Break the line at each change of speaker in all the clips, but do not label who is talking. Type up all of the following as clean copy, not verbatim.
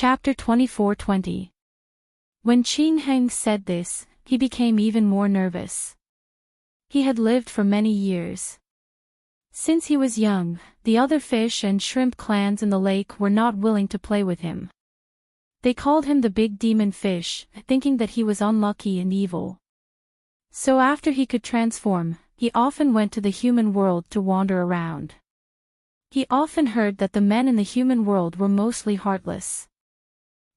Chapter 24:20. When Qing Heng said this, he became even more nervous. He had lived for many years. Since he was young, the other fish and shrimp clans in the lake were not willing to play with him. They called him the big demon fish, thinking that he was unlucky and evil. So after he could transform, he often went to the human world to wander around. He often heard that the men in the human world were mostly heartless.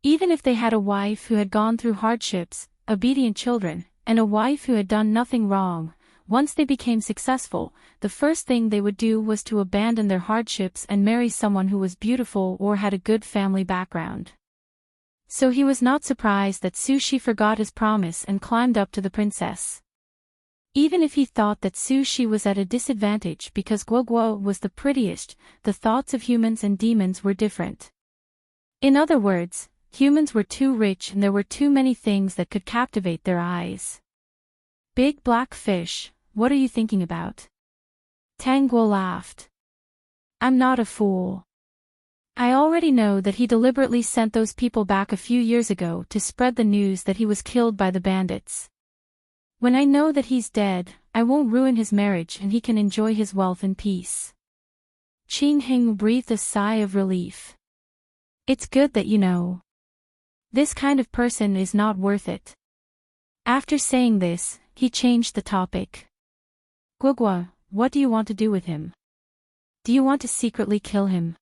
Even if they had a wife who had gone through hardships, obedient children, and a wife who had done nothing wrong, once they became successful, the first thing they would do was to abandon their hardships and marry someone who was beautiful or had a good family background. So he was not surprised that Sushi forgot his promise and climbed up to the princess. Even if he thought that Sushi was at a disadvantage because Guoguo was the prettiest, the thoughts of humans and demons were different. In other words, humans were too rich and there were too many things that could captivate their eyes. Big black fish, what are you thinking about? Tang Guo laughed. I'm not a fool. I already know that he deliberately sent those people back a few years ago to spread the news that he was killed by the bandits. When I know that he's dead, I won't ruin his marriage and he can enjoy his wealth in peace. Qing Heng breathed a sigh of relief. It's good that you know. This kind of person is not worth it. After saying this, he changed the topic. Guogua, what do you want to do with him? Do you want to secretly kill him?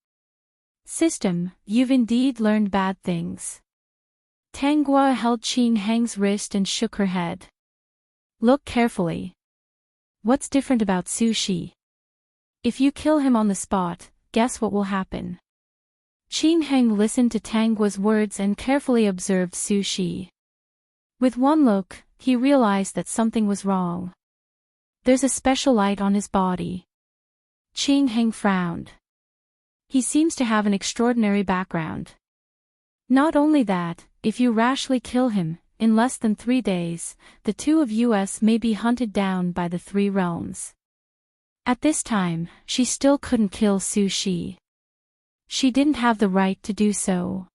System, you've indeed learned bad things. Tang Guo held Qing Heng's wrist and shook her head. Look carefully. What's different about Sushi? If you kill him on the spot, guess what will happen? Qing Heng listened to Tang Guo's words and carefully observed Sushi. With one look, he realized that something was wrong. There's a special light on his body. Qing Heng frowned. He seems to have an extraordinary background. Not only that, if you rashly kill him, in less than 3 days, the two of us may be hunted down by the 3 realms. At this time, she still couldn't kill Sushi. She didn't have the right to do so.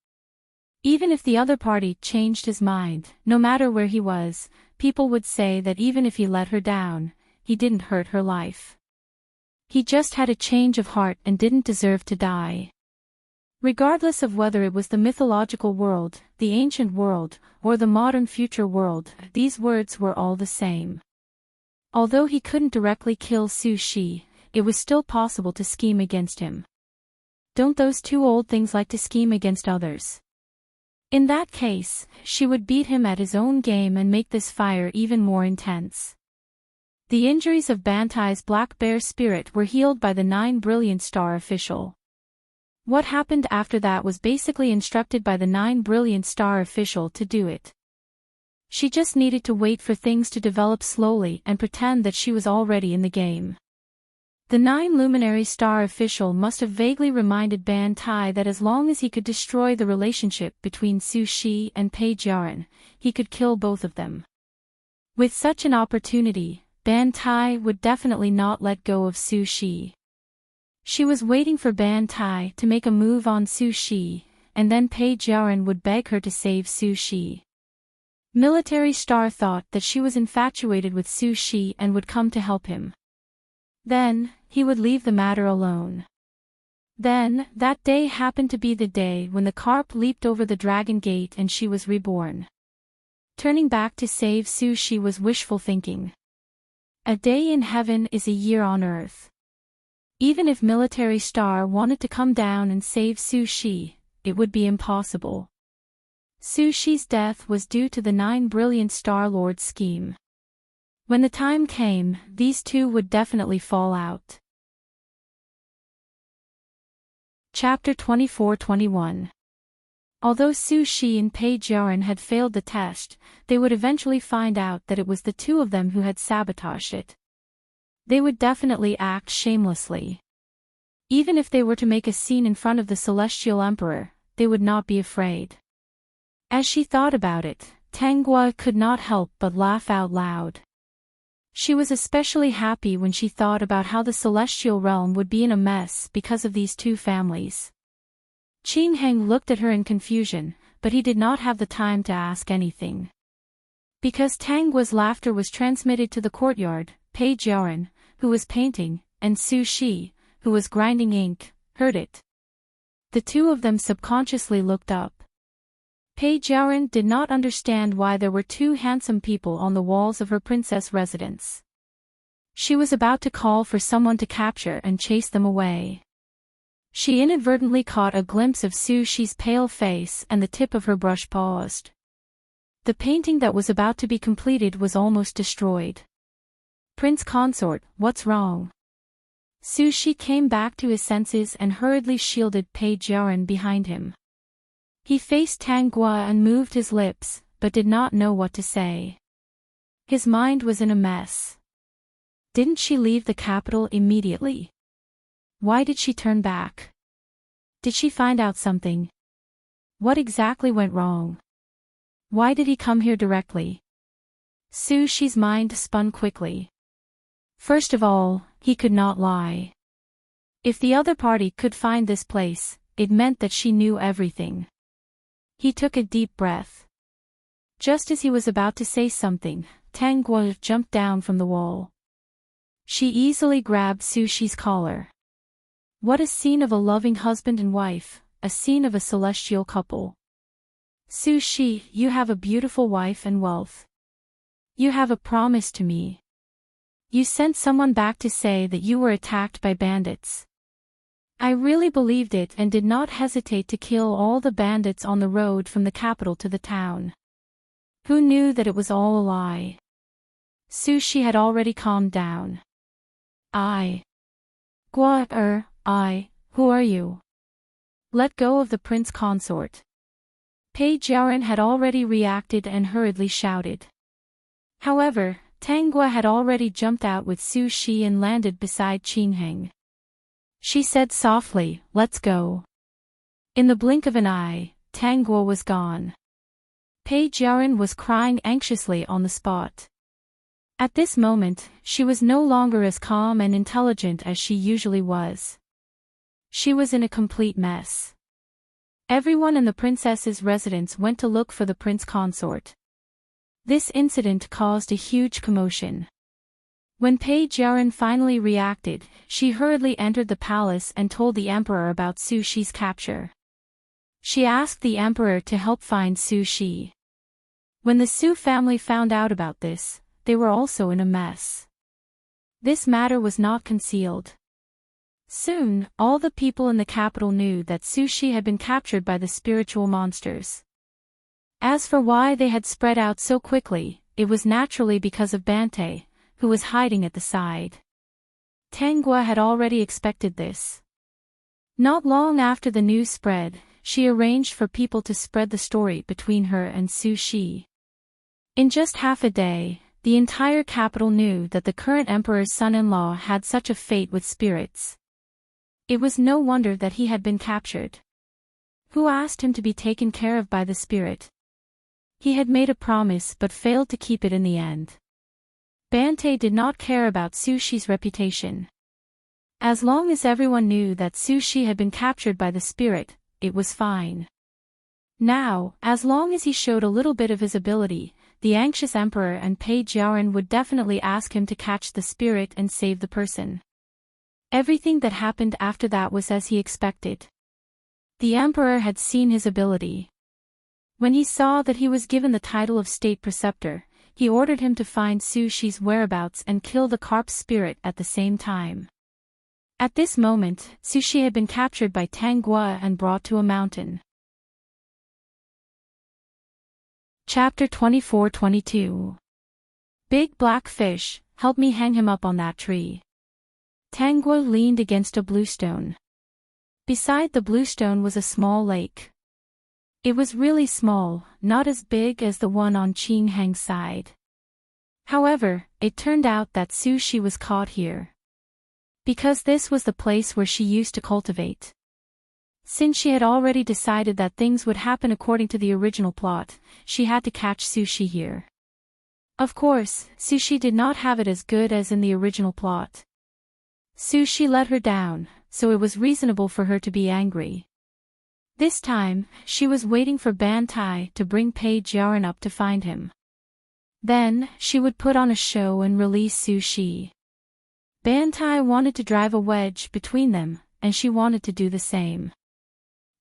Even if the other party changed his mind, no matter where he was, people would say that even if he let her down, he didn't hurt her life. He just had a change of heart and didn't deserve to die. Regardless of whether it was the mythological world, the ancient world, or the modern future world, these words were all the same. Although he couldn't directly kill Sushi, it was still possible to scheme against him. Don't those 2 old things like to scheme against others? In that case, she would beat him at his own game and make this fire even more intense. The injuries of Bantai's black bear spirit were healed by the 9 brilliant star official. What happened after that was basically instructed by the 9 brilliant star official to do it. She just needed to wait for things to develop slowly and pretend that she was already in the game. The 9 luminary star official must have vaguely reminded Bantai that as long as he could destroy the relationship between Sushi and Page Yaren, he could kill both of them. With such an opportunity, Bantai would definitely not let go of Sushi. She was waiting for Bantai to make a move on Sushi, and then Page Yaren would beg her to save Sushi. Military Star thought that she was infatuated with Sushi and would come to help him. Then, he would leave the matter alone. Then, that day happened to be the day when the carp leaped over the dragon gate and she was reborn. Turning back to save Sushi was wishful thinking. A day in heaven is a year on earth. Even if Military Star wanted to come down and save Sushi, it would be impossible. Sushi's death was due to the 9 brilliant Star Lord's scheme. When the time came, these 2 would definitely fall out. Chapter 24:21. Although Sushi and Page Yaren had failed the test, they would eventually find out that it was the 2 of them who had sabotaged it. They would definitely act shamelessly. Even if they were to make a scene in front of the Celestial Emperor, they would not be afraid. As she thought about it, Tang Guo could not help but laugh out loud. She was especially happy when she thought about how the celestial realm would be in a mess because of these 2 families. Qing Heng looked at her in confusion, but he did not have the time to ask anything. Because Tang Guo's laughter was transmitted to the courtyard, Pei Jiaran, who was painting, and Su Shi, who was grinding ink, heard it. The two of them subconsciously looked up. Pei Jiaran did not understand why there were two handsome people on the walls of her princess residence. She was about to call for someone to capture and chase them away. She inadvertently caught a glimpse of Su Shi's pale face and the tip of her brush paused. The painting that was about to be completed was almost destroyed. Prince Consort, what's wrong? Su Shi came back to his senses and hurriedly shielded Pei Jiaran behind him. He faced Tang Guo and moved his lips, but did not know what to say. His mind was in a mess. Didn't she leave the capital immediately? Why did she turn back? Did she find out something? What exactly went wrong? Why did he come here directly? Su Shi's mind spun quickly. First of all, he could not lie. If the other party could find this place, it meant that she knew everything. He took a deep breath. Just as he was about to say something, Tang Guo jumped down from the wall. She easily grabbed Su Shi's collar. What a scene of a loving husband and wife, a scene of a celestial couple. Su Shi, you have a beautiful wife and wealth. You have a promise to me. You sent someone back to say that you were attacked by bandits. I really believed it and did not hesitate to kill all the bandits on the road from the capital to the town. Who knew that it was all a lie? Su Shi had already calmed down. Who are you? Let go of the prince consort. Pei Jiaran had already reacted and hurriedly shouted. However, Tang Guo had already jumped out with Su Shi and landed beside Qing Heng. She said softly, let's go. In the blink of an eye, Tang Guo was gone. Pei Jiaran was crying anxiously on the spot. At this moment, she was no longer as calm and intelligent as she usually was. She was in a complete mess. Everyone in the princess's residence went to look for the prince consort. This incident caused a huge commotion. When Pei Jiaran finally reacted, she hurriedly entered the palace and told the emperor about Su Shi's capture. She asked the emperor to help find Su Shi. When the Su family found out about this, they were also in a mess. This matter was not concealed. Soon, all the people in the capital knew that Su Shi had been captured by the spiritual monsters. As for why they had spread out so quickly, it was naturally because of Bante, who was hiding at the side. Tang Guo had already expected this. Not long after the news spread, she arranged for people to spread the story between her and Su Shi. In just half a day, the entire capital knew that the current emperor's son-in-law had such a fate with spirits. It was no wonder that he had been captured. Who asked him to be taken care of by the spirit? He had made a promise but failed to keep it in the end. Bante did not care about Su Shi's reputation. As long as everyone knew that Su Shi had been captured by the spirit, it was fine. Now, as long as he showed a little bit of his ability, the anxious emperor and Pei Jiaran would definitely ask him to catch the spirit and save the person. Everything that happened after that was as he expected. The emperor had seen his ability. When he saw that he was given the title of state preceptor, he ordered him to find Su Shi's whereabouts and kill the carp spirit at the same time. At this moment, Su Shi had been captured by Tang Guo and brought to a mountain. Chapter 24-22. Big black fish, help me hang him up on that tree. Tang Guo leaned against a bluestone. Beside the bluestone was a small lake. It was really small, not as big as the one on Qing Heng's side. However, it turned out that Su Shi was caught here. Because this was the place where she used to cultivate. Since she had already decided that things would happen according to the original plot, she had to catch Su Shi here. Of course, Su Shi did not have it as good as in the original plot. Su Shi let her down, so it was reasonable for her to be angry. This time, she was waiting for Ban Tai to bring Page Yaran up to find him. Then, she would put on a show and release Su Shi. Ban Tai wanted to drive a wedge between them, and she wanted to do the same.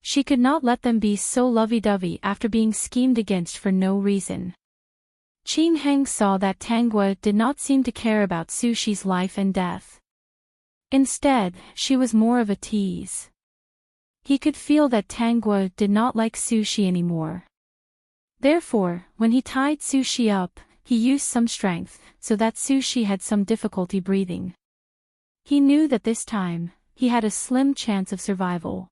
She could not let them be so lovey-dovey after being schemed against for no reason. Qin Heng saw that Tang Gui did not seem to care about Su Shi's life and death. Instead, she was more of a tease. He could feel that Tang Gui did not like Su Shi anymore. Therefore, when he tied Su Shi up, he used some strength, so that Su Shi had some difficulty breathing. He knew that this time, he had a slim chance of survival.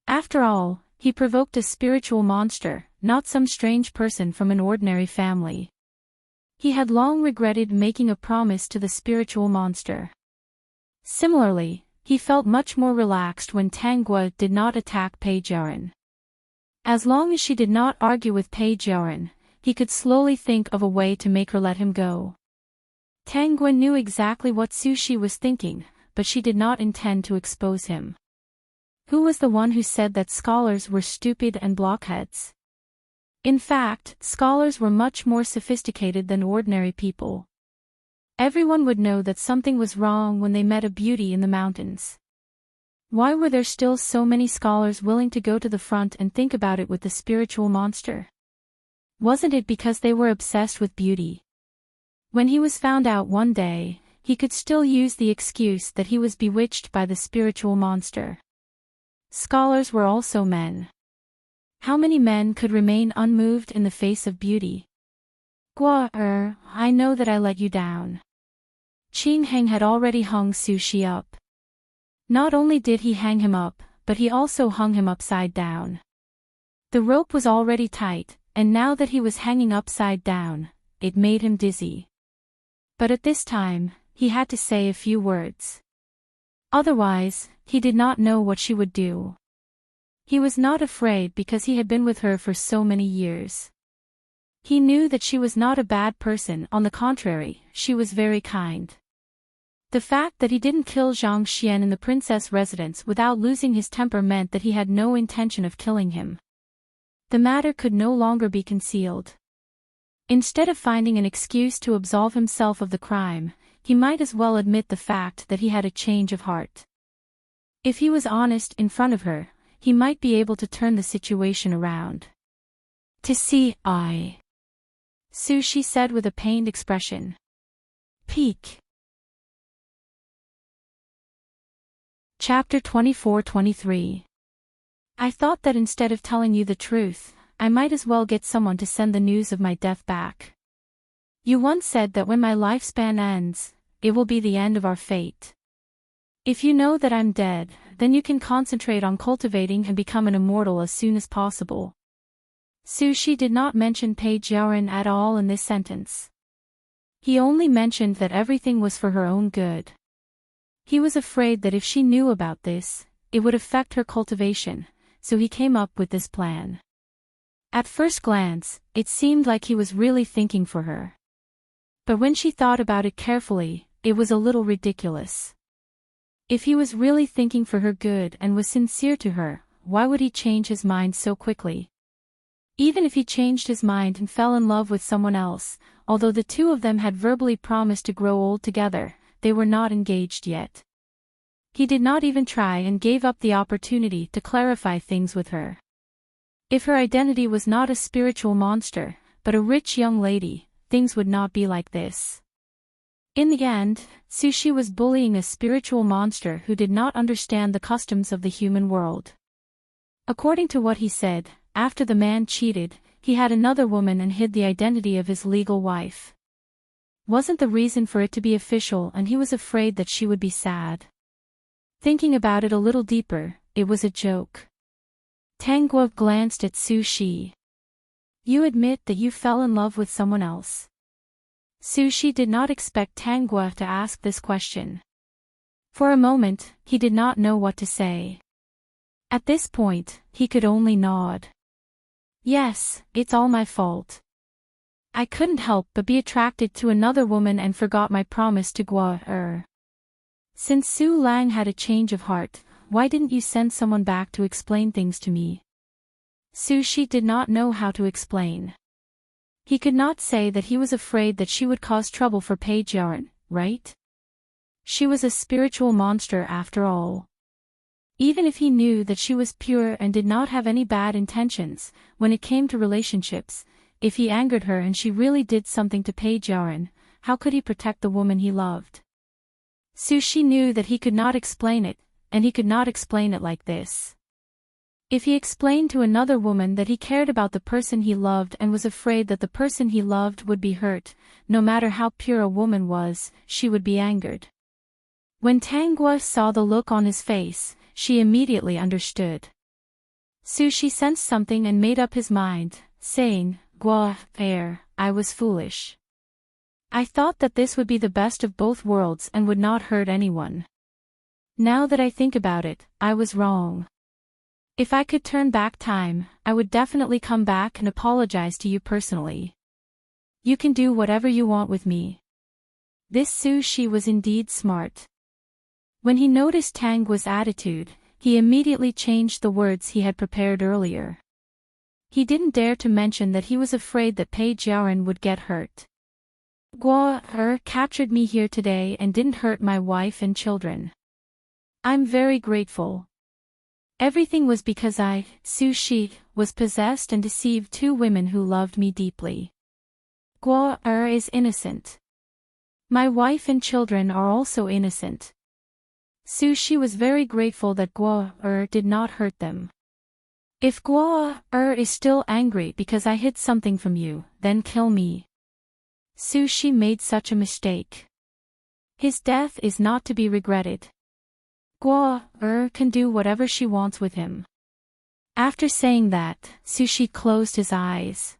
After all, he provoked a spiritual monster, not some strange person from an ordinary family. He had long regretted making a promise to the spiritual monster. Similarly, he felt much more relaxed when Tang Gui did not attack Page Yaran. As long as she did not argue with Page Yaran, he could slowly think of a way to make her let him go. Tang Gui knew exactly what Su Shi was thinking, but she did not intend to expose him. Who was the one who said that scholars were stupid and blockheads? In fact, scholars were much more sophisticated than ordinary people. Everyone would know that something was wrong when they met a beauty in the mountains. Why were there still so many scholars willing to go to the front and think about it with the spiritual monster? Wasn't it because they were obsessed with beauty? When he was found out one day, he could still use the excuse that he was bewitched by the spiritual monster. Scholars were also men. How many men could remain unmoved in the face of beauty? I know that I let you down. Qin Heng had already hung Su Shi up. Not only did he hang him up, but he also hung him upside down. The rope was already tight, and now that he was hanging upside down, it made him dizzy. But at this time, he had to say a few words. Otherwise, he did not know what she would do. He was not afraid because he had been with her for so many years. He knew that she was not a bad person, on the contrary, she was very kind. The fact that he didn't kill Zhang Xian in the princess residence without losing his temper meant that he had no intention of killing him. The matter could no longer be concealed. Instead of finding an excuse to absolve himself of the crime, he might as well admit the fact that he had a change of heart. If he was honest in front of her, he might be able to turn the situation around. To see, Su Shi said with a pained expression. Peak. Chapter 24-23. I thought that instead of telling you the truth, I might as well get someone to send the news of my death back. You once said that when my lifespan ends, it will be the end of our fate. If you know that I'm dead, then you can concentrate on cultivating and become an immortal as soon as possible. Su Shi did not mention Page Yaran at all in this sentence. He only mentioned that everything was for her own good. He was afraid that if she knew about this, it would affect her cultivation, so he came up with this plan. At first glance, it seemed like he was really thinking for her. But when she thought about it carefully, it was a little ridiculous. If he was really thinking for her good and was sincere to her, why would he change his mind so quickly? Even if he changed his mind and fell in love with someone else, although the two of them had verbally promised to grow old together, they were not engaged yet. He did not even try and gave up the opportunity to clarify things with her. If her identity was not a spiritual monster, but a rich young lady, things would not be like this. In the end, Su Shi was bullying a spiritual monster who did not understand the customs of the human world. According to what he said, after the man cheated, he had another woman and hid the identity of his legal wife. Wasn't the reason for it to be official, and he was afraid that she would be sad. Thinking about it a little deeper, it was a joke. Tang Gui glanced at Su Shi. You admit that you fell in love with someone else. Su Shi did not expect Tang Gui to ask this question. For a moment, he did not know what to say. At this point, he could only nod. Yes, it's all my fault. I couldn't help but be attracted to another woman and forgot my promise to Gui. Since Su Lang had a change of heart, why didn't you send someone back to explain things to me? Sushi did not know how to explain. He could not say that he was afraid that she would cause trouble for Page Yarn, right? She was a spiritual monster after all. Even if he knew that she was pure and did not have any bad intentions, when it came to relationships, if he angered her and she really did something to Page Yarn, how could he protect the woman he loved? Sushi knew that he could not explain it, and he could not explain it like this. If he explained to another woman that he cared about the person he loved and was afraid that the person he loved would be hurt, no matter how pure a woman was, she would be angered. When Tanggua saw the look on his face, she immediately understood. Sushi sensed something and made up his mind, saying, "Gua, I was foolish. I thought that this would be the best of both worlds and would not hurt anyone. Now that I think about it, I was wrong. If I could turn back time, I would definitely come back and apologize to you personally. You can do whatever you want with me." This Sushi was indeed smart. When he noticed Tanggua's attitude, he immediately changed the words he had prepared earlier. He didn't dare to mention that he was afraid that Page Yarn would get hurt. "Gua captured me here today and didn't hurt my wife and children. I'm very grateful. Everything was because I, Sushi, was possessed and deceived two women who loved me deeply. Gua is innocent. My wife and children are also innocent." Sushi was very grateful that Gua did not hurt them. "If Gua is still angry because I hid something from you, then kill me." Sushi made such a mistake. His death is not to be regretted. Gua can do whatever she wants with him. After saying that, Sushi closed his eyes.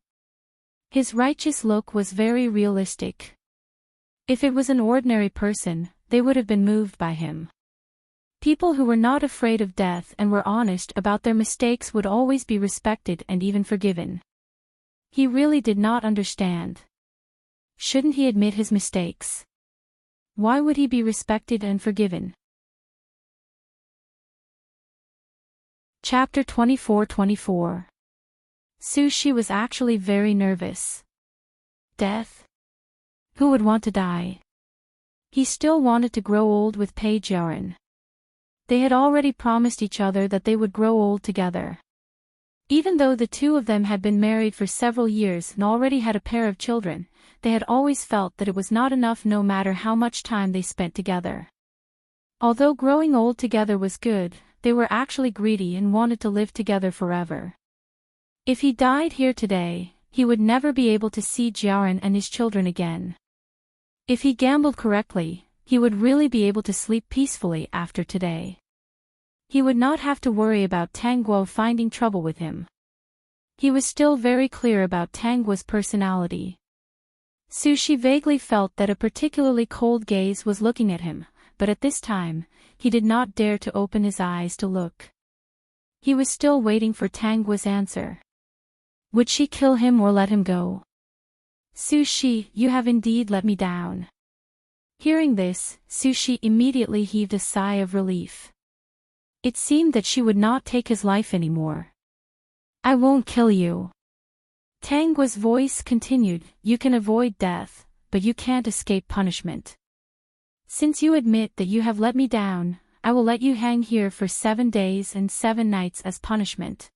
His righteous look was very realistic. If it was an ordinary person, they would have been moved by him. People who were not afraid of death and were honest about their mistakes would always be respected and even forgiven. He really did not understand. Shouldn't he admit his mistakes? Why would he be respected and forgiven? Chapter 24-24. Sushi was actually very nervous. Death? Who would want to die? He still wanted to grow old with Page Yarn. They had already promised each other that they would grow old together. Even though the two of them had been married for several years and already had a pair of children, they had always felt that it was not enough no matter how much time they spent together. Although growing old together was good, they were actually greedy and wanted to live together forever. If he died here today, he would never be able to see Jiaran and his children again. If he gambled correctly, he would really be able to sleep peacefully after today. He would not have to worry about Tangguo finding trouble with him. He was still very clear about Tangguo's personality. Sushi vaguely felt that a particularly cold gaze was looking at him, but at this time, he did not dare to open his eyes to look. He was still waiting for Tangguo's answer. Would she kill him or let him go? Sushi, you have indeed let me down. Hearing this, Sushi immediately heaved a sigh of relief. It seemed that she would not take his life anymore. I won't kill you. Tangguo's voice continued, you can avoid death, but you can't escape punishment. Since you admit that you have let me down, I will let you hang here for 7 days and 7 nights as punishment.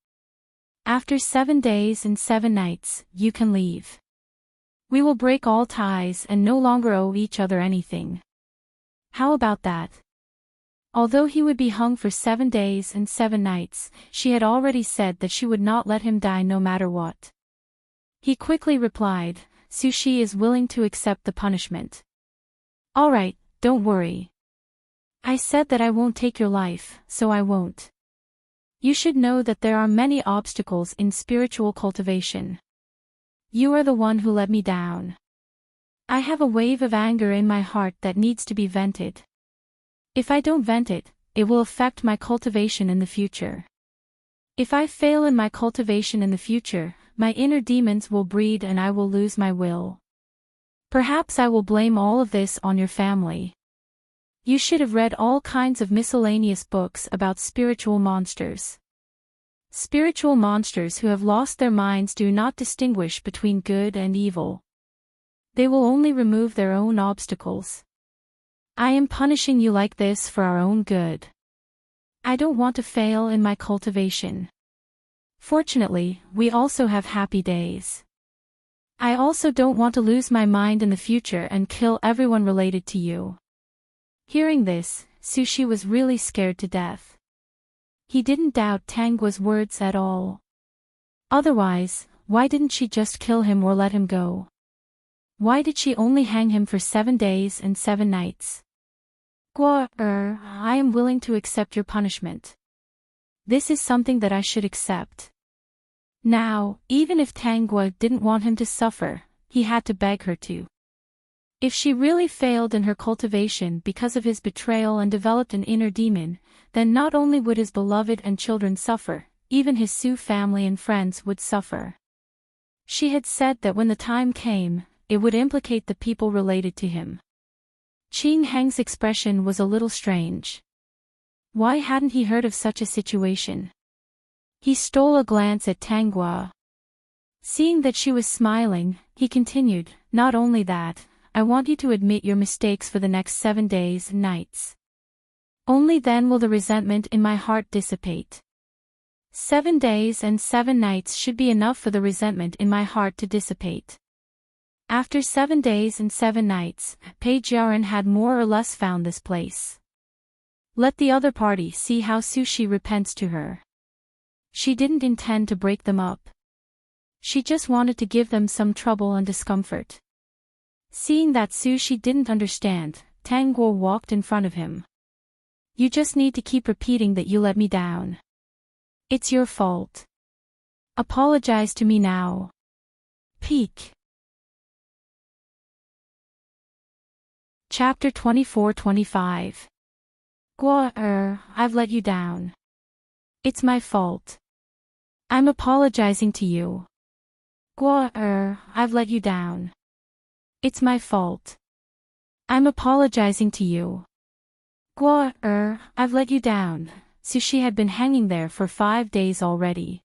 After 7 days and 7 nights, you can leave. We will break all ties and no longer owe each other anything. How about that? Although he would be hung for 7 days and 7 nights, she had already said that she would not let him die no matter what. He quickly replied, Sushi is willing to accept the punishment. All right, don't worry. I said that I won't take your life, so I won't. You should know that there are many obstacles in spiritual cultivation. You are the one who let me down. I have a wave of anger in my heart that needs to be vented. If I don't vent it, it will affect my cultivation in the future. If I fail in my cultivation in the future, my inner demons will breed and I will lose my will. Perhaps I will blame all of this on your family. You should have read all kinds of miscellaneous books about spiritual monsters. Spiritual monsters who have lost their minds do not distinguish between good and evil. They will only remove their own obstacles. I am punishing you like this for our own good. I don't want to fail in my cultivation. Fortunately, we also have happy days. I also don't want to lose my mind in the future and kill everyone related to you. Hearing this, Sushi was really scared to death. He didn't doubt Tangua's words at all. Otherwise, why didn't she just kill him or let him go? Why did she only hang him for 7 days and 7 nights? I am willing to accept your punishment. This is something that I should accept. Now, even if Tangua didn't want him to suffer, he had to beg her to. If she really failed in her cultivation because of his betrayal and developed an inner demon, then not only would his beloved and children suffer, even his Su family and friends would suffer. She had said that when the time came, it would implicate the people related to him. Qing Heng's expression was a little strange. Why hadn't he heard of such a situation? He stole a glance at Tangua. Seeing that she was smiling, he continued, "Not only that, I want you to admit your mistakes for the next 7 days and nights. Only then will the resentment in my heart dissipate. 7 days and 7 nights should be enough for the resentment in my heart to dissipate." After 7 days and 7 nights, Pei Jiaran had more or less found this place. Let the other party see how Sushi repents to her. She didn't intend to break them up. She just wanted to give them some trouble and discomfort. Seeing that Sushi didn't understand, Tangguo walked in front of him. "You just need to keep repeating that you let me down. It's your fault. Apologize to me now." Peak. Chapter 24-25. I've let you down. It's my fault. I'm apologizing to you. I've let you down. It's my fault. I'm apologizing to you. I've let you down. Sushi had been hanging there for 5 days already.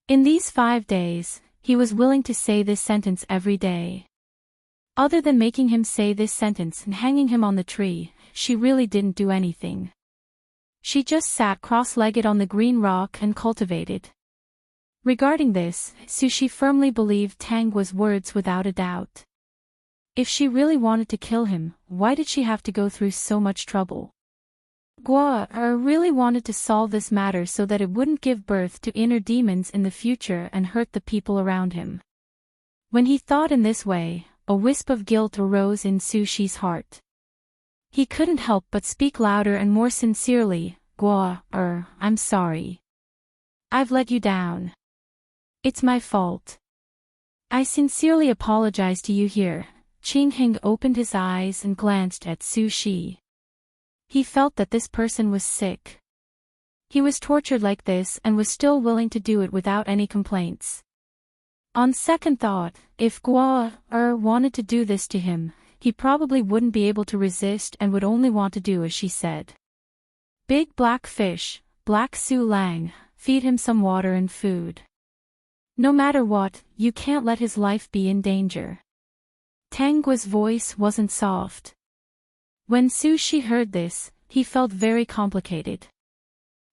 In these 5 days, he was willing to say this sentence every day. Other than making him say this sentence and hanging him on the tree, she really didn't do anything. She just sat cross-legged on the green rock and cultivated. Regarding this, Sushi firmly believed Tangua's words without a doubt. If she really wanted to kill him, why did she have to go through so much trouble? Really wanted to solve this matter so that it wouldn't give birth to inner demons in the future and hurt the people around him. When he thought in this way, a wisp of guilt arose in Sushi's heart. He couldn't help but speak louder and more sincerely, I'm sorry. I've let you down. It's my fault. I sincerely apologize to you here." Qing Heng opened his eyes and glanced at Sushi. He felt that this person was sick. He was tortured like this and was still willing to do it without any complaints. On second thought, if wanted to do this to him, he probably wouldn't be able to resist and would only want to do as she said. "Big black fish, Black Su Lang, feed him some water and food. No matter what, you can't let his life be in danger." Tangua's voice wasn't soft. When Sushi heard this, he felt very complicated.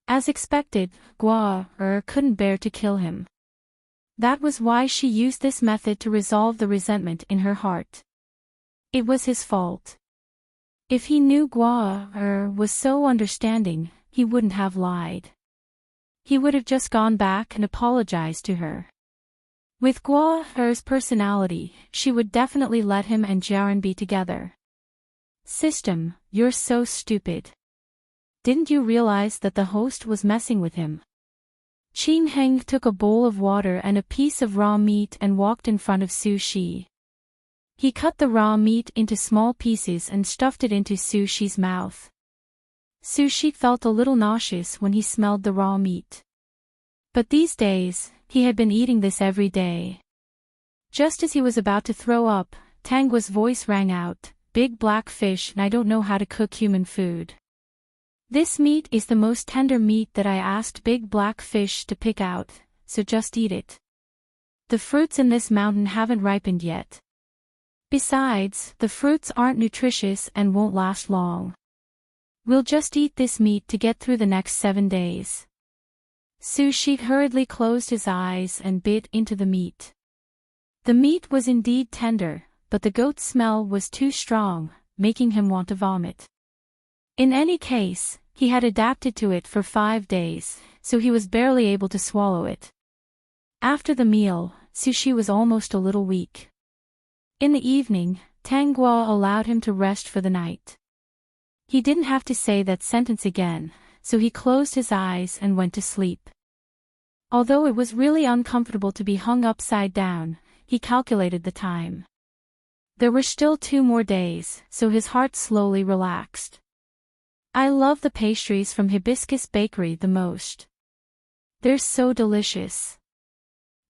As expected, couldn't bear to kill him. That was why she used this method to resolve the resentment in her heart. It was his fault. If he knew was so understanding, he wouldn't have lied. He would have just gone back and apologized to her. With Gua's personality, she would definitely let him and Jiaran be together. "System, you're so stupid. Didn't you realize that the host was messing with him?" Qing Heng took a bowl of water and a piece of raw meat and walked in front of Sushi. He cut the raw meat into small pieces and stuffed it into Sushi's mouth. Sushi felt a little nauseous when he smelled the raw meat. But these days, he had been eating this every day. Just as he was about to throw up, Tangua's voice rang out, big black fish, and I don't know how to cook human food. This meat is the most tender meat that I asked big black fish to pick out, so just eat it. The fruits in this mountain haven't ripened yet. Besides, the fruits aren't nutritious and won't last long. We'll just eat this meat to get through the next 7 days. Sushi hurriedly closed his eyes and bit into the meat. The meat was indeed tender, but the goat smell was too strong, making him want to vomit. In any case, he had adapted to it for 5 days, so he was barely able to swallow it. After the meal, Sushi was almost a little weak. In the evening, Tanghua allowed him to rest for the night. He didn't have to say that sentence again, so he closed his eyes and went to sleep. Although it was really uncomfortable to be hung upside down, he calculated the time. There were still 2 more days, so his heart slowly relaxed. I love the pastries from Hibiscus Bakery the most. They're so delicious.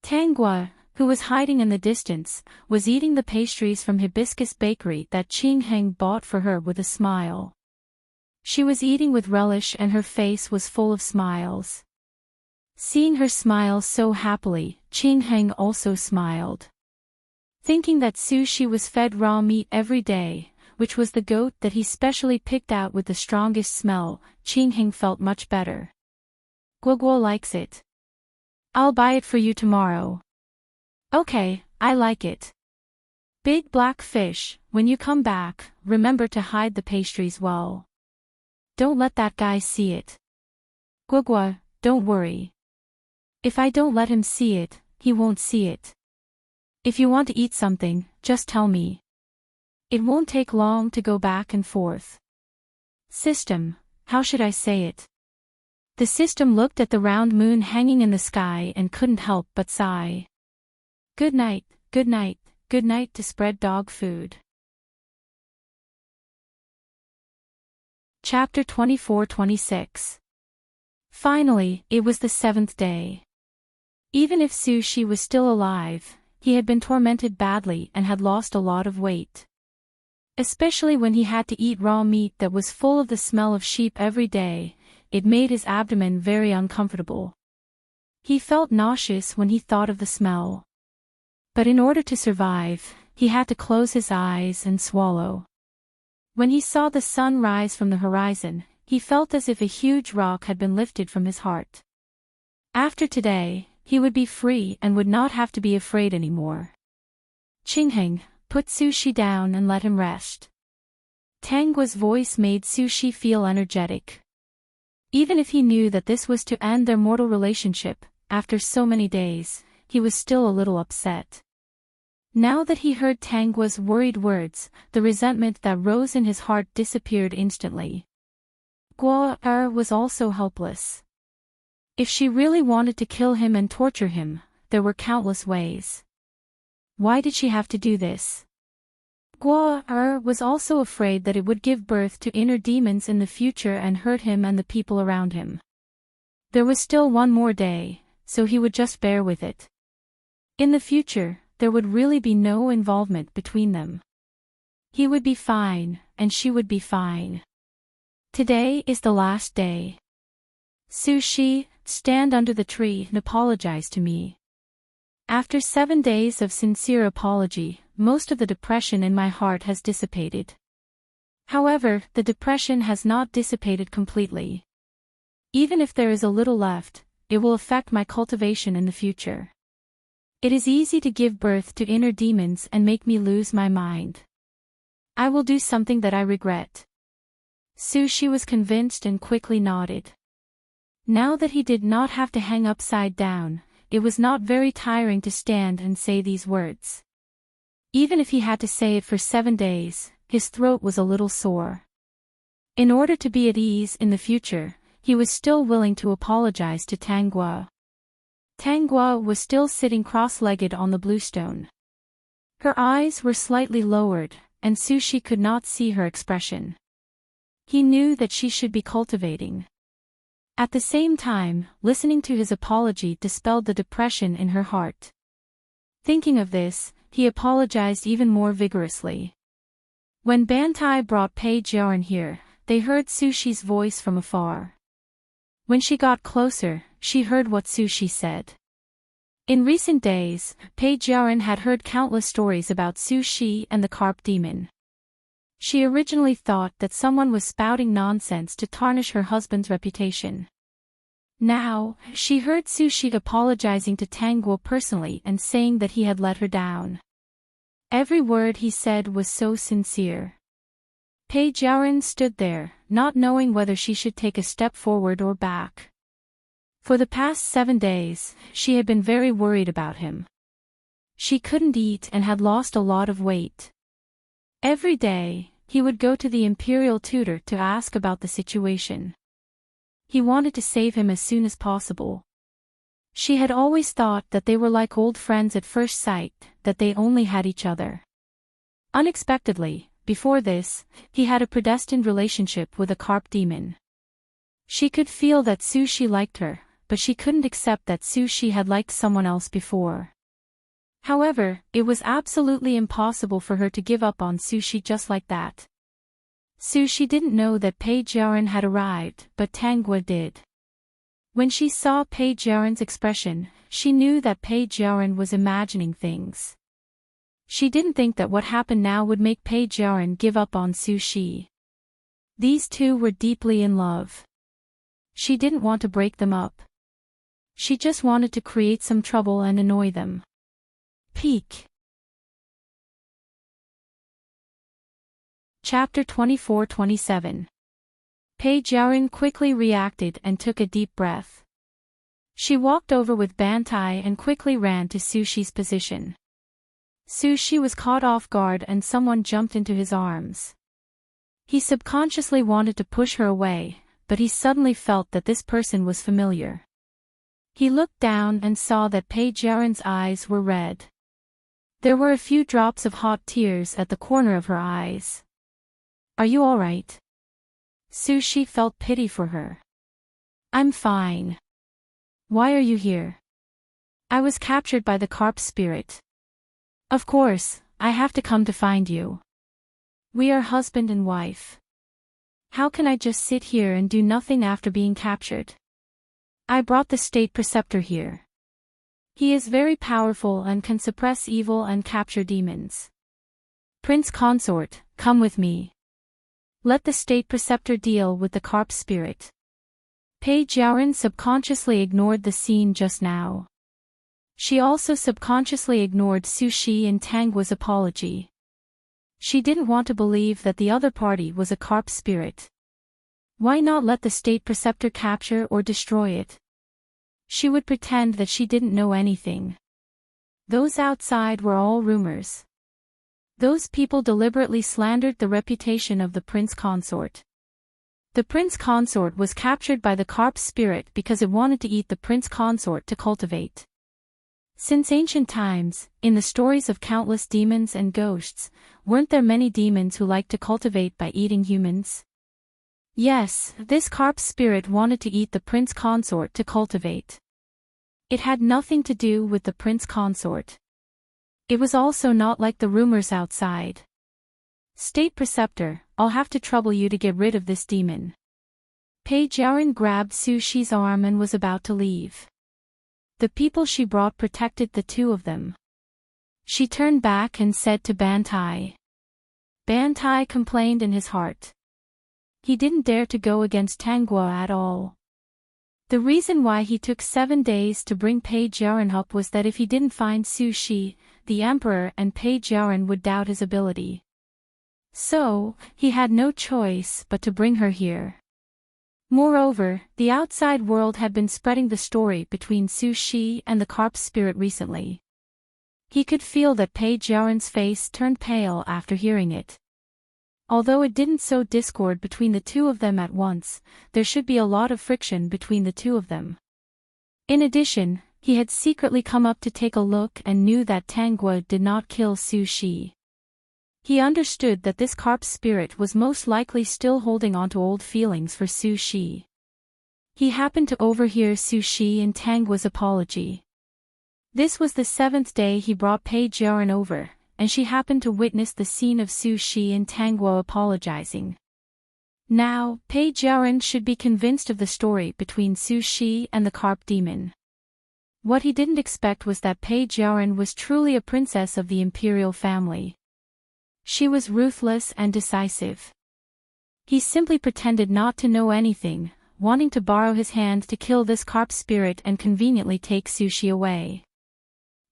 Tanghua, who was hiding in the distance, was eating the pastries from Hibiscus Bakery that Qing Heng bought for her with a smile. She was eating with relish and her face was full of smiles. Seeing her smile so happily, Qing Heng also smiled. Thinking that Sushi was fed raw meat every day, which was the goat that he specially picked out with the strongest smell, Qing Heng felt much better. Guoguo likes it. I'll buy it for you tomorrow. Okay, I like it. Big black fish, when you come back, remember to hide the pastries well. Don't let that guy see it. Guoguo, don't worry. If I don't let him see it, he won't see it. If you want to eat something, just tell me. It won't take long to go back and forth. System, how should I say it? The system looked at the round moon hanging in the sky and couldn't help but sigh. Good night, good night, good night to spread dog food. Chapter 24-26. Finally, it was the 7th day. Even if Sushi was still alive, he had been tormented badly and had lost a lot of weight. Especially when he had to eat raw meat that was full of the smell of sheep every day, it made his abdomen very uncomfortable. He felt nauseous when he thought of the smell. But in order to survive, he had to close his eyes and swallow. When he saw the sun rise from the horizon, he felt as if a huge rock had been lifted from his heart. After today, he would be free and would not have to be afraid anymore. Qing Heng, put Sushi down and let him rest. Tanghua's voice made Sushi feel energetic. Even if he knew that this was to end their mortal relationship, after so many days, he was still a little upset. Now that he heard Tanghua's worried words, the resentment that rose in his heart disappeared instantly. Guo was also helpless. If she really wanted to kill him and torture him, there were countless ways. Why did she have to do this? Guo was also afraid that it would give birth to inner demons in the future and hurt him and the people around him. There was still 1 more day, so he would just bear with it. In the future, there would really be no involvement between them. He would be fine, and she would be fine. Today is the last day. Sushi, stand under the tree and apologize to me. After 7 days of sincere apology, most of the depression in my heart has dissipated. However, the depression has not dissipated completely. Even if there is a little left, it will affect my cultivation in the future. It is easy to give birth to inner demons and make me lose my mind. I will do something that I regret. Sushi was convinced and quickly nodded. Now that he did not have to hang upside down, it was not very tiring to stand and say these words. Even if he had to say it for 7 days, his throat was a little sore. In order to be at ease in the future, he was still willing to apologize to Tanghua. Tanghua was still sitting cross-legged on the bluestone. Her eyes were slightly lowered, and Sushi could not see her expression. He knew that she should be cultivating. At the same time, listening to his apology dispelled the depression in her heart. Thinking of this, he apologized even more vigorously. When Bantai brought Pei Jiaran here, they heard Sushi's voice from afar. When she got closer, she heard what Sushi said. In recent days, Pei Jiaran had heard countless stories about Sushi and the carp demon. She originally thought that someone was spouting nonsense to tarnish her husband's reputation. Now, she heard Sushi apologizing to Tang Guo personally and saying that he had let her down. Every word he said was so sincere. Pei Jiaran stood there, not knowing whether she should take a step forward or back. For the past 7 days, she had been very worried about him. She couldn't eat and had lost a lot of weight. Every day, he would go to the imperial tutor to ask about the situation. He wanted to save him as soon as possible. She had always thought that they were like old friends at first sight, that they only had each other. Unexpectedly, before this, he had a predestined relationship with a carp demon. She could feel that Sushi liked her, but she couldn't accept that Sushi had liked someone else before. However, it was absolutely impossible for her to give up on Sushi just like that. Sushi didn't know that Pei Jiaran had arrived, but Tang Guo did. When she saw Pei Jiaran's expression, she knew that Pei Jiaran was imagining things. She didn't think that what happened now would make Pei Jiaran give up on Sushi. These two were deeply in love. She didn't want to break them up. She just wanted to create some trouble and annoy them. Peak. Chapter 24-27. Pei Jiaran quickly reacted and took a deep breath. She walked over with Bantai and quickly ran to Sushi's position. Sushi was caught off guard and someone jumped into his arms. He subconsciously wanted to push her away, but he suddenly felt that this person was familiar. He looked down and saw that Pei Jiaran's eyes were red. There were a few drops of hot tears at the corner of her eyes. "Are you all right?" Sushi felt pity for her. "I'm fine. Why are you here?" "I was captured by the carp spirit. Of course, I have to come to find you. We are husband and wife. How can I just sit here and do nothing after being captured? I brought the state preceptor here. He is very powerful and can suppress evil and capture demons. Prince Consort, come with me. Let the state preceptor deal with the carp spirit." Pei Jiaran subconsciously ignored the scene just now. She also subconsciously ignored Sushi and Tang Guo's apology. She didn't want to believe that the other party was a carp spirit. Why not let the state preceptor capture or destroy it? She would pretend that she didn't know anything. Those outside were all rumors. Those people deliberately slandered the reputation of the prince consort. The prince consort was captured by the carp spirit because it wanted to eat the prince consort to cultivate. Since ancient times, in the stories of countless demons and ghosts, weren't there many demons who liked to cultivate by eating humans? Yes, this carp spirit wanted to eat the prince consort to cultivate. It had nothing to do with the prince consort. It was also not like the rumors outside. "State preceptor, I'll have to trouble you to get rid of this demon." Pei Jiaran grabbed Sushi's arm and was about to leave. The people she brought protected the two of them. She turned back and said to Bantai. Bantai complained in his heart. He didn't dare to go against Tang Guo at all. The reason why he took 7 days to bring Pei Jiaran up was that if he didn't find Sushi, the emperor and Pei Jiaran would doubt his ability. So, he had no choice but to bring her here. Moreover, the outside world had been spreading the story between Sushi and the carp spirit recently. He could feel that Pei Jiaran's face turned pale after hearing it. Although it didn't sow discord between the two of them at once, there should be a lot of friction between the two of them. In addition, he had secretly come up to take a look and knew that Tang Guo did not kill Sushi. He understood that this carp spirit was most likely still holding on to old feelings for Sushi. He happened to overhear Sushi and Tang Guo's apology. This was the 7th day he brought Pei Jiaran over, and she happened to witness the scene of Su Shi and Tang Guo apologizing. Now, Pei Jiaoren should be convinced of the story between Su Shi and the carp demon. What he didn't expect was that Pei Jiaoren was truly a princess of the imperial family. She was ruthless and decisive. He simply pretended not to know anything, wanting to borrow his hand to kill this carp spirit and conveniently take Su Shi away.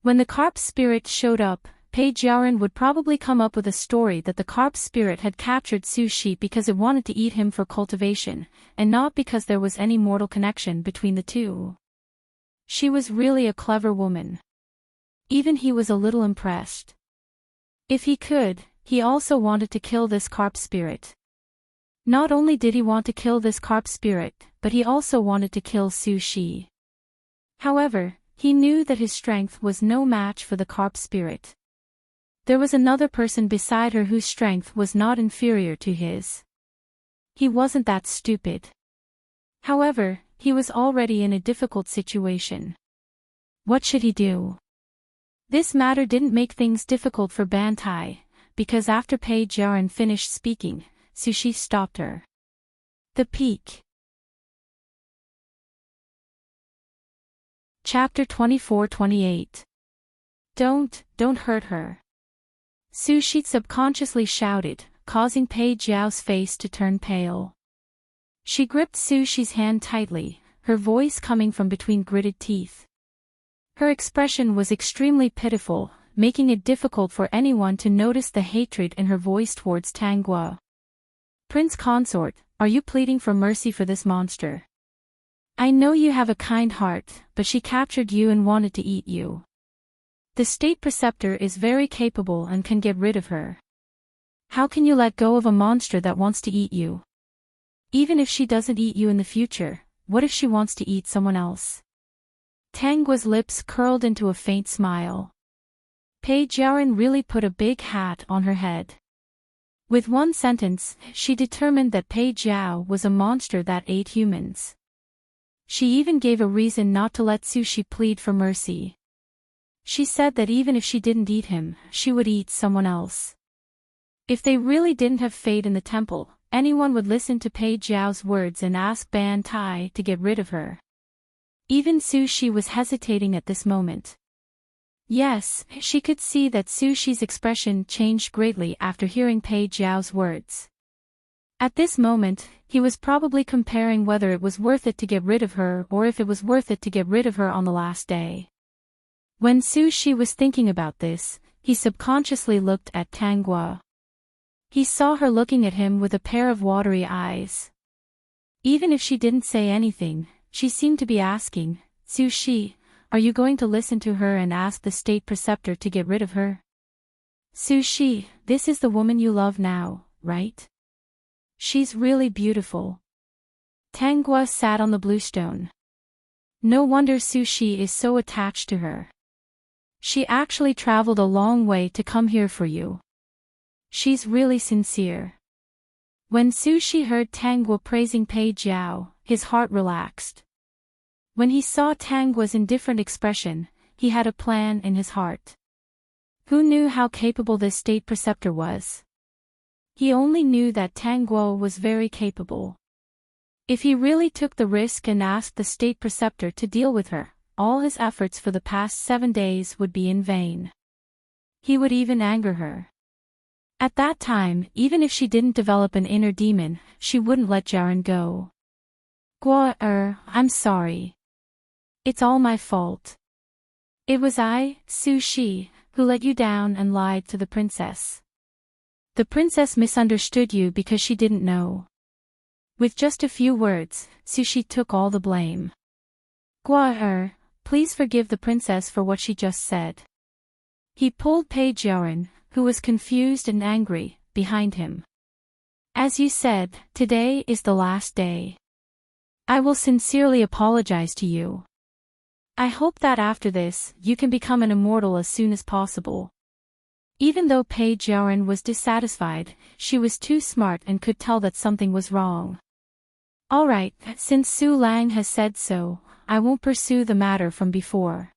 When the carp spirit showed up, Pei Jiaoren would probably come up with a story that the carp spirit had captured Su Shi because it wanted to eat him for cultivation, and not because there was any mortal connection between the two. She was really a clever woman. Even he was a little impressed. If he could, he also wanted to kill this carp spirit. Not only did he want to kill this carp spirit, but he also wanted to kill Su Shi. However, he knew that his strength was no match for the carp spirit. There was another person beside her whose strength was not inferior to his. He wasn't that stupid. However, he was already in a difficult situation. What should he do? This matter didn't make things difficult for Bantai, because after Pei Jiaoren finished speaking, Su Shi stopped her. The Peak. Chapter 24-28. Don't hurt her. Su Shi subconsciously shouted, causing Pei Jiao's face to turn pale. She gripped Su Shi's hand tightly, her voice coming from between gritted teeth. Her expression was extremely pitiful, making it difficult for anyone to notice the hatred in her voice towards Tang Guo. Prince Consort, are you pleading for mercy for this monster? I know you have a kind heart, but she captured you and wanted to eat you. The state preceptor is very capable and can get rid of her. How can you let go of a monster that wants to eat you? Even if she doesn't eat you in the future, what if she wants to eat someone else? Tang Guo's lips curled into a faint smile. Pei Jiaoren really put a big hat on her head. With one sentence, she determined that Pei Jiao was a monster that ate humans. She even gave a reason not to let Su Shi plead for mercy. She said that even if she didn't eat him, she would eat someone else. If they really didn't have fate in the temple, anyone would listen to Pei Jiao's words and ask Ban Tai to get rid of her. Even Su Shi was hesitating at this moment. Yes, she could see that Su Shi's expression changed greatly after hearing Pei Jiao's words. At this moment, he was probably comparing whether it was worth it to get rid of her or if it was worth it to get rid of her on the last day. When Su Shi was thinking about this, he subconsciously looked at Tang Guo. He saw her looking at him with a pair of watery eyes. Even if she didn't say anything, she seemed to be asking, Su Shi, are you going to listen to her and ask the state preceptor to get rid of her? Su Shi, this is the woman you love now, right? She's really beautiful. Tang Guo sat on the blue stone. No wonder Su Shi is so attached to her. She actually traveled a long way to come here for you. She's really sincere. When Su Shi heard Tang Guo praising Pei Jiao, his heart relaxed. When he saw Tang Guo's indifferent expression, he had a plan in his heart. Who knew how capable this state preceptor was? He only knew that Tang Guo was very capable. If he really took the risk and asked the state preceptor to deal with her, all his efforts for the past 7 days would be in vain. He would even anger her. At that time, even if she didn't develop an inner demon, she wouldn't let Jiaoren go. Guo, I'm sorry. It's all my fault. It was I, Su Shi, who let you down and lied to the princess. The princess misunderstood you because she didn't know. With just a few words, Su Shi took all the blame. Guo, please forgive the princess for what she just said. He pulled Pei Jiaoren, who was confused and angry, behind him. As you said, today is the last day. I will sincerely apologize to you. I hope that after this, you can become an immortal as soon as possible. Even though Pei Jiaoren was dissatisfied, she was too smart and could tell that something was wrong. Alright, since Su Lang has said so, I won't pursue the matter from before.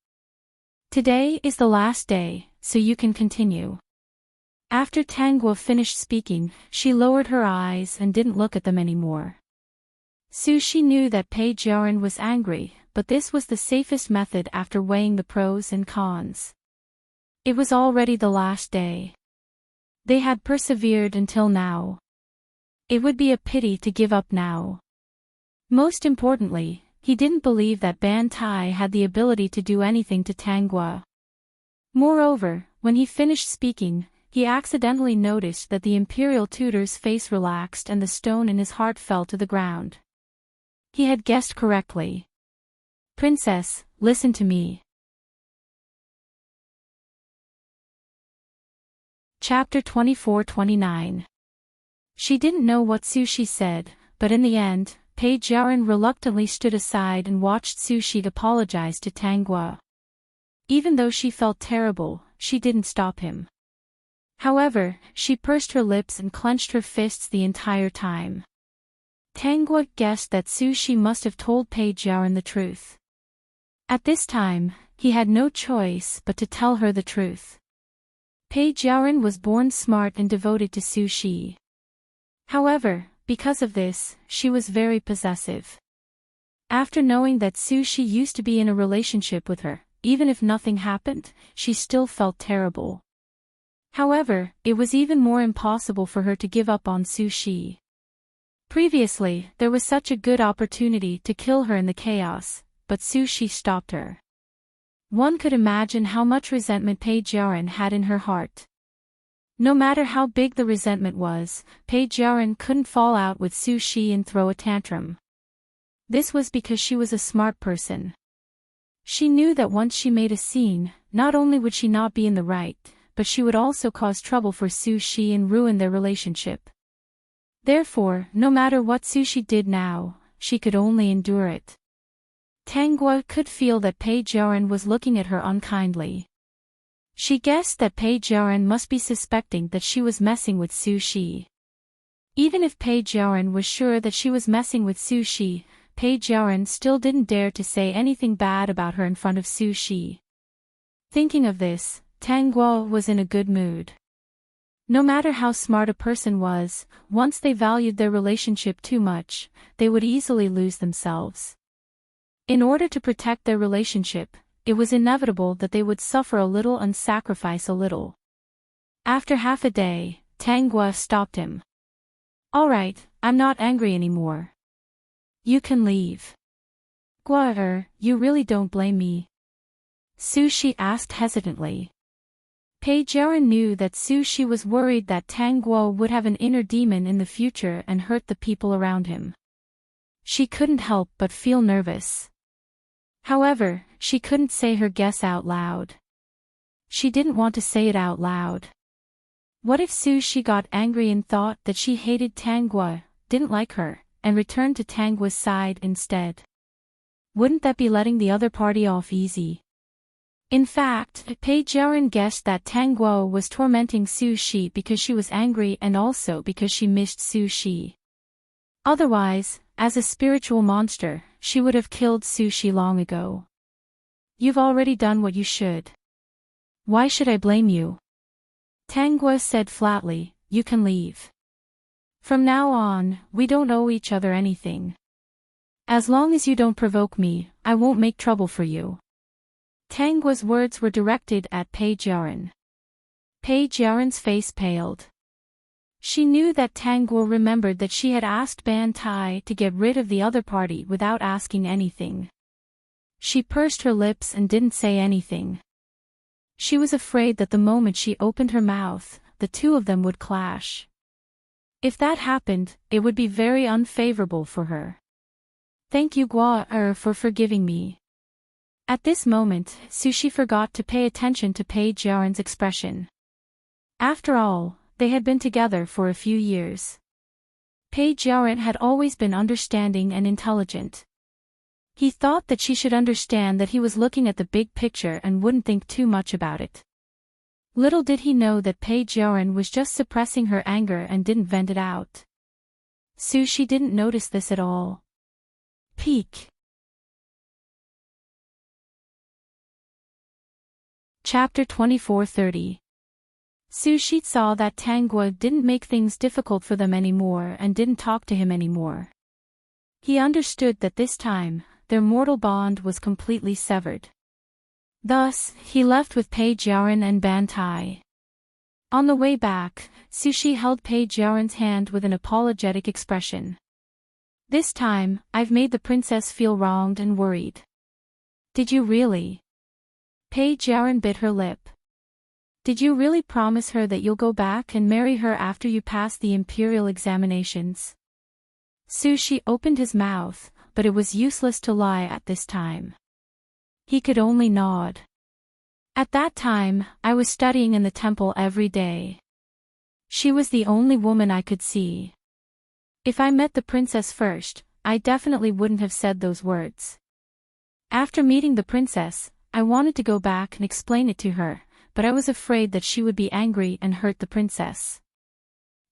Today is the last day, so you can continue. After Tangwa finished speaking, she lowered her eyes and didn't look at them anymore. Sushi knew that Pei Jiaran was angry, but this was the safest method after weighing the pros and cons. It was already the last day. They had persevered until now. It would be a pity to give up now. Most importantly, he didn't believe that Ban Tai had the ability to do anything to Tangwa. Moreover, when he finished speaking, he accidentally noticed that the imperial tutor's face relaxed and the stone in his heart fell to the ground. He had guessed correctly. "Princess, listen to me." Chapter 24-29. She didn't know what Sushi said, but in the end, Pei Jiaran reluctantly stood aside and watched Sushi apologize to Tangwa. Even though she felt terrible, she didn't stop him. However, she pursed her lips and clenched her fists the entire time. Tangwa guessed that Sushi must have told Pei Jiaran the truth. At this time, he had no choice but to tell her the truth. Pei Jiaran was born smart and devoted to Sushi. However, because of this, she was very possessive. After knowing that Sushi used to be in a relationship with her, even if nothing happened, she still felt terrible. However, it was even more impossible for her to give up on Sushi. Previously, there was such a good opportunity to kill her in the chaos, but Sushi stopped her. One could imagine how much resentment Pei Jiaran had in her heart. No matter how big the resentment was, Pei Jiaran couldn't fall out with Sushi and throw a tantrum. This was because she was a smart person. She knew that once she made a scene, not only would she not be in the right, but she would also cause trouble for Sushi and ruin their relationship. Therefore, no matter what Sushi did now, she could only endure it. Tangwa could feel that Pei Jiaran was looking at her unkindly. She guessed that Pei Jiaran must be suspecting that she was messing with Sushi. Even if Pei Jiaran was sure that she was messing with Sushi, Pei Jiaran still didn't dare to say anything bad about her in front of Sushi. Thinking of this, Tangwa was in a good mood. No matter how smart a person was, once they valued their relationship too much, they would easily lose themselves. In order to protect their relationship, it was inevitable that they would suffer a little and sacrifice a little. After half a day, Tangwa stopped him. "All right, I'm not angry anymore. You can leave." "Gua, you really don't blame me?" Sushi asked hesitantly. Pei Jiaran knew that Sushi was worried that Tangwa would have an inner demon in the future and hurt the people around him. She couldn't help but feel nervous. However, she couldn't say her guess out loud. She didn't want to say it out loud. What if Sushi got angry and thought that she hated Tangwa, didn't like her, and returned to Tangwa's side instead? Wouldn't that be letting the other party off easy? In fact, Pei Jiaran guessed that Tangwa was tormenting Sushi because she was angry and also because she missed Sushi. Otherwise, as a spiritual monster, she would have killed Sushi long ago. "You've already done what you should. Why should I blame you?" Tangwa said flatly, "You can leave. From now on, we don't owe each other anything. As long as you don't provoke me, I won't make trouble for you." Tangwa's words were directed at Pei Jiaran. Pei Jiaran's face paled. She knew that Tangwa remembered that she had asked Ban Tai to get rid of the other party without asking anything. She pursed her lips and didn't say anything. She was afraid that the moment she opened her mouth, the two of them would clash. If that happened, it would be very unfavorable for her. "Thank you Gua for forgiving me." At this moment, Sushi forgot to pay attention to Pei Jiaran's expression. After all, they had been together for a few years. Pei Jiaran had always been understanding and intelligent. He thought that she should understand that he was looking at the big picture and wouldn't think too much about it. Little did he know that Pei Jiaran was just suppressing her anger and didn't vent it out. Sushi didn't notice this at all. Peak. Chapter 24-30. Sushi saw that Tangua didn't make things difficult for them anymore and didn't talk to him anymore. He understood that this time, their mortal bond was completely severed. Thus, he left with Page Yarin and Bantai. On the way back, Sushi held Page Yarin's hand with an apologetic expression. This time, I've made the princess feel wronged and worried. Did you really? Page Yarin bit her lip. Did you really promise her that you'll go back and marry her after you pass the imperial examinations? Sushi opened his mouth, but it was useless to lie at this time. He could only nod. At that time, I was studying in the temple every day. She was the only woman I could see. If I met the princess first, I definitely wouldn't have said those words. After meeting the princess, I wanted to go back and explain it to her, but I was afraid that she would be angry and hurt the princess.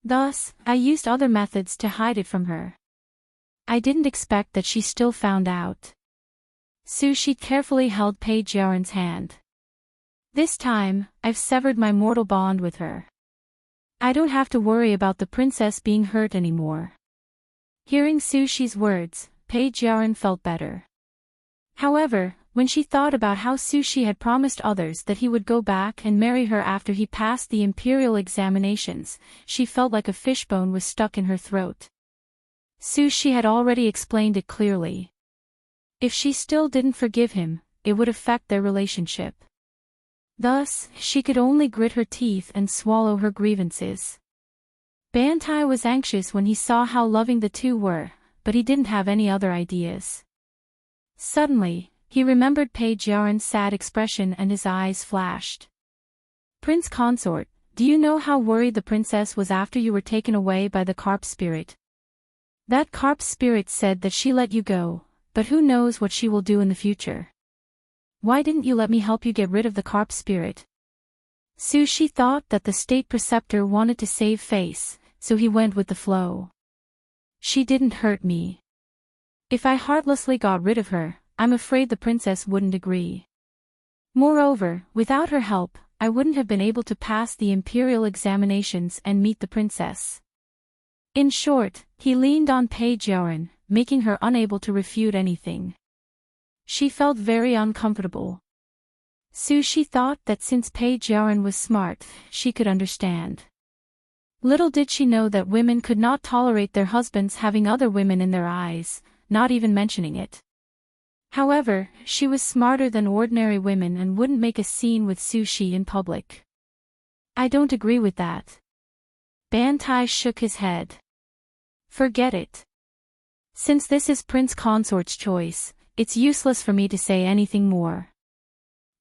Thus, I used other methods to hide it from her. I didn't expect that she still found out. Sushi carefully held Page Yarin's hand. This time, I've severed my mortal bond with her. I don't have to worry about the princess being hurt anymore. Hearing Sushi's words, Page Yarin felt better. However, when she thought about how Sushi had promised others that he would go back and marry her after he passed the imperial examinations, she felt like a fishbone was stuck in her throat. Sushi had already explained it clearly. If she still didn't forgive him, it would affect their relationship. Thus, she could only grit her teeth and swallow her grievances. Bantai was anxious when he saw how loving the two were, but he didn't have any other ideas. Suddenly, he remembered Page Yarin's sad expression and his eyes flashed. Prince Consort, do you know how worried the princess was after you were taken away by the carp spirit? That carp spirit said that she let you go, but who knows what she will do in the future. Why didn't you let me help you get rid of the carp spirit? Sushi thought that the state preceptor wanted to save face, so he went with the flow. She didn't hurt me. If I heartlessly got rid of her, I'm afraid the princess wouldn't agree. Moreover, without her help, I wouldn't have been able to pass the imperial examinations and meet the princess. In short, he leaned on Page Yarin, making her unable to refute anything. She felt very uncomfortable. Sushi thought that since Page Yarin was smart, she could understand. Little did she know that women could not tolerate their husbands having other women in their eyes, not even mentioning it. However, she was smarter than ordinary women and wouldn't make a scene with Sushi in public. I don't agree with that. Bantai shook his head. Forget it. Since this is Prince Consort's choice, it's useless for me to say anything more.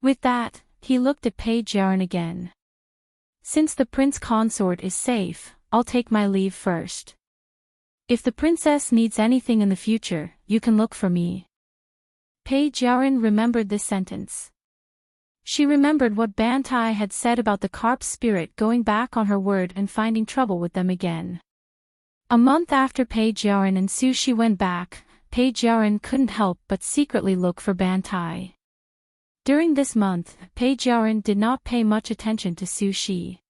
With that, he looked at Page Yarin again. Since the Prince Consort is safe, I'll take my leave first. If the princess needs anything in the future, you can look for me. Page Yarin remembered this sentence. She remembered what Bantai had said about the carp spirit going back on her word and finding trouble with them again. A month after Page Yarin and Sushi went back, Page Yarin couldn't help but secretly look for Bantai. During this month, Page Yarin did not pay much attention to Sushi.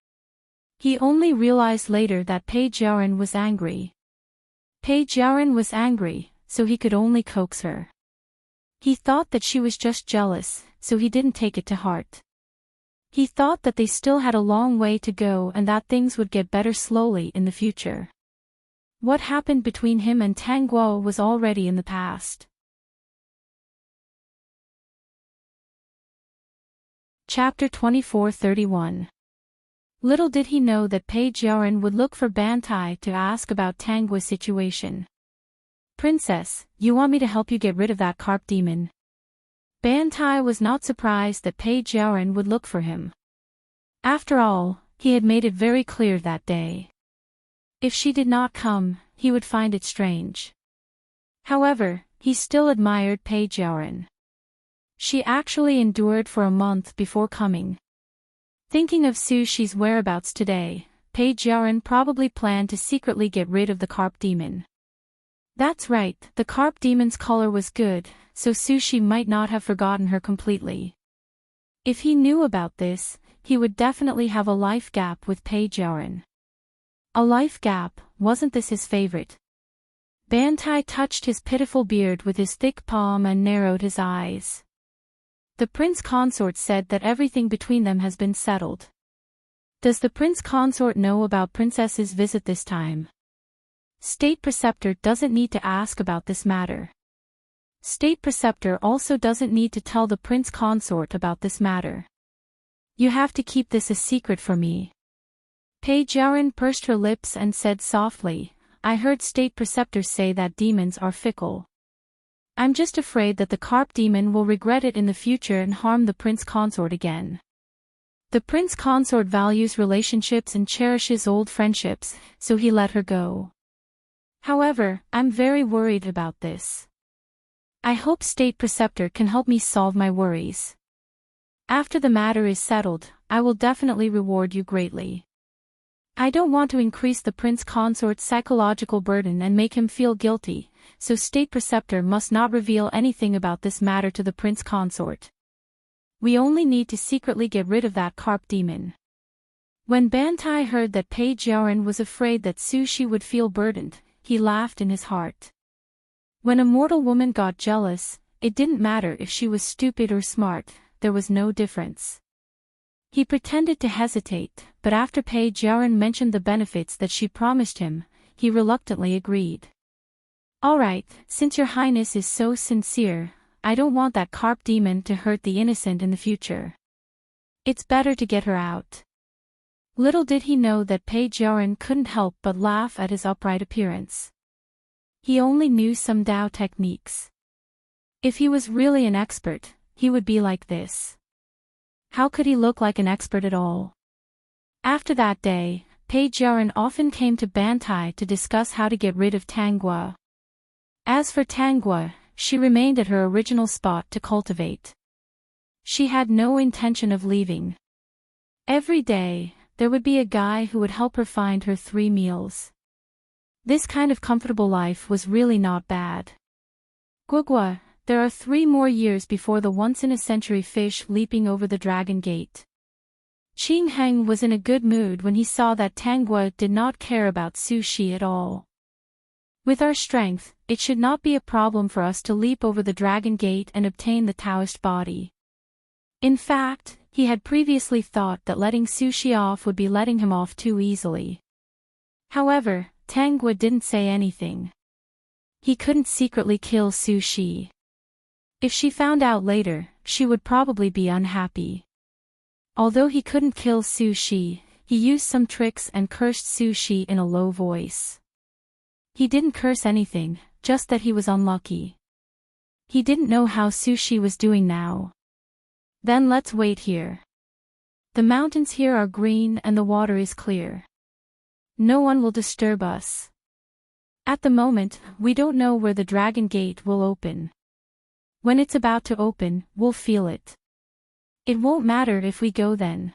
He only realized later that Page Yarin was angry. Page Yarin was angry, so he could only coax her. He thought that she was just jealous, so he didn't take it to heart. He thought that they still had a long way to go and that things would get better slowly in the future. What happened between him and Tangguo was already in the past. Chapter 24:31. Little did he know that Page Yarin would look for Bantai to ask about Tangguo's situation. Princess, you want me to help you get rid of that carp demon? Bantai was not surprised that Page Yarin would look for him. After all, he had made it very clear that day. If she did not come, he would find it strange. However, he still admired Page Yarin. She actually endured for a month before coming. Thinking of Sushi's whereabouts today, Page Yarin probably planned to secretly get rid of the carp demon. That's right, the carp demon's color was good, so Sushi might not have forgotten her completely. If he knew about this, he would definitely have a life gap with Page Yarin. A life gap, wasn't this his favorite? Bantai touched his pitiful beard with his thick palm and narrowed his eyes. The prince consort said that everything between them has been settled. Does the prince consort know about princess's visit this time? State preceptor doesn't need to ask about this matter. State preceptor also doesn't need to tell the prince consort about this matter. You have to keep this a secret for me. Page Yarin pursed her lips and said softly, I heard state preceptors say that demons are fickle. I'm just afraid that the carp demon will regret it in the future and harm the prince consort again. The prince consort values relationships and cherishes old friendships, so he let her go. However, I'm very worried about this. I hope state preceptor can help me solve my worries. After the matter is settled, I will definitely reward you greatly. I don't want to increase the prince consort's psychological burden and make him feel guilty, so state preceptor must not reveal anything about this matter to the prince consort. We only need to secretly get rid of that carp demon. When Bantai heard that Page Yarin was afraid that Sushi would feel burdened, he laughed in his heart. When a mortal woman got jealous, it didn't matter if she was stupid or smart, there was no difference. He pretended to hesitate, but after Page Yarin mentioned the benefits that she promised him, he reluctantly agreed. All right, since your highness is so sincere, I don't want that carp demon to hurt the innocent in the future. It's better to get her out. Little did he know that Page Yarin couldn't help but laugh at his upright appearance. He only knew some Dao techniques. If he was really an expert, he would be like this. How could he look like an expert at all? After that day, Page Yarin often came to Bantai to discuss how to get rid of Tangua. As for Tangua, she remained at her original spot to cultivate. She had no intention of leaving. Every day, there would be a guy who would help her find her 3 meals. This kind of comfortable life was really not bad. Guagua, there are 3 more years before the once-in-a-century fish leaping over the Dragon Gate. Qing Heng was in a good mood when he saw that Tangua did not care about Sushi at all. With our strength, it should not be a problem for us to leap over the Dragon Gate and obtain the Taoist body. In fact, he had previously thought that letting Sushi off would be letting him off too easily. However, Tangua didn't say anything. He couldn't secretly kill Sushi. If she found out later, she would probably be unhappy. Although he couldn't kill Sushi, he used some tricks and cursed Sushi in a low voice. He didn't curse anything, just that he was unlucky. He didn't know how Sushi was doing now. Then let's wait here. The mountains here are green and the water is clear. No one will disturb us. At the moment, we don't know where the Dragon Gate will open. When it's about to open, we'll feel it. It won't matter if we go then.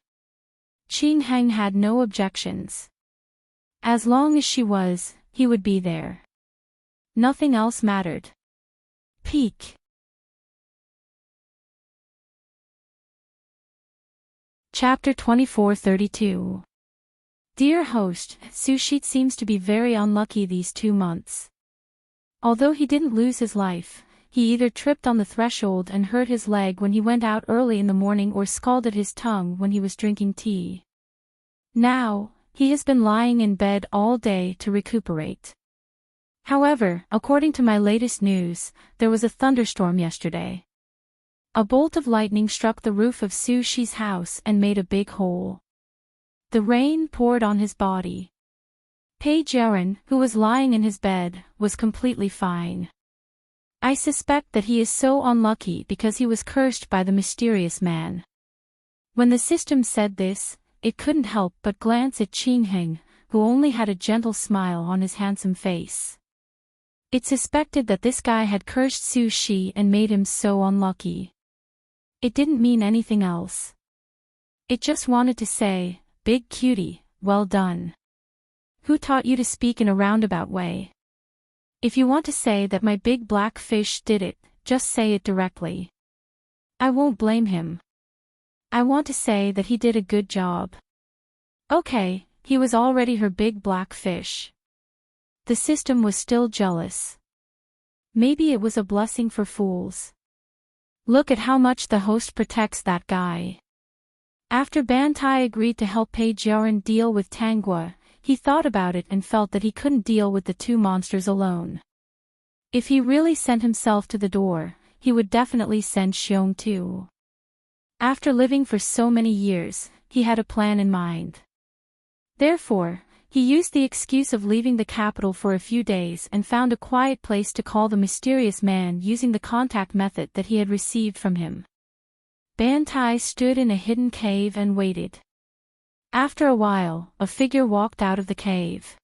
Qing Heng had no objections. As long as she was, he would be there. Nothing else mattered. Peak. Chapter 2432. Dear host, Sushit seems to be very unlucky these 2 months. Although he didn't lose his life, he either tripped on the threshold and hurt his leg when he went out early in the morning or scalded his tongue when he was drinking tea. Now, he has been lying in bed all day to recuperate. However, according to my latest news, there was a thunderstorm yesterday. A bolt of lightning struck the roof of Sushi's house and made a big hole. The rain poured on his body. Page Yarin, who was lying in his bed, was completely fine. I suspect that he is so unlucky because he was cursed by the mysterious man. When the system said this, it couldn't help but glance at Qing Heng, who only had a gentle smile on his handsome face. It suspected that this guy had cursed Su Shi and made him so unlucky. It didn't mean anything else. It just wanted to say, "Big cutie, well done. Who taught you to speak in a roundabout way? If you want to say that my big black fish did it, just say it directly. I won't blame him. I want to say that he did a good job. Okay, he was already her big black fish. The system was still jealous. Maybe it was a blessing for fools. Look at how much the host protects that guy. After Bantai agreed to help Pajaran deal with Tangua, he thought about it and felt that he couldn't deal with the two monsters alone. If he really sent himself to the door, he would definitely send Xiong too. After living for so many years, he had a plan in mind. Therefore, he used the excuse of leaving the capital for a few days and found a quiet place to call the mysterious man using the contact method that he had received from him. Bantai stood in a hidden cave and waited. After a while, a figure walked out of the cave.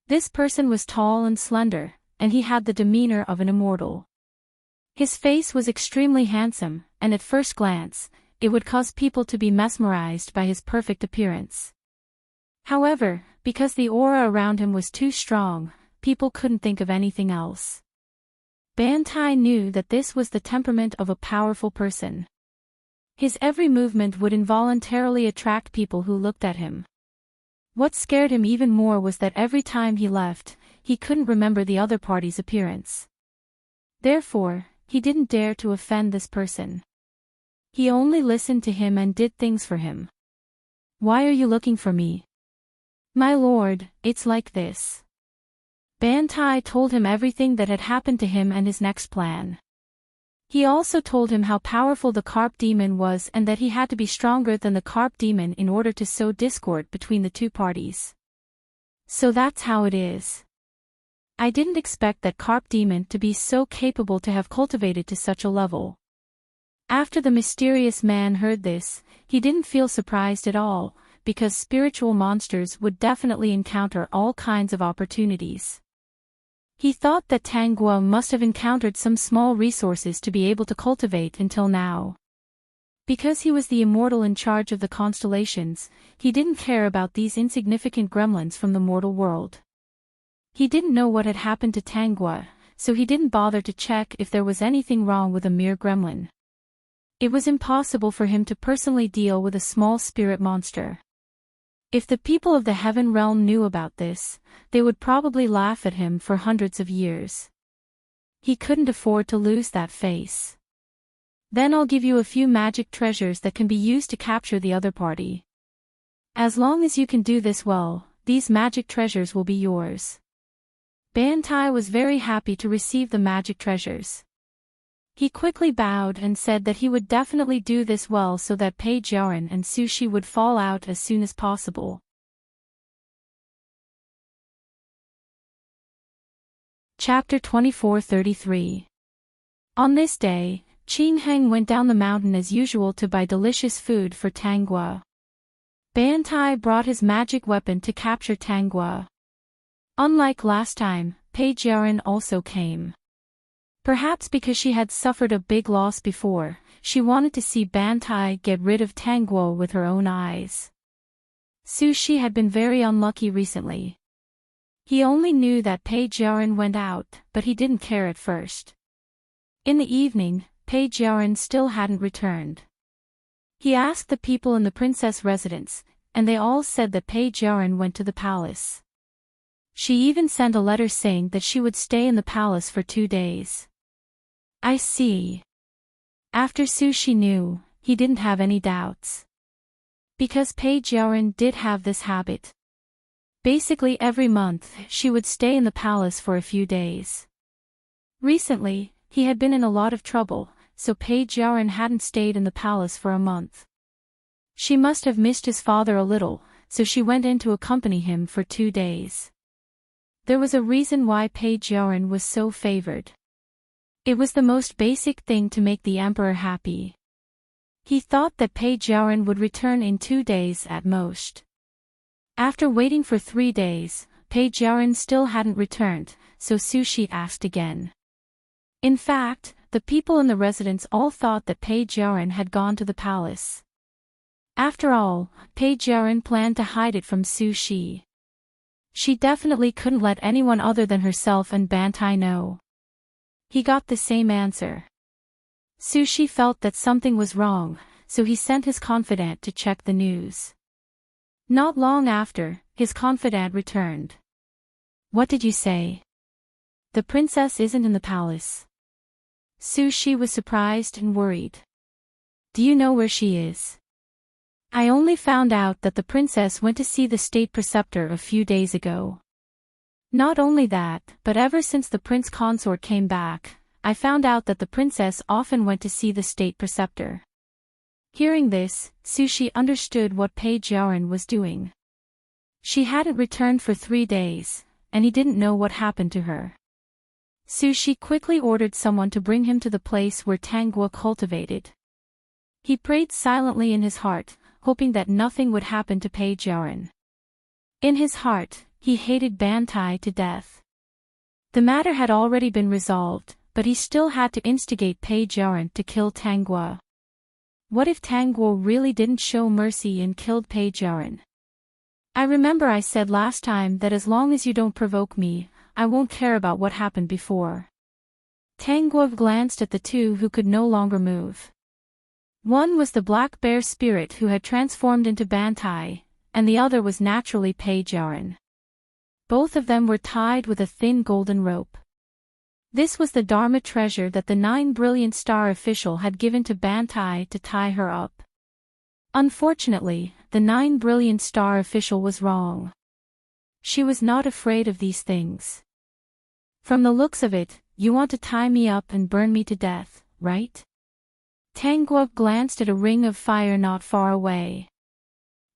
This person was tall and slender, and he had the demeanor of an immortal. His face was extremely handsome, and at first glance, it would cause people to be mesmerized by his perfect appearance. However, because the aura around him was too strong, people couldn't think of anything else. Bantai knew that this was the temperament of a powerful person. His every movement would involuntarily attract people who looked at him. What scared him even more was that every time he left, he couldn't remember the other party's appearance. Therefore, he didn't dare to offend this person. He only listened to him and did things for him. "Why are you looking for me?" "My lord, it's like this." Bantai told him everything that had happened to him and his next plan. He also told him how powerful the carp demon was and that he had to be stronger than the carp demon in order to sow discord between the two parties. "So that's how it is. I didn't expect that carp demon to be so capable to have cultivated to such a level." After the mysterious man heard this, he didn't feel surprised at all, because spiritual monsters would definitely encounter all kinds of opportunities. He thought that Tangua must have encountered some small resources to be able to cultivate until now. Because he was the immortal in charge of the constellations, he didn't care about these insignificant gremlins from the mortal world. He didn't know what had happened to Tangua, so he didn't bother to check if there was anything wrong with a mere gremlin. It was impossible for him to personally deal with a small spirit monster. If the people of the heaven realm knew about this, they would probably laugh at him for hundreds of years. He couldn't afford to lose that face. "Then I'll give you a few magic treasures that can be used to capture the other party. As long as you can do this well, these magic treasures will be yours." Bantai was very happy to receive the magic treasures. He quickly bowed and said that he would definitely do this well so that Pajaran and Sushi would fall out as soon as possible. Chapter 24:33. On this day, Qing Heng went down the mountain as usual to buy delicious food for Tangua. Bantai brought his magic weapon to capture Tangua. Unlike last time, Pajaran also came. Perhaps because she had suffered a big loss before, she wanted to see Bantai get rid of Tangua with her own eyes. Sushi had been very unlucky recently. He only knew that Pajaran went out, but he didn't care at first. In the evening, Pajaran still hadn't returned. He asked the people in the princess residence, and they all said that Pajaran went to the palace. She even sent a letter saying that she would stay in the palace for 2 days. "I see." After Sushi knew, he didn't have any doubts. Because Pajaran did have this habit. Basically every month, she would stay in the palace for a few days. Recently, he had been in a lot of trouble, so Pajaran hadn't stayed in the palace for a month. She must have missed his father a little, so she went in to accompany him for 2 days. There was a reason why Pajaran was so favored. It was the most basic thing to make the emperor happy. He thought that Pajaran would return in 2 days at most. After waiting for 3 days, Pajaran still hadn't returned, so Sushi asked again. In fact, the people in the residence all thought that Pajaran had gone to the palace. After all, Pajaran planned to hide it from Sushi. She definitely couldn't let anyone other than herself and Bantai know. He got the same answer. Sushi felt that something was wrong, so he sent his confidant to check the news. Not long after, his confidant returned. "What did you say?" "The princess isn't in the palace." Sushi was surprised and worried. "Do you know where she is?" "I only found out that the princess went to see the state preceptor a few days ago. Not only that, but ever since the prince consort came back, I found out that the princess often went to see the state preceptor." Hearing this, Sushi understood what Page Yarin was doing. She hadn't returned for 3 days, and he didn't know what happened to her. Sushi quickly ordered someone to bring him to the place where Tanguo cultivated. He prayed silently in his heart, hoping that nothing would happen to Page Yarin. In his heart, he hated Bantai to death. The matter had already been resolved, but he still had to instigate Page Yarin to kill Tanguo. What if Tanguo really didn't show mercy and killed Page Yarin? "I remember I said last time that as long as you don't provoke me, I won't care about what happened before." Tanguo glanced at the two who could no longer move. One was the black bear spirit who had transformed into Bantai, and the other was naturally Page Yarin. Both of them were tied with a thin golden rope. This was the Dharma treasure that the 9 brilliant star official had given to Bantai to tie her up. Unfortunately, the 9 brilliant star official was wrong. She was not afraid of these things. "From the looks of it, you want to tie me up and burn me to death, right?" Tanguo glanced at a ring of fire not far away.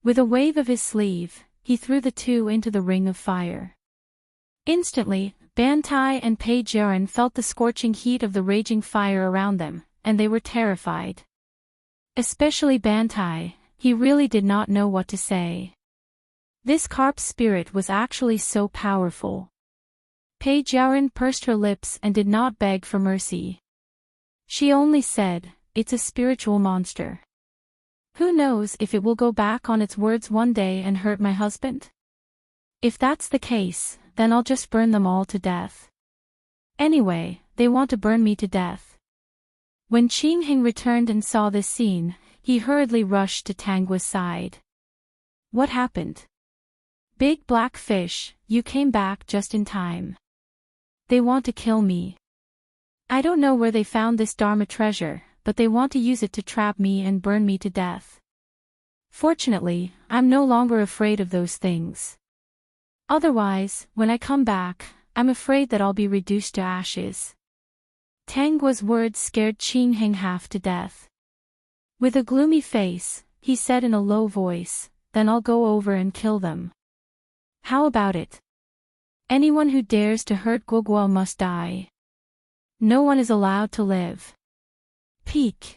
With a wave of his sleeve, he threw the two into the ring of fire. Instantly, Bantai and Page Yarin felt the scorching heat of the raging fire around them, and they were terrified. Especially Bantai, he really did not know what to say. This carp spirit was actually so powerful. Page Yarin pursed her lips and did not beg for mercy. She only said, "It's a spiritual monster. Who knows if it will go back on its words one day and hurt my husband? If that's the case, then I'll just burn them all to death. Anyway, they want to burn me to death." When Qingheng returned and saw this scene, he hurriedly rushed to Tangua's side. "What happened?" "Big black fish, you came back just in time. They want to kill me. I don't know where they found this Dharma treasure, but they want to use it to trap me and burn me to death. Fortunately, I'm no longer afraid of those things. Otherwise, when I come back, I'm afraid that I'll be reduced to ashes." Tangua's words scared Qingheng half to death. With a gloomy face, he said in a low voice, "Then I'll go over and kill them. How about it? Anyone who dares to hurt Guoguo must die. No one is allowed to live." Peak.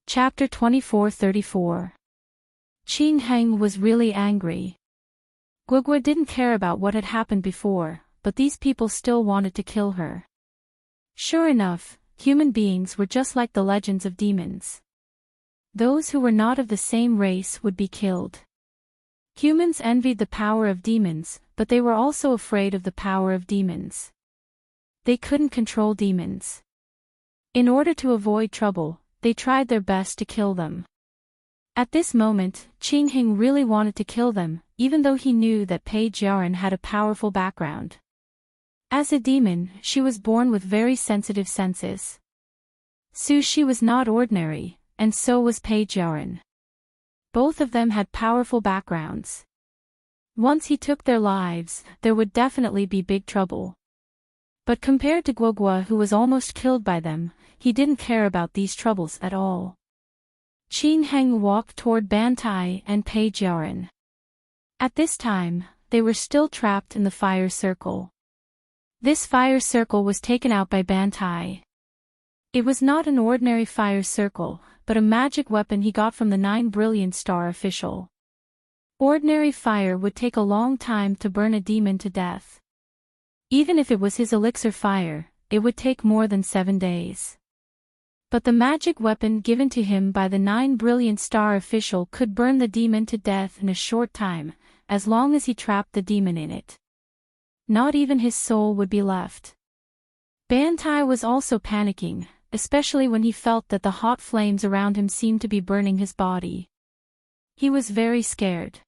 Chapter 24-34. Qingheng was really angry. Guoguo didn't care about what had happened before, but these people still wanted to kill her. Sure enough, human beings were just like the legends of demons. Those who were not of the same race would be killed. Humans envied the power of demons, but they were also afraid of the power of demons. They couldn't control demons. In order to avoid trouble, they tried their best to kill them. At this moment, Qingheng really wanted to kill them, even though he knew that Page Yarin had a powerful background. As a demon, she was born with very sensitive senses. Sushi was not ordinary, and so was Page Yarin. Both of them had powerful backgrounds. Once he took their lives, there would definitely be big trouble. But compared to Guoguo, who was almost killed by them, he didn't care about these troubles at all. Qingheng walked toward Bantai and Page Yarin. At this time, they were still trapped in the fire circle. This fire circle was taken out by Bantai. It was not an ordinary fire circle, but a magic weapon he got from the 9 brilliant star official. Ordinary fire would take a long time to burn a demon to death. Even if it was his elixir fire, it would take more than 7 days. But the magic weapon given to him by the 9 brilliant star official could burn the demon to death in a short time, as long as he trapped the demon in it. Not even his soul would be left. Bantai was also panicking, especially when he felt that the hot flames around him seemed to be burning his body. He was very scared.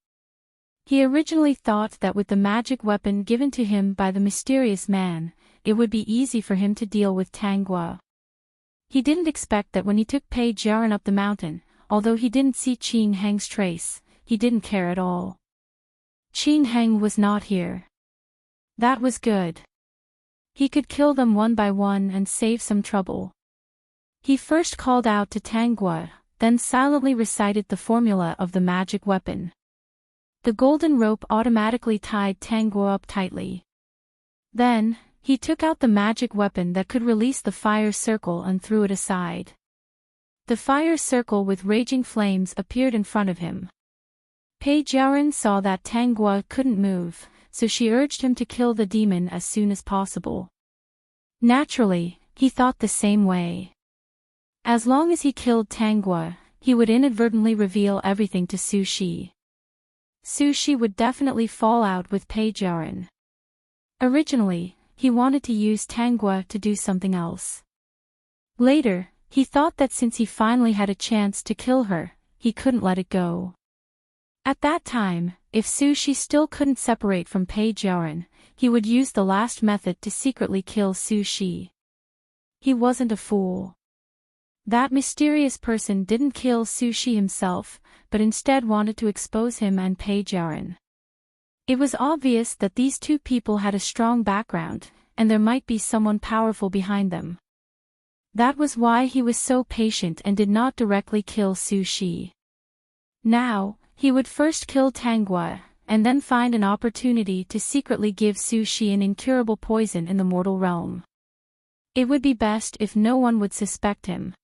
He originally thought that with the magic weapon given to him by the mysterious man, it would be easy for him to deal with Tanguy. He didn't expect that when he took Pei Jiaran up the mountain, although he didn't see Qin Heng's trace, he didn't care at all. Qin Heng was not here. That was good. He could kill them one by one and save some trouble. He first called out to Tanguy, then silently recited the formula of the magic weapon. The golden rope automatically tied Tanguy up tightly. Then, he took out the magic weapon that could release the fire circle and threw it aside. The fire circle with raging flames appeared in front of him. Pei Jiaran saw that Tanguy couldn't move, so she urged him to kill the demon as soon as possible. Naturally, he thought the same way. As long as he killed Tanguy, he would inadvertently reveal everything to Su Shi. Su Shi would definitely fall out with Pei Jiaran. Originally, he wanted to use Tanguy to do something else. Later, he thought that since he finally had a chance to kill her, he couldn't let it go. At that time, if Su Shi still couldn't separate from Pei Jiaran, he would use the last method to secretly kill Su Shi. He wasn't a fool. That mysterious person didn't kill Su Shi himself, but instead wanted to expose him and Pei Jiaran. It was obvious that these two people had a strong background, and there might be someone powerful behind them. That was why he was so patient and did not directly kill Su Shi. Now, he would first kill Tanguy, and then find an opportunity to secretly give Su Shi an incurable poison in the mortal realm. It would be best if no one would suspect him.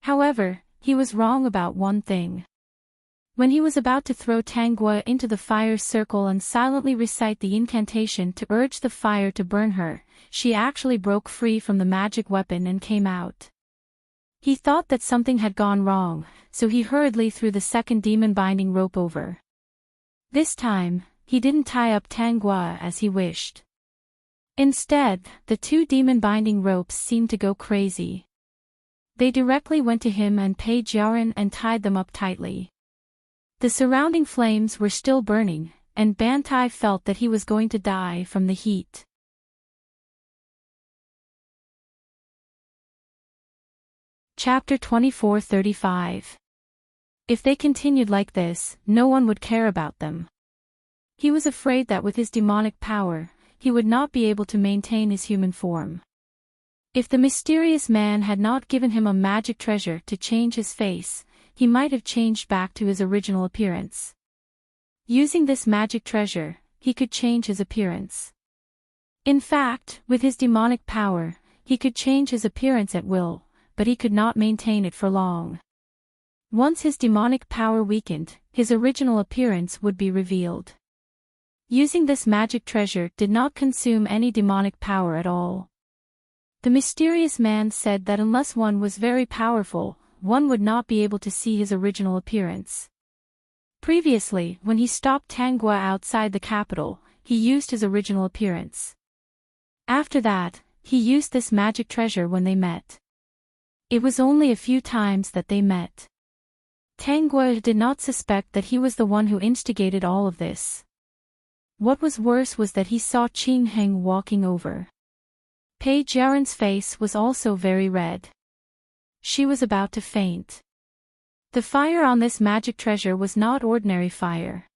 However, he was wrong about one thing. When he was about to throw Tanguy into the fire circle and silently recite the incantation to urge the fire to burn her, she actually broke free from the magic weapon and came out. He thought that something had gone wrong, so he hurriedly threw the second demon binding rope over. This time, he didn't tie up Tanguy as he wished. Instead, the two demon binding ropes seemed to go crazy. They directly went to him and Pei Jiaran and tied them up tightly. The surrounding flames were still burning, and Bantai felt that he was going to die from the heat. Chapter 24:35. If they continued like this, no one would care about them. He was afraid that with his demonic power, he would not be able to maintain his human form. If the mysterious man had not given him a magic treasure to change his face, he might have changed back to his original appearance. Using this magic treasure, he could change his appearance. In fact, with his demonic power, he could change his appearance at will, but he could not maintain it for long. Once his demonic power weakened, his original appearance would be revealed. Using this magic treasure did not consume any demonic power at all. The mysterious man said that unless one was very powerful, one would not be able to see his original appearance. Previously, when he stopped Tanguy outside the capital, he used his original appearance. After that, he used this magic treasure when they met. It was only a few times that they met. Tanguy did not suspect that he was the one who instigated all of this. What was worse was that he saw Qin Heng walking over. Pei Jiaran's face was also very red. She was about to faint. The fire on this magic treasure was not ordinary fire.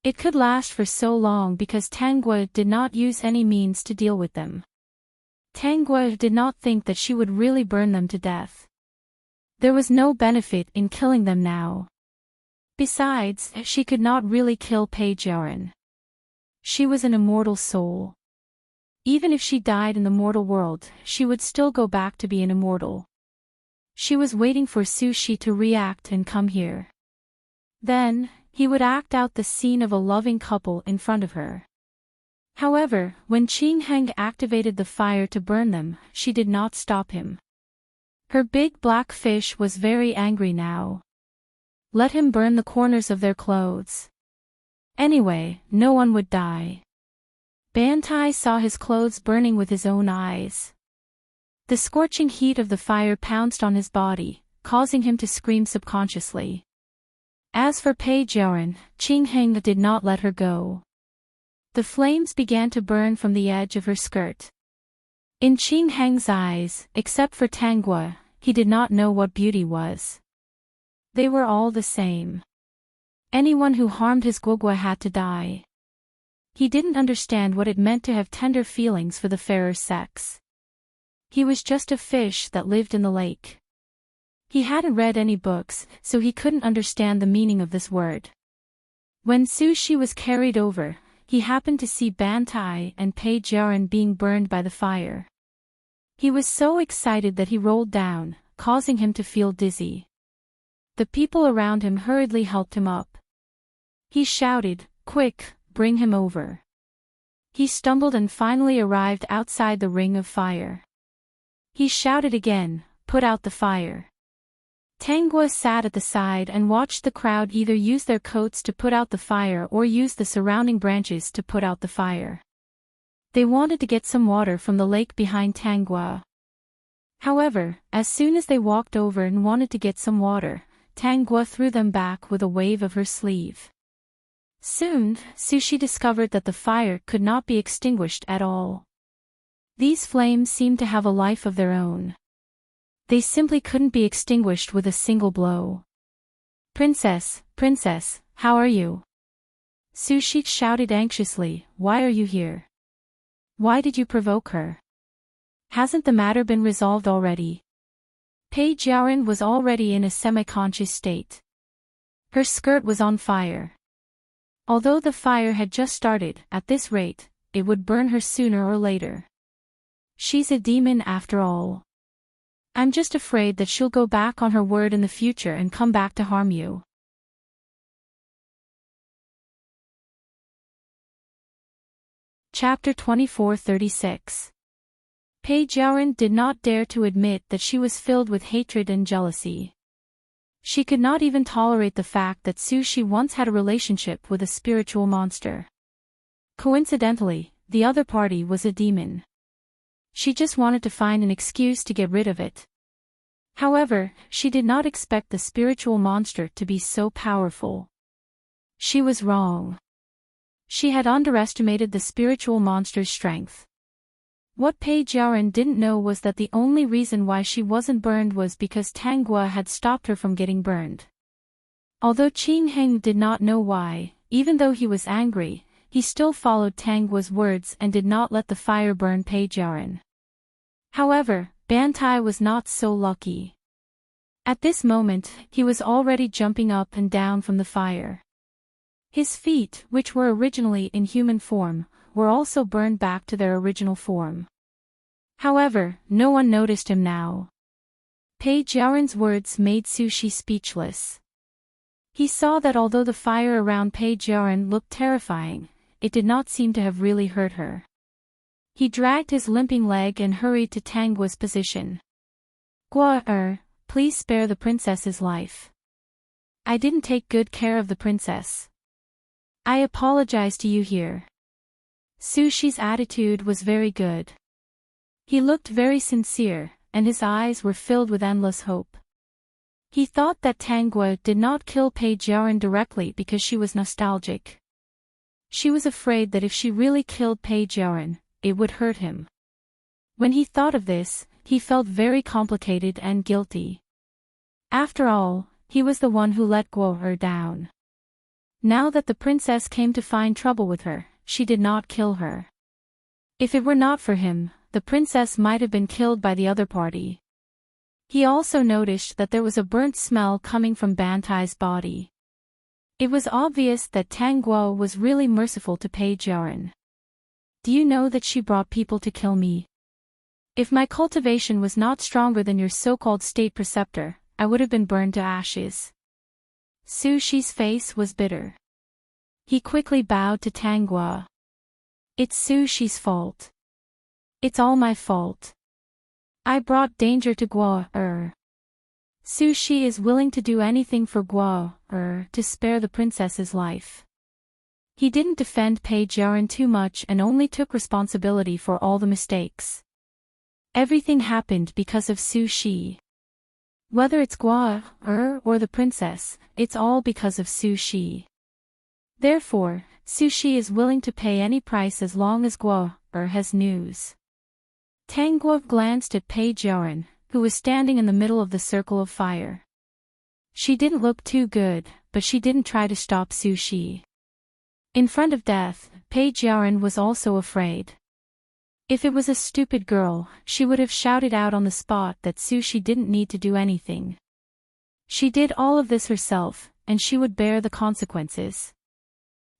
It could last for so long because Tanguy did not use any means to deal with them. Tanguy did not think that she would really burn them to death. There was no benefit in killing them now. Besides, she could not really kill Pei Jiaran. She was an immortal soul. Even if she died in the mortal world, she would still go back to be an immortal. She was waiting for Su Shi to react and come here. Then, he would act out the scene of a loving couple in front of her. However, when Qin Heng activated the fire to burn them, she did not stop him. Her big black fish was very angry now. Let him burn the corners of their clothes. Anyway, no one would die. Bantai saw his clothes burning with his own eyes. The scorching heat of the fire pounced on his body, causing him to scream subconsciously. As for Pei Jiaoren, Qing Heng did not let her go. The flames began to burn from the edge of her skirt. In Qing Heng's eyes, except for Tangua, he did not know what beauty was. They were all the same. Anyone who harmed his Guogua had to die. He didn't understand what it meant to have tender feelings for the fairer sex. He was just a fish that lived in the lake. He hadn't read any books, so he couldn't understand the meaning of this word. When Su Shi was carried over, he happened to see Bantai and Pei Jiaoren being burned by the fire. He was so excited that he rolled down, causing him to feel dizzy. The people around him hurriedly helped him up. He shouted, "Quick, bring him over." He stumbled and finally arrived outside the ring of fire. He shouted again, "Put out the fire." Tangua sat at the side and watched the crowd either use their coats to put out the fire or use the surrounding branches to put out the fire. They wanted to get some water from the lake behind Tangua. However, as soon as they walked over and wanted to get some water, Tangua threw them back with a wave of her sleeve. Soon, Su Shi discovered that the fire could not be extinguished at all. These flames seemed to have a life of their own. They simply couldn't be extinguished with a single blow. "Princess, princess, how are you?" Su Shi shouted anxiously, "Why are you here? Why did you provoke her? Hasn't the matter been resolved already?" Pei Jiaoren was already in a semi-conscious state. Her skirt was on fire. Although the fire had just started, at this rate, it would burn her sooner or later. She's a demon after all. I'm just afraid that she'll go back on her word in the future and come back to harm you. Chapter 2436. Pei Jiaoren did not dare to admit that she was filled with hatred and jealousy. She could not even tolerate the fact that Su Shi once had a relationship with a spiritual monster. Coincidentally, the other party was a demon. She just wanted to find an excuse to get rid of it. However, she did not expect the spiritual monster to be so powerful. She was wrong. She had underestimated the spiritual monster's strength. What Pei Jiaoren didn't know was that the only reason why she wasn't burned was because Tangua had stopped her from getting burned. Although Qing Heng did not know why, even though he was angry, he still followed Tangua's words and did not let the fire burn Pei Jiaoren. However, Bantai was not so lucky. At this moment, he was already jumping up and down from the fire. His feet, which were originally in human form, were also burned back to their original form. However, no one noticed him now. Pei Jiaoren's words made Su Shi speechless. He saw that although the fire around Pei Jiaoren looked terrifying, it did not seem to have really hurt her. He dragged his limping leg and hurried to Tangua's position. "Guo, please spare the princess's life. I didn't take good care of the princess. I apologize to you here." Su Shi's attitude was very good. He looked very sincere, and his eyes were filled with endless hope. He thought that Tangua did not kill Pei Jiaoren directly because she was nostalgic. She was afraid that if she really killed Pei Jiaoren, it would hurt him. When he thought of this, he felt very complicated and guilty. After all, he was the one who let Guo down. Now that the princess came to find trouble with her, she did not kill her. If it were not for him, the princess might have been killed by the other party. He also noticed that there was a burnt smell coming from Bantai's body. It was obvious that Tangua was really merciful to Pei Jiaoren. "Do you know that she brought people to kill me? If my cultivation was not stronger than your so-called state preceptor, I would have been burned to ashes." Su Shi's face was bitter. He quickly bowed to Tangua. "It's Su Shi's fault. It's all my fault. I brought danger to Guo. Su Shi is willing to do anything for Guo, to spare the princess's life." He didn't defend Pei Jiaran too much and only took responsibility for all the mistakes. Everything happened because of Su Shi. Whether it's Guo or the princess, it's all because of Su Shi. Therefore, Su Shi is willing to pay any price as long as Guo has news. Tang Guo glanced at Pei Jiaran, who was standing in the middle of the circle of fire. She didn't look too good, but she didn't try to stop Su Shi. In front of death, Pei Jiaran was also afraid. If it was a stupid girl, she would have shouted out on the spot that Su Shi didn't need to do anything. She did all of this herself, and she would bear the consequences.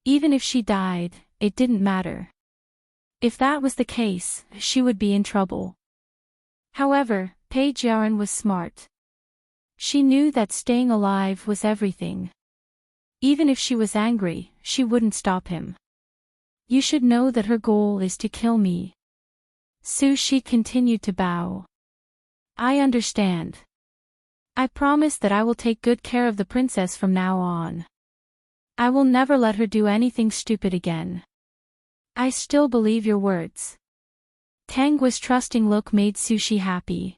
Even if she died, it didn't matter. If that was the case, she would be in trouble. However, Pei Jiaran was smart. She knew that staying alive was everything. Even if she was angry, she wouldn't stop him. You should know that her goal is to kill me. Su Shi continued to bow. I understand. I promise that I will take good care of the princess from now on. I will never let her do anything stupid again. I still believe your words. Tang Guo's trusting look made Su Shi happy.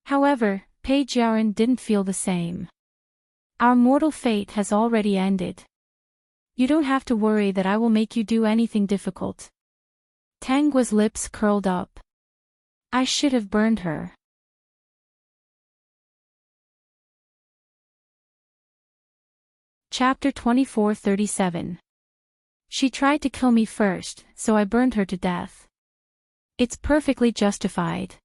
However, Pei Jiaran didn't feel the same. Our mortal fate has already ended. You don't have to worry that I will make you do anything difficult. Tang Guo's lips curled up. I should have burned her. Chapter 24:37. She tried to kill me first, so I burned her to death. It's perfectly justified.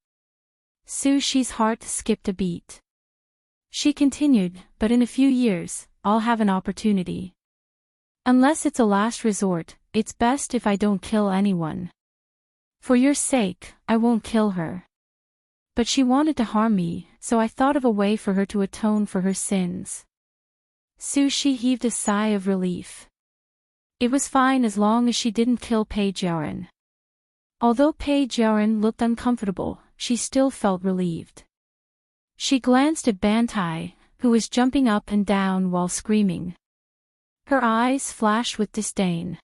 Su Shi's heart skipped a beat. She continued, but in a few years, I'll have an opportunity. Unless it's a last resort, it's best if I don't kill anyone. For your sake, I won't kill her. But she wanted to harm me, so I thought of a way for her to atone for her sins. Su Shi heaved a sigh of relief. It was fine as long as she didn't kill Pei Jiaran. Although Pei Jiaran looked uncomfortable, she still felt relieved. She glanced at Bantai, who was jumping up and down while screaming. Her eyes flashed with disdain.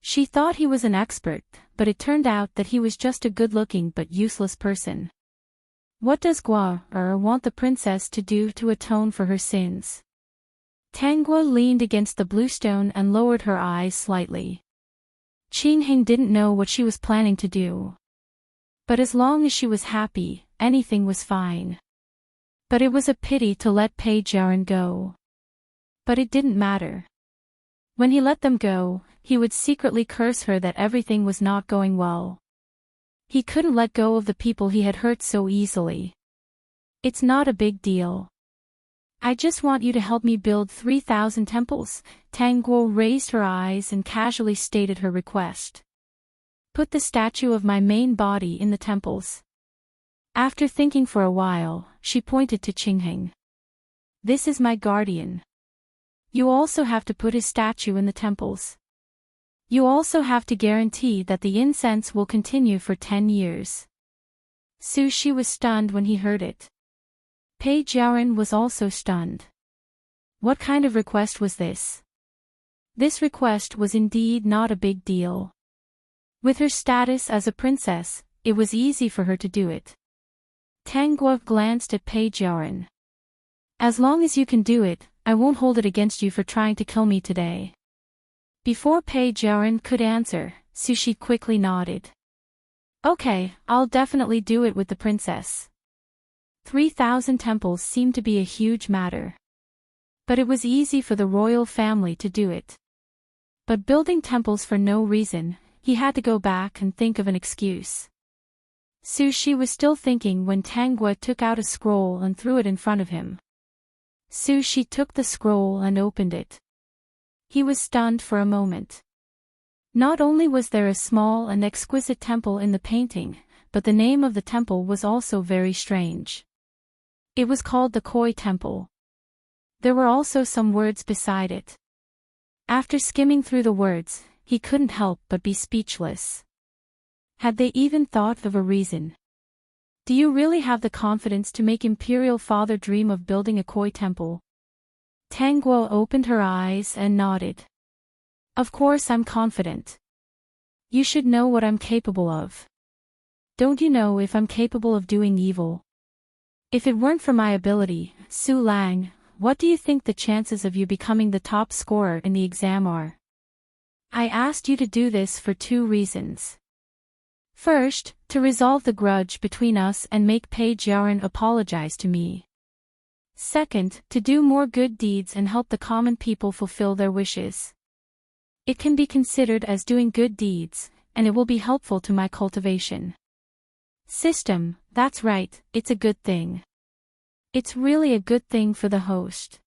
She thought he was an expert, but it turned out that he was just a good-looking but useless person. What does Guo want the princess to do to atone for her sins? Tang Guo leaned against the bluestone and lowered her eyes slightly. Qingheng didn't know what she was planning to do. But as long as she was happy, anything was fine. But it was a pity to let Pei Jiaran go. But it didn't matter. When he let them go, he would secretly curse her that everything was not going well. He couldn't let go of the people he had hurt so easily. It's not a big deal. I just want you to help me build 3,000 temples. Tang Guo raised her eyes and casually stated her request. Put the statue of my main body in the temples. After thinking for a while, she pointed to Qingheng. This is my guardian. You also have to put his statue in the temples. You also have to guarantee that the incense will continue for 10 years. Su Shi was stunned when he heard it. Pei Jiaran was also stunned. What kind of request was this? This request was indeed not a big deal. With her status as a princess, it was easy for her to do it. Tang Guo glanced at Pei Jiaran. As long as you can do it, I won't hold it against you for trying to kill me today. Before Pei Jiaran could answer, Su Shi quickly nodded. Okay, I'll definitely do it with the princess. 3,000 temples seemed to be a huge matter. But it was easy for the royal family to do it. But building temples for no reason, he had to go back and think of an excuse. Su Shi was still thinking when Tang Guo took out a scroll and threw it in front of him. Su Shi took the scroll and opened it. He was stunned for a moment. Not only was there a small and exquisite temple in the painting, but the name of the temple was also very strange. It was called the Koi Temple. There were also some words beside it. After skimming through the words, he couldn't help but be speechless. Had they even thought of a reason? Do you really have the confidence to make Imperial Father dream of building a Koi Temple? Tang Guo opened her eyes and nodded. Of course I'm confident. You should know what I'm capable of. Don't you know if I'm capable of doing evil? If it weren't for my ability, Su Lang, what do you think the chances of you becoming the top scorer in the exam are? I asked you to do this for 2 reasons. First, to resolve the grudge between us and make Page Yarin apologize to me. Second, to do more good deeds and help the common people fulfill their wishes. It can be considered as doing good deeds, and it will be helpful to my cultivation system. That's right, it's a good thing. It's really a good thing for the host.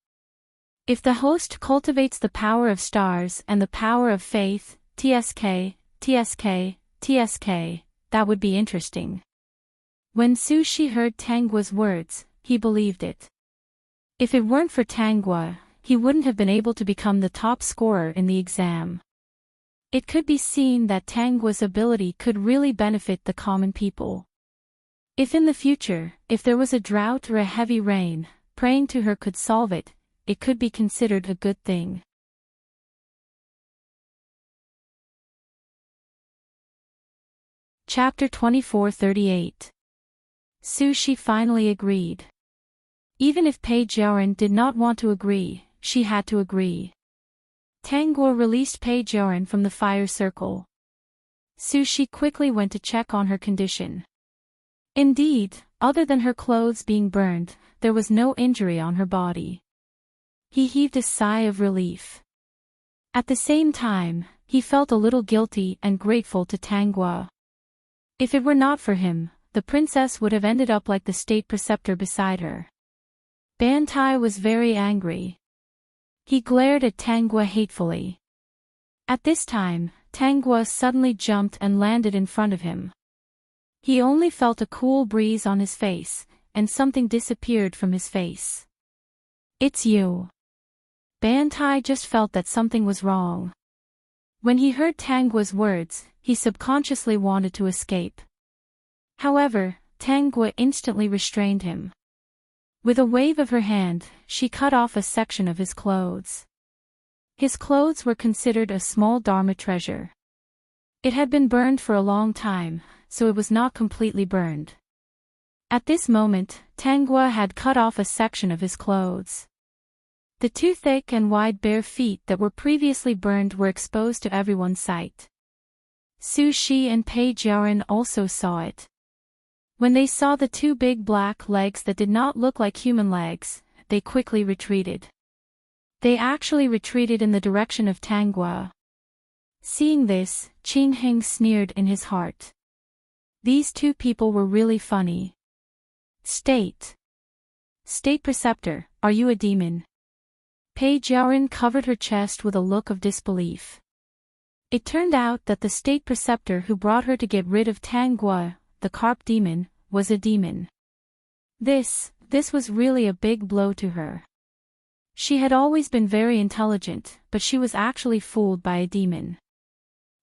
If the host cultivates the power of stars and the power of faith, TSK, that would be interesting. When Su Shi heard Tangua's words, he believed it. If it weren't for Tangua, he wouldn't have been able to become the top scorer in the exam. It could be seen that Tangua's ability could really benefit the common people. If in the future, if there was a drought or a heavy rain, praying to her could solve it, it could be considered a good thing. Chapter 2438. Su Shi finally agreed. Even if Page Yarin did not want to agree, she had to agree. Tangua released Page Yarin from the fire circle. Su Shi quickly went to check on her condition. Indeed, other than her clothes being burned, there was no injury on her body. He heaved a sigh of relief. At the same time, he felt a little guilty and grateful to Tangua. If it were not for him, the princess would have ended up like the state preceptor beside her. Bantai was very angry. He glared at Tangua hatefully. At this time, Tangua suddenly jumped and landed in front of him. He only felt a cool breeze on his face, and something disappeared from his face. It's you. Bantai just felt that something was wrong. When he heard Tangua's words, he subconsciously wanted to escape. However, Tangua instantly restrained him. With a wave of her hand, she cut off a section of his clothes. His clothes were considered a small Dharma treasure. It had been burned for a long time, so it was not completely burned. At this moment, Tangua had cut off a section of his clothes. The 2 thick and wide bare feet that were previously burned were exposed to everyone's sight. Su Shi and Page Yarin also saw it. When they saw the 2 big black legs that did not look like human legs, they quickly retreated. They actually retreated in the direction of Tangua. Seeing this, Qing Heng sneered in his heart. These 2 people were really funny. State Preceptor, are you a demon? Page Yarin covered her chest with a look of disbelief. It turned out that the state preceptor who brought her to get rid of Tangua, the carp demon, was a demon. This was really a big blow to her. She had always been very intelligent, but she was actually fooled by a demon.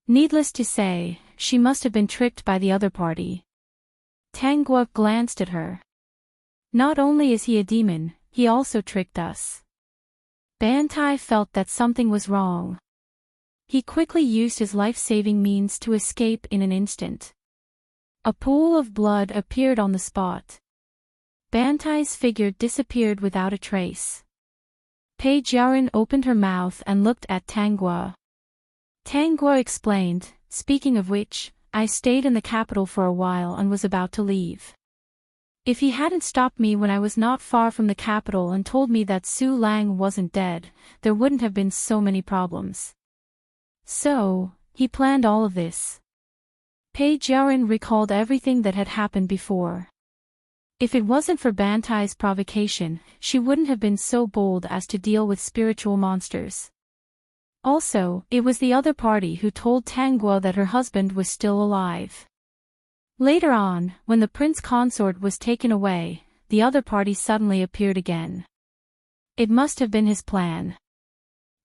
Needless to say, she must have been tricked by the other party. Tangua glanced at her. Not only is he a demon, he also tricked us. Bantai felt that something was wrong. He quickly used his life-saving means to escape in an instant. A pool of blood appeared on the spot. Bantai's figure disappeared without a trace. Page Yarin opened her mouth and looked at Tangua. Tangua explained, speaking of which, I stayed in the capital for a while and was about to leave. If he hadn't stopped me when I was not far from the capital and told me that Su Lang wasn't dead, there wouldn't have been so many problems. So, he planned all of this. Page Yarin recalled everything that had happened before. If it wasn't for Bantai's provocation, she wouldn't have been so bold as to deal with spiritual monsters. Also, it was the other party who told Tangua that her husband was still alive. Later on, when the prince consort was taken away, the other party suddenly appeared again. It must have been his plan.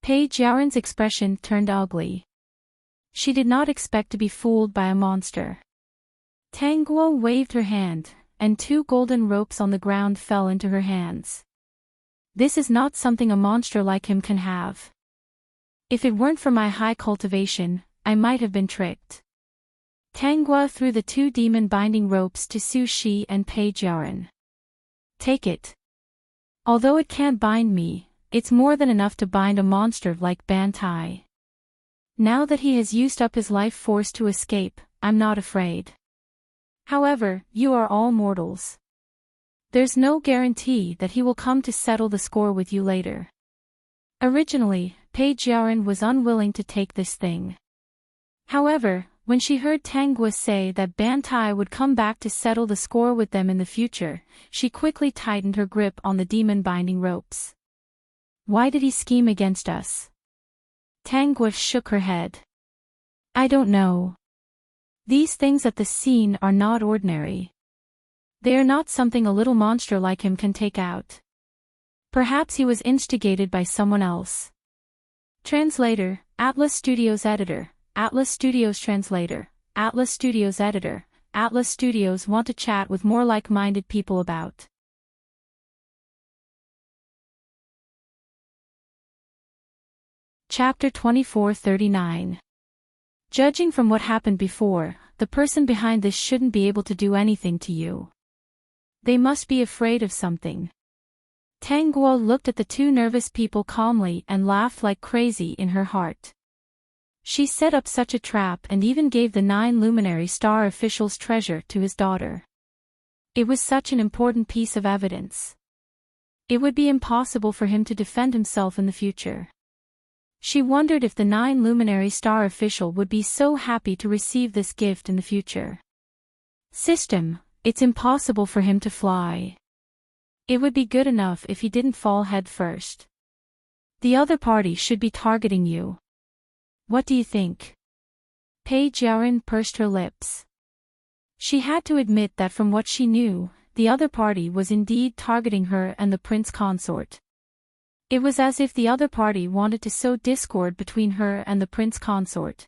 Page Yarin's expression turned ugly. She did not expect to be fooled by a monster. Tangua waved her hand, and 2 golden ropes on the ground fell into her hands. This is not something a monster like him can have. If it weren't for my high cultivation, I might have been tricked. Tanghua threw the 2 demon binding ropes to Su Shi and Page Yaran. Take it. Although it can't bind me, it's more than enough to bind a monster like Bantai. Now that he has used up his life force to escape, I'm not afraid. However, you are all mortals. There's no guarantee that he will come to settle the score with you later. Originally, Page Yaran was unwilling to take this thing. However, when she heard Tanghua say that Bantai would come back to settle the score with them in the future, she quickly tightened her grip on the demon binding ropes. Why did he scheme against us? Tanghua shook her head. I don't know. These things at the scene are not ordinary. They are not something a little monster like him can take out. Perhaps he was instigated by someone else. Translator, Atlas Studios Editor, Atlas Studios Translator, Atlas Studios Editor, Atlas Studios want to chat with more like-minded people about. Chapter 2439. Judging from what happened before, the person behind this shouldn't be able to do anything to you. They must be afraid of something. Tanghua looked at the 2 nervous people calmly and laughed like crazy in her heart. She set up such a trap and even gave the 9 luminary star officials' treasure to his daughter. It was such an important piece of evidence. It would be impossible for him to defend himself in the future. She wondered if the 9 luminary star official would be so happy to receive this gift in the future. System, it's impossible for him to fly. It would be good enough if he didn't fall head first. The other party should be targeting you. What do you think? Page Yaran pursed her lips. She had to admit that from what she knew, the other party was indeed targeting her and the prince consort. It was as if the other party wanted to sow discord between her and the prince consort.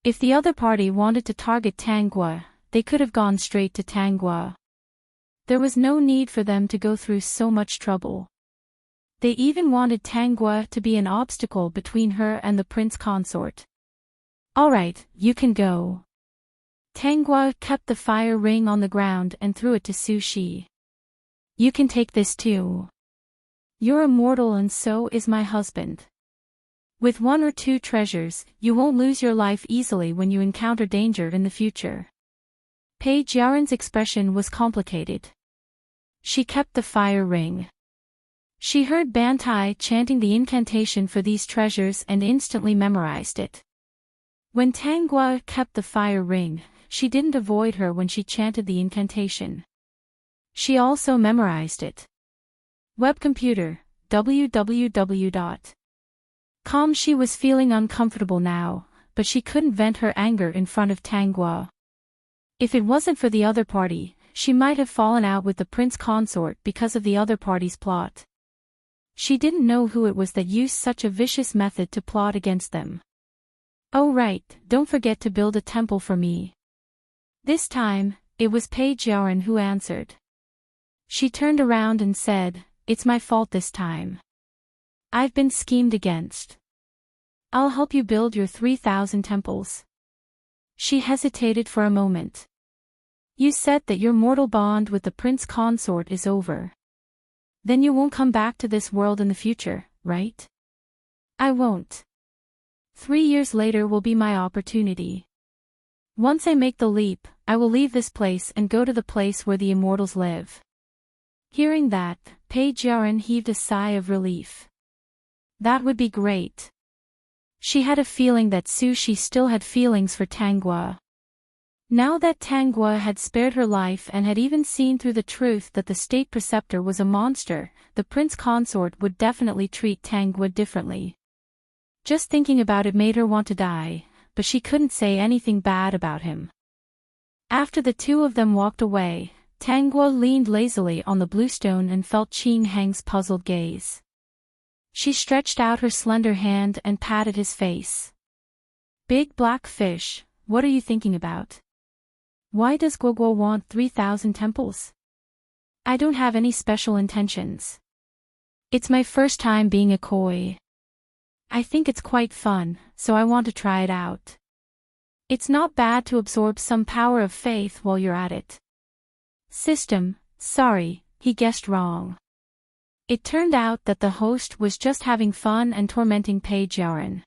If the other party wanted to target Tanghua, they could have gone straight to Tanghua. There was no need for them to go through so much trouble. They even wanted Tanghua to be an obstacle between her and the prince consort. Alright, you can go. Tanghua kept the fire ring on the ground and threw it to Su Shi. You can take this too. You're immortal and so is my husband. With 1 or 2 treasures, you won't lose your life easily when you encounter danger in the future. Page Yaran's expression was complicated. She kept the fire ring. She heard Bantai chanting the incantation for these treasures and instantly memorized it. When Tanghua kept the fire ring, she didn't avoid her when she chanted the incantation. She also memorized it. Webcomputer, www.com. She was feeling uncomfortable now, but she couldn't vent her anger in front of Tanghua. If it wasn't for the other party, she might have fallen out with the prince consort because of the other party's plot. She didn't know who it was that used such a vicious method to plot against them. Oh right, don't forget to build a temple for me. This time, it was Page Yaran who answered. She turned around and said, it's my fault this time. I've been schemed against. I'll help you build your 3,000 temples. She hesitated for a moment. You said that your mortal bond with the prince consort is over. Then you won't come back to this world in the future, right? I won't. 3 years later will be my opportunity. Once I make the leap, I will leave this place and go to the place where the immortals live. Hearing that, Page Yaran heaved a sigh of relief. That would be great. She had a feeling that Su Shi still had feelings for Tanghua. Now that Tanghua had spared her life and had even seen through the truth that the state preceptor was a monster, the prince consort would definitely treat Tanghua differently. Just thinking about it made her want to die, but she couldn't say anything bad about him. After the 2 of them walked away, Tanghua leaned lazily on the blue stone and felt Qing Heng's puzzled gaze. She stretched out her slender hand and patted his face. Big black fish, what are you thinking about? Why does Guoguo want 3,000 temples? I don't have any special intentions. It's my first time being a koi. I think it's quite fun, so I want to try it out. It's not bad to absorb some power of faith while you're at it. System, sorry, he guessed wrong. It turned out that the host was just having fun and tormenting Page Yarin.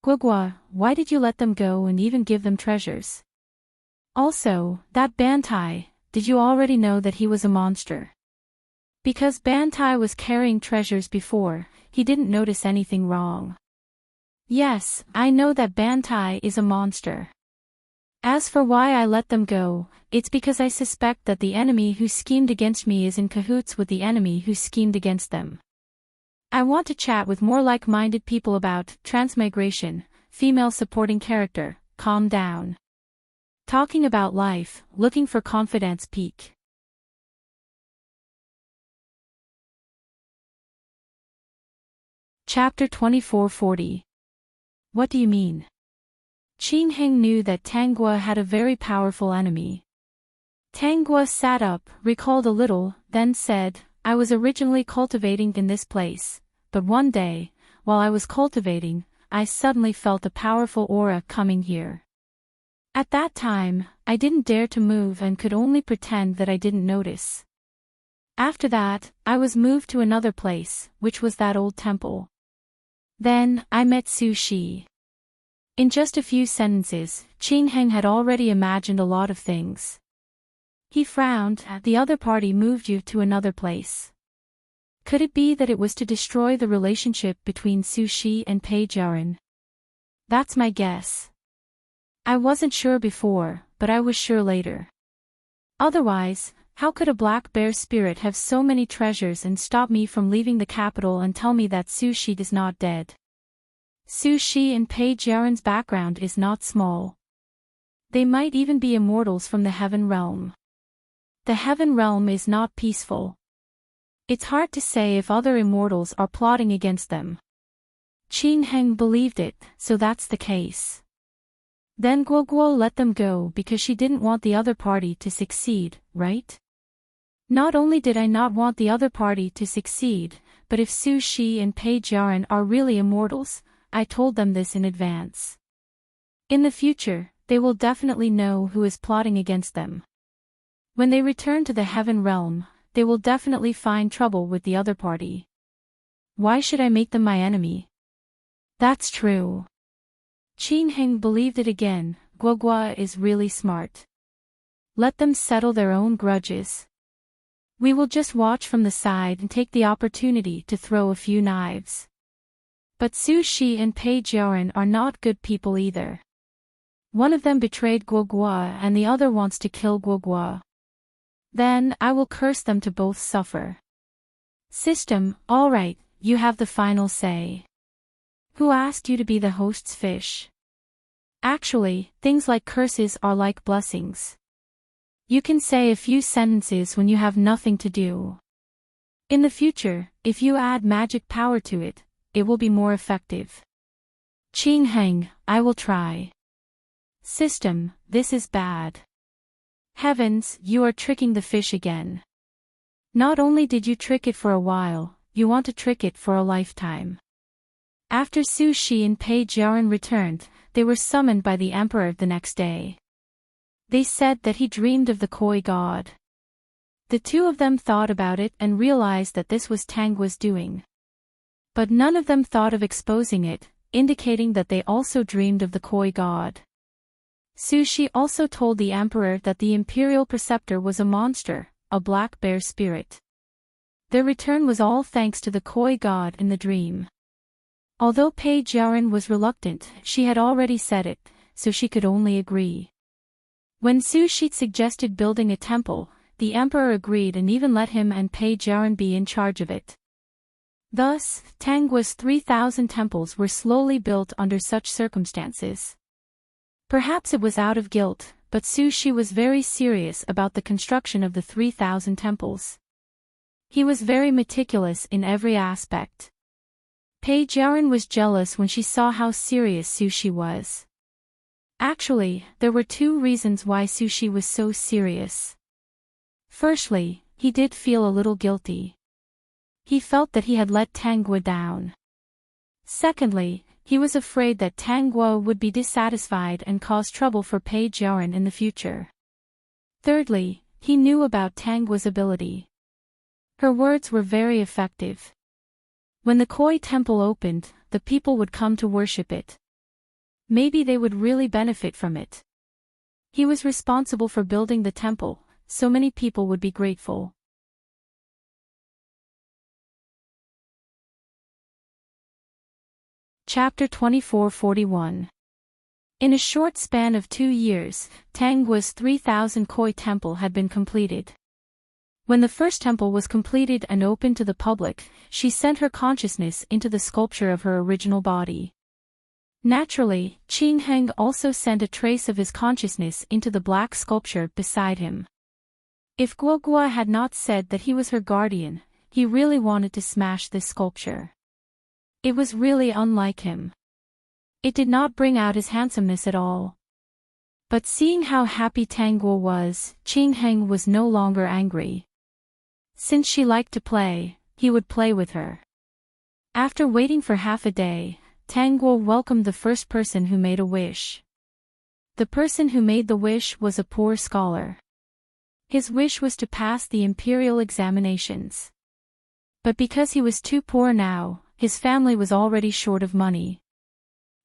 Guogua, why did you let them go and even give them treasures? Also, that Bantai, did you already know that he was a monster? Because Bantai was carrying treasures before, he didn't notice anything wrong. Yes, I know that Bantai is a monster. As for why I let them go, it's because I suspect that the enemy who schemed against me is in cahoots with the enemy who schemed against them. I want to chat with more like-minded people about transmigration, female supporting character, calm down. Talking about life, looking for confidence peak. Chapter 2440. What do you mean? Qin Heng knew that Tanggua had a very powerful enemy. Tanggua sat up, recalled a little, then said, I was originally cultivating in this place, but one day, while I was cultivating, I suddenly felt a powerful aura coming here. At that time, I didn't dare to move and could only pretend that I didn't notice. After that, I was moved to another place, which was that old temple. Then, I met Su Shi. In just a few sentences, Qin Heng had already imagined a lot of things. He frowned. The other party moved you to another place. Could it be that it was to destroy the relationship between Su Shi and Pei Jiaran? That's my guess. I wasn't sure before, but I was sure later. Otherwise, how could a black bear spirit have so many treasures and stop me from leaving the capital and tell me that Su Shi is not dead? Su Shi and Pei Jiaran's background is not small. They might even be immortals from the Heaven Realm. The Heaven Realm is not peaceful. It's hard to say if other immortals are plotting against them. Qin Heng believed it, so that's the case. Then Guoguo let them go because she didn't want the other party to succeed, right? Not only did I not want the other party to succeed, but if Su Shi and Pei Jiaran are really immortals, I told them this in advance. In the future, they will definitely know who is plotting against them. When they return to the Heaven Realm, they will definitely find trouble with the other party. Why should I make them my enemy? That's true. Qin Heng believed it again. Guogua is really smart. Let them settle their own grudges. We will just watch from the side and take the opportunity to throw a few knives. But Su Shi and Pei Jiaran are not good people either. One of them betrayed Guogua and the other wants to kill Guogua. Then, I will curse them to both suffer. System, alright, you have the final say. Who asked you to be the host's fish? Actually, things like curses are like blessings. You can say a few sentences when you have nothing to do. In the future, if you add magic power to it, it will be more effective. Qin Heng, I will try. System, this is bad. Heavens, you are tricking the fish again. Not only did you trick it for a while, you want to trick it for a lifetime. After Su Shi and Pei Jiaran returned, they were summoned by the emperor the next day. They said that he dreamed of the koi god. The two of them thought about it and realized that this was Tanggua's doing. But none of them thought of exposing it, indicating that they also dreamed of the koi god. Su Shi also told the emperor that the imperial preceptor was a monster, a black bear spirit. Their return was all thanks to the koi god in the dream. Although Pei Jiaran was reluctant, she had already said it, so she could only agree. When Su Shi suggested building a temple, the emperor agreed and even let him and Pei Jiaran be in charge of it. Thus, Tanggua's 3,000 temples were slowly built under such circumstances. Perhaps it was out of guilt, but Su Shi was very serious about the construction of the 3,000 temples. He was very meticulous in every aspect. Pei Jiaran was jealous when she saw how serious Su Shi was. Actually, there were two reasons why Su Shi was so serious. Firstly, he did feel a little guilty. He felt that he had let Tanggua down. Secondly, he was afraid that Tang Guo would be dissatisfied and cause trouble for Page Yaran in the future. Thirdly, he knew about Tang Guo's ability. Her words were very effective. When the Koi temple opened, the people would come to worship it. Maybe they would really benefit from it. He was responsible for building the temple, so many people would be grateful. Chapter 2441. In a short span of 2 years, Tang Guo's 3,000 Koi temple had been completed. When the first temple was completed and open to the public, she sent her consciousness into the sculpture of her original body. Naturally, Qing Heng also sent a trace of his consciousness into the black sculpture beside him. If Guo Guo had not said that he was her guardian, he really wanted to smash this sculpture. It was really unlike him. It did not bring out his handsomeness at all. But seeing how happy Tang Guo was, Qing Heng was no longer angry. Since she liked to play, he would play with her. After waiting for half a day, Tang Guo welcomed the first person who made a wish. The person who made the wish was a poor scholar. His wish was to pass the imperial examinations. But because he was too poor now, his family was already short of money.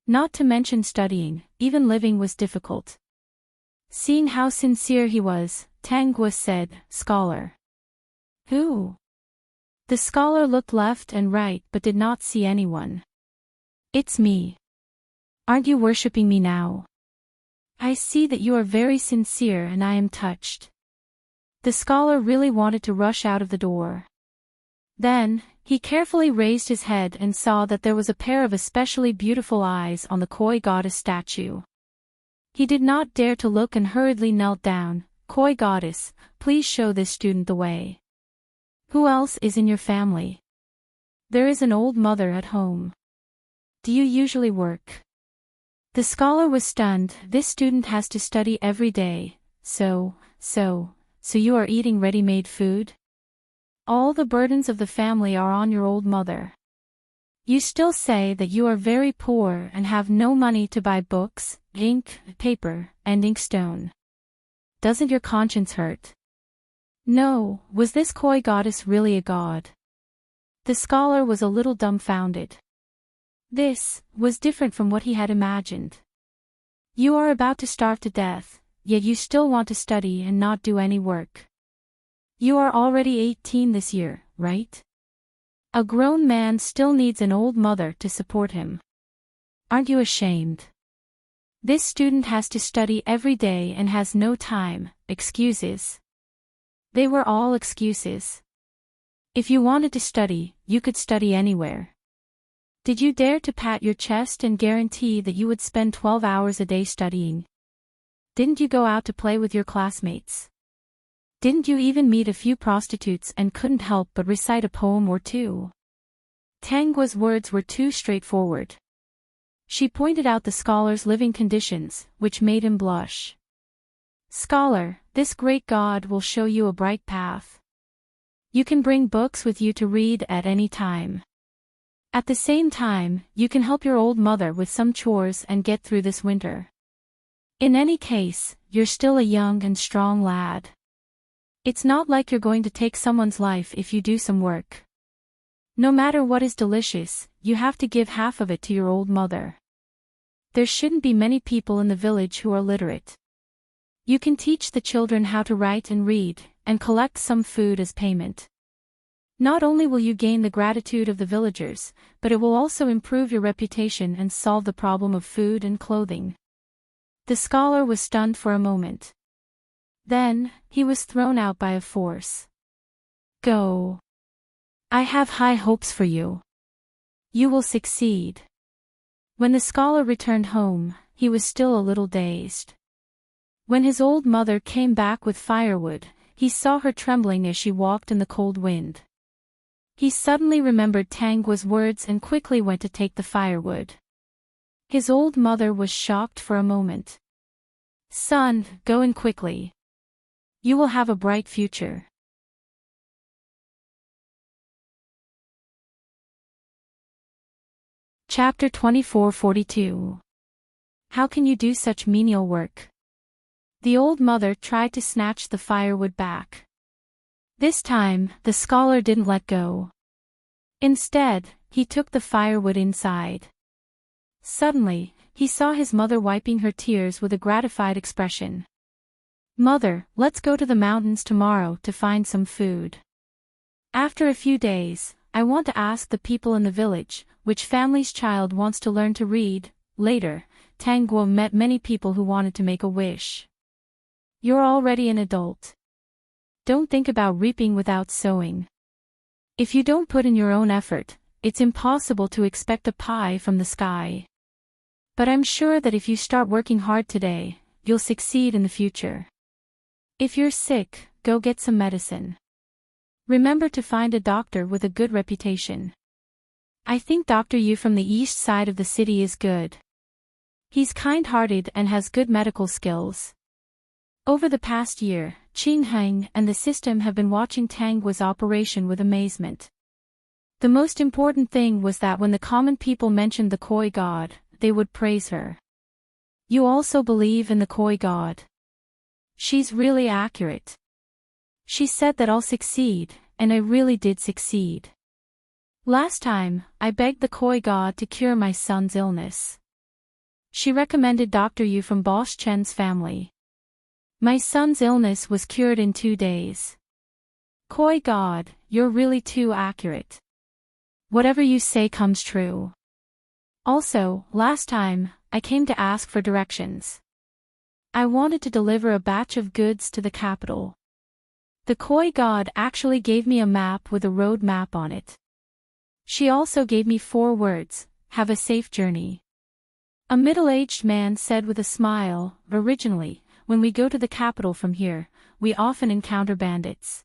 Not to mention studying, even living was difficult. Seeing how sincere he was, Tang Guo said, "Scholar." "Who?" The scholar looked left and right but did not see anyone. "It's me. Aren't you worshipping me now? I see that you are very sincere and I am touched." The scholar really wanted to rush out of the door. Then, he carefully raised his head and saw that there was a pair of especially beautiful eyes on the Koi goddess statue. He did not dare to look and hurriedly knelt down. "Koi goddess, please show this student the way. Who else is in your family? There is an old mother at home. Do you usually work?" The scholar was stunned. This student has to study every day, so you are eating ready-made food? All the burdens of the family are on your old mother. You still say that you are very poor and have no money to buy books, ink, paper, and inkstone. Doesn't your conscience hurt? No, was this Koi goddess really a god? The scholar was a little dumbfounded. This was different from what he had imagined. You are about to starve to death, yet you still want to study and not do any work. You are already 18 this year, right? A grown man still needs an old mother to support him. Aren't you ashamed? This student has to study every day and has no time. Excuses. They were all excuses. If you wanted to study, you could study anywhere. Did you dare to pat your chest and guarantee that you would spend 12 hours a day studying? Didn't you go out to play with your classmates? Didn't you even meet a few prostitutes and couldn't help but recite a poem or two? Tang Guo's words were too straightforward. She pointed out the scholar's living conditions, which made him blush. "Scholar, this great god will show you a bright path. You can bring books with you to read at any time. At the same time, you can help your old mother with some chores and get through this winter. In any case, you're still a young and strong lad. It's not like you're going to take someone's life if you do some work. No matter what is delicious, you have to give half of it to your old mother. There shouldn't be many people in the village who are literate. You can teach the children how to write and read, and collect some food as payment. Not only will you gain the gratitude of the villagers, but it will also improve your reputation and solve the problem of food and clothing." The scholar was stunned for a moment. Then, he was thrown out by a force. "Go. I have high hopes for you. You will succeed." When the scholar returned home, he was still a little dazed. When his old mother came back with firewood, he saw her trembling as she walked in the cold wind. He suddenly remembered Tang Guo's words and quickly went to take the firewood. His old mother was shocked for a moment. "Son, go in quickly. You will have a bright future." Chapter 2442. How can you do such menial work? The old mother tried to snatch the firewood back. This time, the scholar didn't let go. Instead, he took the firewood inside. Suddenly, he saw his mother wiping her tears with a gratified expression. "Mother, let's go to the mountains tomorrow to find some food. After a few days, I want to ask the people in the village, which family's child wants to learn to read." Later, Tang Guo met many people who wanted to make a wish. "You're already an adult. Don't think about reaping without sowing. If you don't put in your own effort, it's impossible to expect a pie from the sky. But I'm sure that if you start working hard today, you'll succeed in the future. If you're sick, go get some medicine. Remember to find a doctor with a good reputation. I think Dr. Yu from the east side of the city is good. He's kind-hearted and has good medical skills." Over the past year, Qin Heng and the system have been watching Tang Guo's operation with amazement. The most important thing was that when the common people mentioned the Koi god, they would praise her. "You also believe in the Koi god? She's really accurate. She said that I'll succeed, and I really did succeed. Last time, I begged the Koi god to cure my son's illness. She recommended Dr. Yu from Bosch Chen's family. My son's illness was cured in 2 days. Koi god, you're really too accurate. Whatever you say comes true. Also, last time, I came to ask for directions. I wanted to deliver a batch of goods to the capital. The Koi god actually gave me a map with a road map on it. She also gave me 4 words, have a safe journey." A middle-aged man said with a smile, "Originally, when we go to the capital from here, we often encounter bandits.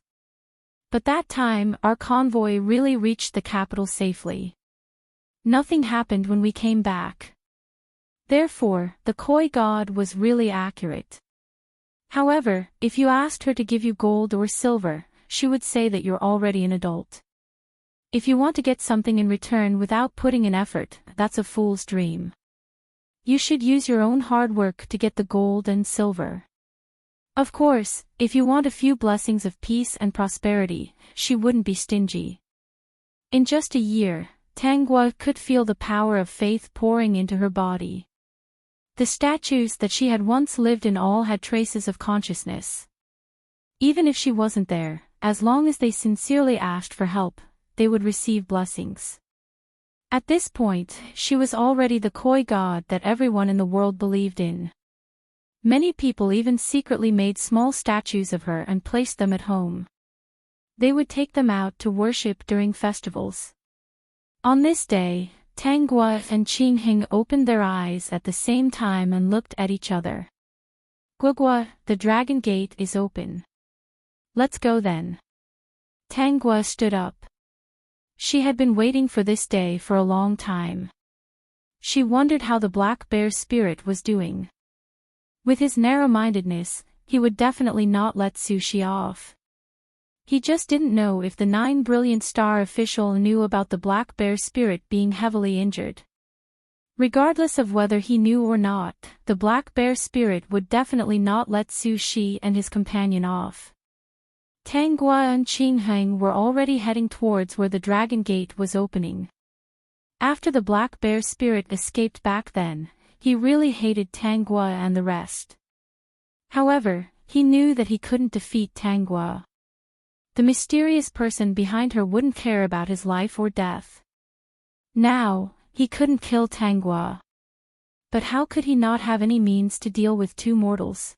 But that time our convoy really reached the capital safely. Nothing happened when we came back. Therefore, the Koi god was really accurate. However, if you asked her to give you gold or silver, she would say that you're already an adult. If you want to get something in return without putting in effort, that's a fool's dream. You should use your own hard work to get the gold and silver. Of course, if you want a few blessings of peace and prosperity, she wouldn't be stingy." In just a year, Tang Guo could feel the power of faith pouring into her body. The statues that she had once lived in all had traces of consciousness. Even if she wasn't there, as long as they sincerely asked for help, they would receive blessings. At this point, she was already the Koi god that everyone in the world believed in. Many people even secretly made small statues of her and placed them at home. They would take them out to worship during festivals. On this day, Tang Guo and Qin Heng opened their eyes at the same time and looked at each other. "Guo, the dragon gate is open. Let's go then." Tang Guo stood up. She had been waiting for this day for a long time. She wondered how the black bear spirit was doing. With his narrow-mindedness, he would definitely not let Sushi off. He just didn't know if the 9 Brilliant Star official knew about the black bear spirit being heavily injured. Regardless of whether he knew or not, the black bear spirit would definitely not let Sushi and his companion off. Tang Guo and Qin Heng were already heading towards where the dragon gate was opening. After the black bear spirit escaped back then, he really hated Tang Guo and the rest. However, he knew that he couldn't defeat Tang Guo. The mysterious person behind her wouldn't care about his life or death. Now, he couldn't kill Tang Guo. But how could he not have any means to deal with 2 mortals?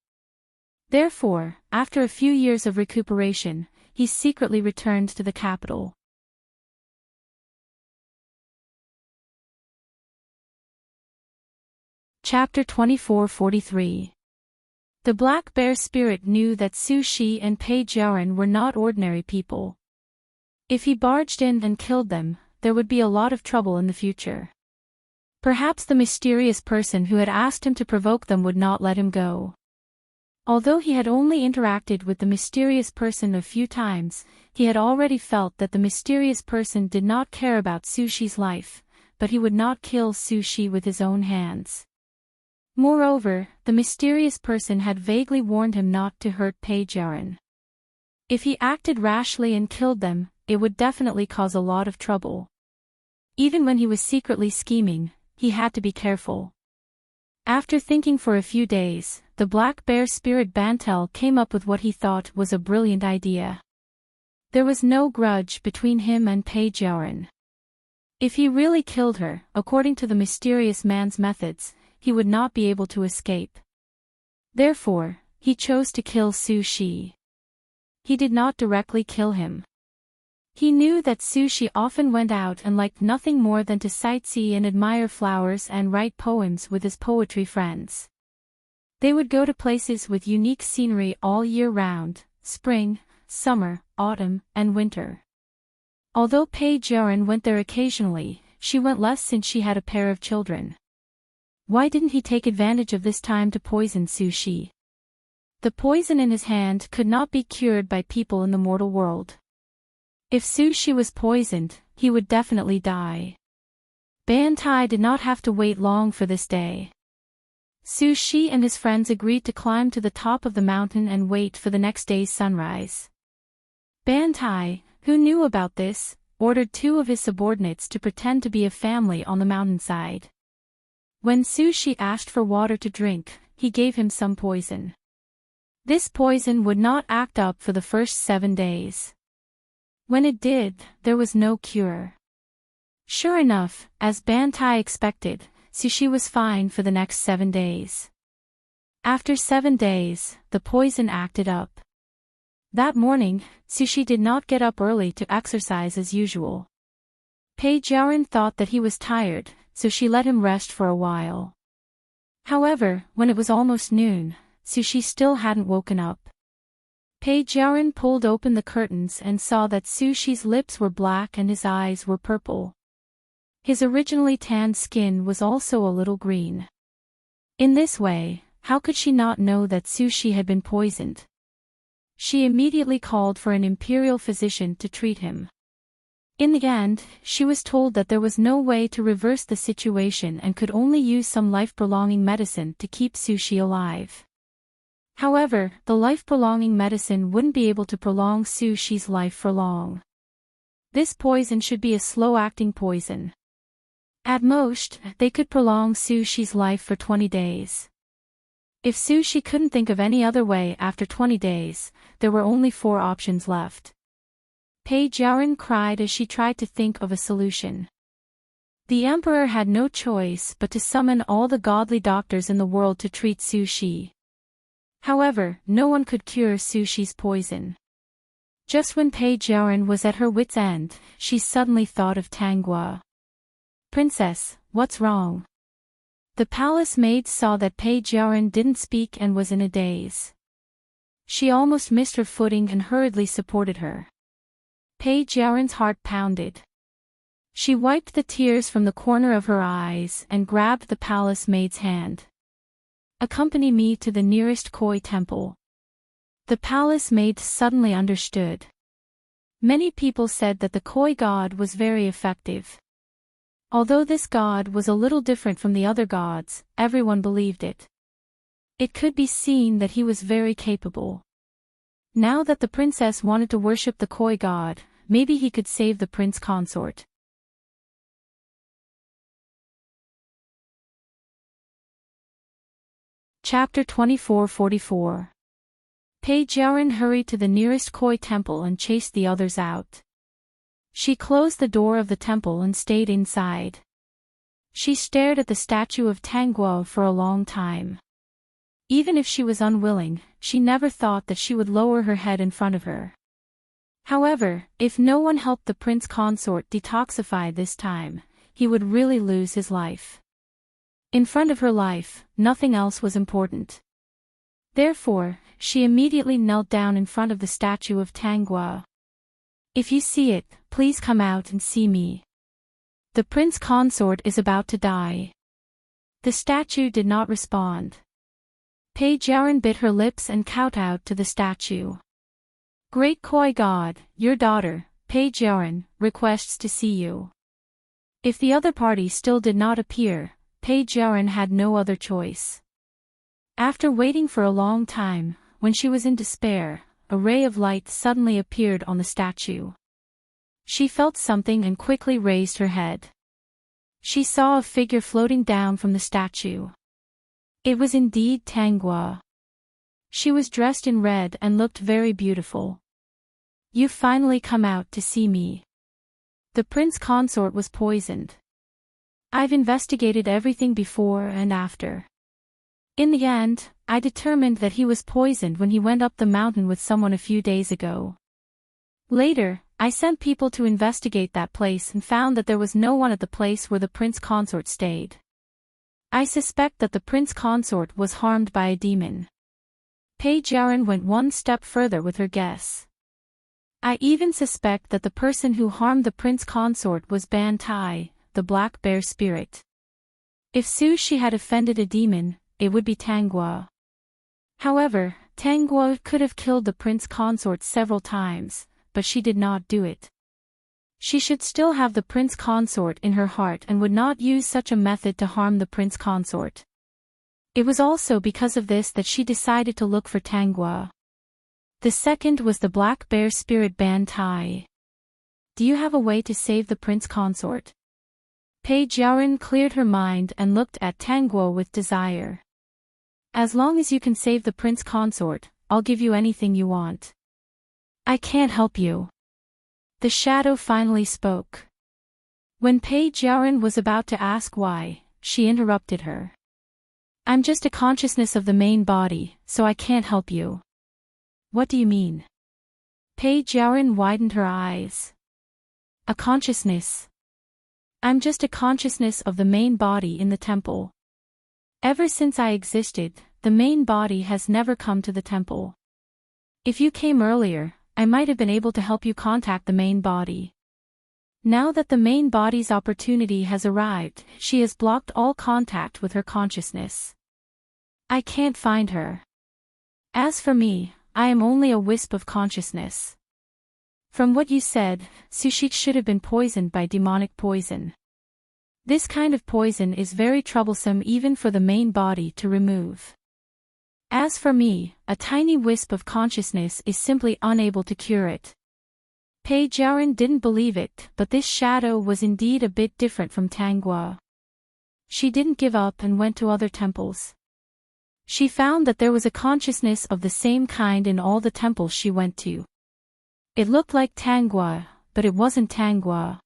Therefore, after a few years of recuperation, he secretly returned to the capital. Chapter 2443. The black bear spirit knew that Su Shi and Pei Jiaoren were not ordinary people. If he barged in and killed them, there would be a lot of trouble in the future. Perhaps the mysterious person who had asked him to provoke them would not let him go. Although he had only interacted with the mysterious person a few times, he had already felt that the mysterious person did not care about Sushi's life, but he would not kill Sushi with his own hands. Moreover, the mysterious person had vaguely warned him not to hurt Pajarin. If he acted rashly and killed them, it would definitely cause a lot of trouble. Even when he was secretly scheming, he had to be careful. After thinking for a few days, the black bear spirit Bantel came up with what he thought was a brilliant idea. There was no grudge between him and Pajarin. If he really killed her, according to the mysterious man's methods, he would not be able to escape. Therefore, he chose to kill Sushi. He did not directly kill him. He knew that Sushi often went out and liked nothing more than to sightsee and admire flowers and write poems with his poetry friends. They would go to places with unique scenery all year round, spring, summer, autumn, and winter. Although Pajarin went there occasionally, she went less since she had a pair of children. Why didn't he take advantage of this time to poison Sushi? The poison in his hand could not be cured by people in the mortal world. If Sushi was poisoned, he would definitely die. Bantai did not have to wait long for this day. Sushi and his friends agreed to climb to the top of the mountain and wait for the next day's sunrise. Bantai, who knew about this, ordered 2 of his subordinates to pretend to be a family on the mountainside. When Sushi asked for water to drink, he gave him some poison. This poison would not act up for the first 7 days. When it did, there was no cure. Sure enough, as Bantai expected, Sushi was fine for the next 7 days. After 7 days, the poison acted up. That morning, Sushi did not get up early to exercise as usual. Pajarin thought that he was tired, so she let him rest for a while. However, when it was almost noon, Sushi still hadn't woken up. Pajarin pulled open the curtains and saw that Sushi's lips were black and his eyes were purple. His originally tanned skin was also a little green. In this way, how could she not know that Sushi had been poisoned? She immediately called for an imperial physician to treat him. In the end, she was told that there was no way to reverse the situation and could only use some life-prolonging medicine to keep Sushi alive. However, the life-prolonging medicine wouldn't be able to prolong Sushi's life for long. This poison should be a slow-acting poison. At most, they could prolong Sushi's life for 20 days. If Sushi couldn't think of any other way after 20 days, there were only 4 options left. Pajarin cried as she tried to think of a solution. The emperor had no choice but to summon all the godly doctors in the world to treat Sushi. However, no one could cure Sushi's poison. Just when Pajarin was at her wit's end, she suddenly thought of Tangua. "Princess, what's wrong?" The palace maid saw that Pajarin didn't speak and was in a daze. She almost missed her footing and hurriedly supported her. Pajarin's heart pounded. She wiped the tears from the corner of her eyes and grabbed the palace maid's hand. "Accompany me to the nearest koi temple." The palace maid suddenly understood. Many people said that the koi god was very effective. Although this god was a little different from the other gods, everyone believed it. It could be seen that he was very capable. Now that the princess wanted to worship the koi god, maybe he could save the prince consort. Chapter 2444. Pajarin hurried to the nearest koi temple and chased the others out. She closed the door of the temple and stayed inside. She stared at the statue of Tangguo for a long time. Even if she was unwilling, she never thought that she would lower her head in front of her. However, if no one helped the prince consort detoxify this time, he would really lose his life. In front of her life, nothing else was important. Therefore, she immediately knelt down in front of the statue of Tangguo. "If you see it, please come out and see me. The prince consort is about to die." The statue did not respond. Pajarin bit her lips and kowtowed to the statue. "Great koi god, your daughter, Pajarin, requests to see you." If the other party still did not appear, Page Yarin had no other choice. After waiting for a long time, when she was in despair, a ray of light suddenly appeared on the statue. She felt something and quickly raised her head. She saw a figure floating down from the statue. It was indeed Tanghua. She was dressed in red and looked very beautiful. "You've finally come out to see me. The prince consort was poisoned. I've investigated everything before and after. In the end, I determined that he was poisoned when he went up the mountain with someone a few days ago. Later, I sent people to investigate that place and found that there was no one at the place where the prince consort stayed. I suspect that the prince consort was harmed by a demon." Page Yarin went one step further with her guess. "I even suspect that the person who harmed the prince consort was Ban Tai, the black bear spirit. If Su Shi had offended a demon, it would be Tanghua. However, Tanghua could have killed the prince consort several times, but she did not do it. She should still have the prince consort in her heart and would not use such a method to harm the prince consort. It was also because of this that she decided to look for Tanghua. The second was the black bear spirit Ban Tai. Do you have a way to save the prince consort?" Page Yarin cleared her mind and looked at Tanghua with desire. "As long as you can save the prince consort, I'll give you anything you want." "I can't help you." The shadow finally spoke. When Page Yarin was about to ask why, she interrupted her. "I'm just a consciousness of the main body, so I can't help you." "What do you mean?" Page Yarin widened her eyes. "A consciousness. I'm just a consciousness of the main body in the temple. Ever since I existed, the main body has never come to the temple. If you came earlier, I might have been able to help you contact the main body. Now that the main body's opportunity has arrived, she has blocked all contact with her consciousness. I can't find her. As for me, I am only a wisp of consciousness. From what you said, Sushik should have been poisoned by demonic poison. This kind of poison is very troublesome even for the main body to remove. As for me, a tiny wisp of consciousness is simply unable to cure it." Page Yarin didn't believe it, but this shadow was indeed a bit different from Tanghua. She didn't give up and went to other temples. She found that there was a consciousness of the same kind in all the temples she went to. It looked like Tanghua, but it wasn't Tanghua.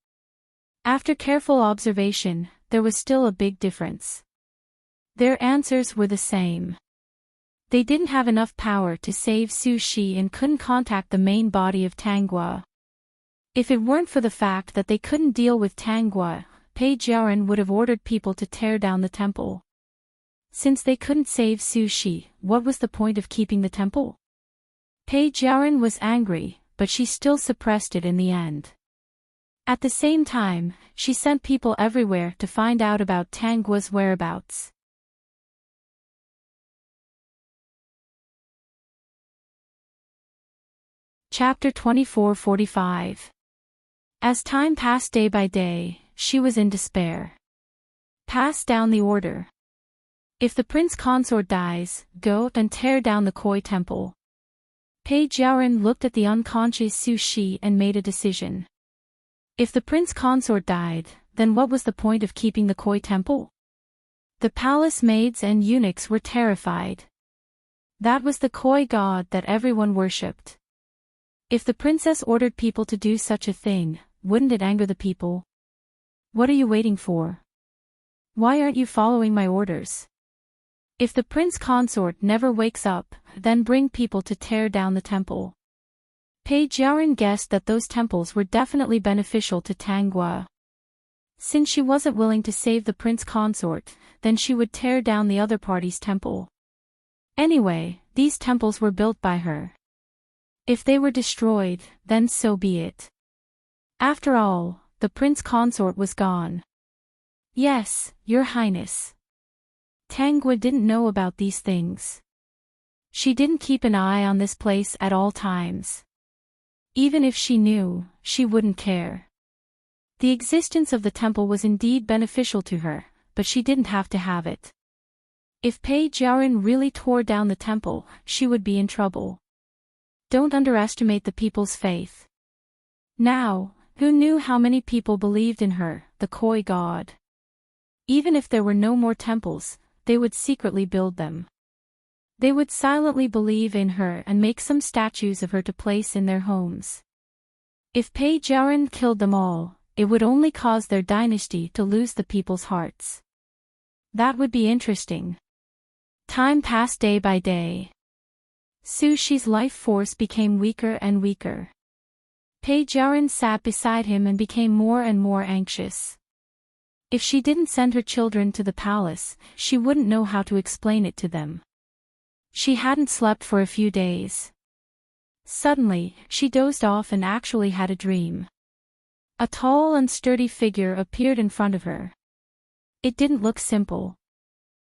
After careful observation, there was still a big difference. Their answers were the same. They didn't have enough power to save Su Shi and couldn't contact the main body of Tanghua. If it weren't for the fact that they couldn't deal with Tanghua, Page Yarin would have ordered people to tear down the temple. Since they couldn't save Su Shi, what was the point of keeping the temple? Page Yarin was angry, but she still suppressed it in the end. At the same time, she sent people everywhere to find out about Tanghua's whereabouts. Chapter 2445. As time passed day by day, she was in despair. Pass down the order. If the prince consort dies, go and tear down the Koi temple. Page Yarin looked at the unconscious Su Shi and made a decision. If the prince consort died, then what was the point of keeping the Koi temple? The palace maids and eunuchs were terrified. That was the Koi god that everyone worshipped. If the princess ordered people to do such a thing, wouldn't it anger the people? What are you waiting for? Why aren't you following my orders? If the prince consort never wakes up, then bring people to tear down the temple. Page Yarin guessed that those temples were definitely beneficial to Tanghua. Since she wasn't willing to save the prince consort, then she would tear down the other party's temple. Anyway, these temples were built by her. If they were destroyed, then so be it. After all, the prince consort was gone. Yes, Your Highness. Tanghua didn't know about these things. She didn't keep an eye on this place at all times. Even if she knew, she wouldn't care. The existence of the temple was indeed beneficial to her, but she didn't have to have it. If Pei Jiaoren really tore down the temple, she would be in trouble. Don't underestimate the people's faith. Now, who knew how many people believed in her, the koi god? Even if there were no more temples, they would secretly build them. They would silently believe in her and make some statues of her to place in their homes. If Pei Jiaoren killed them all, it would only cause their dynasty to lose the people's hearts. That would be interesting. Time passed day by day. Su Shi's life force became weaker and weaker. Pei Jiaoren sat beside him and became more and more anxious. If she didn't send her children to the palace, she wouldn't know how to explain it to them. She hadn't slept for a few days. Suddenly, she dozed off and actually had a dream. A tall and sturdy figure appeared in front of her. It didn't look simple.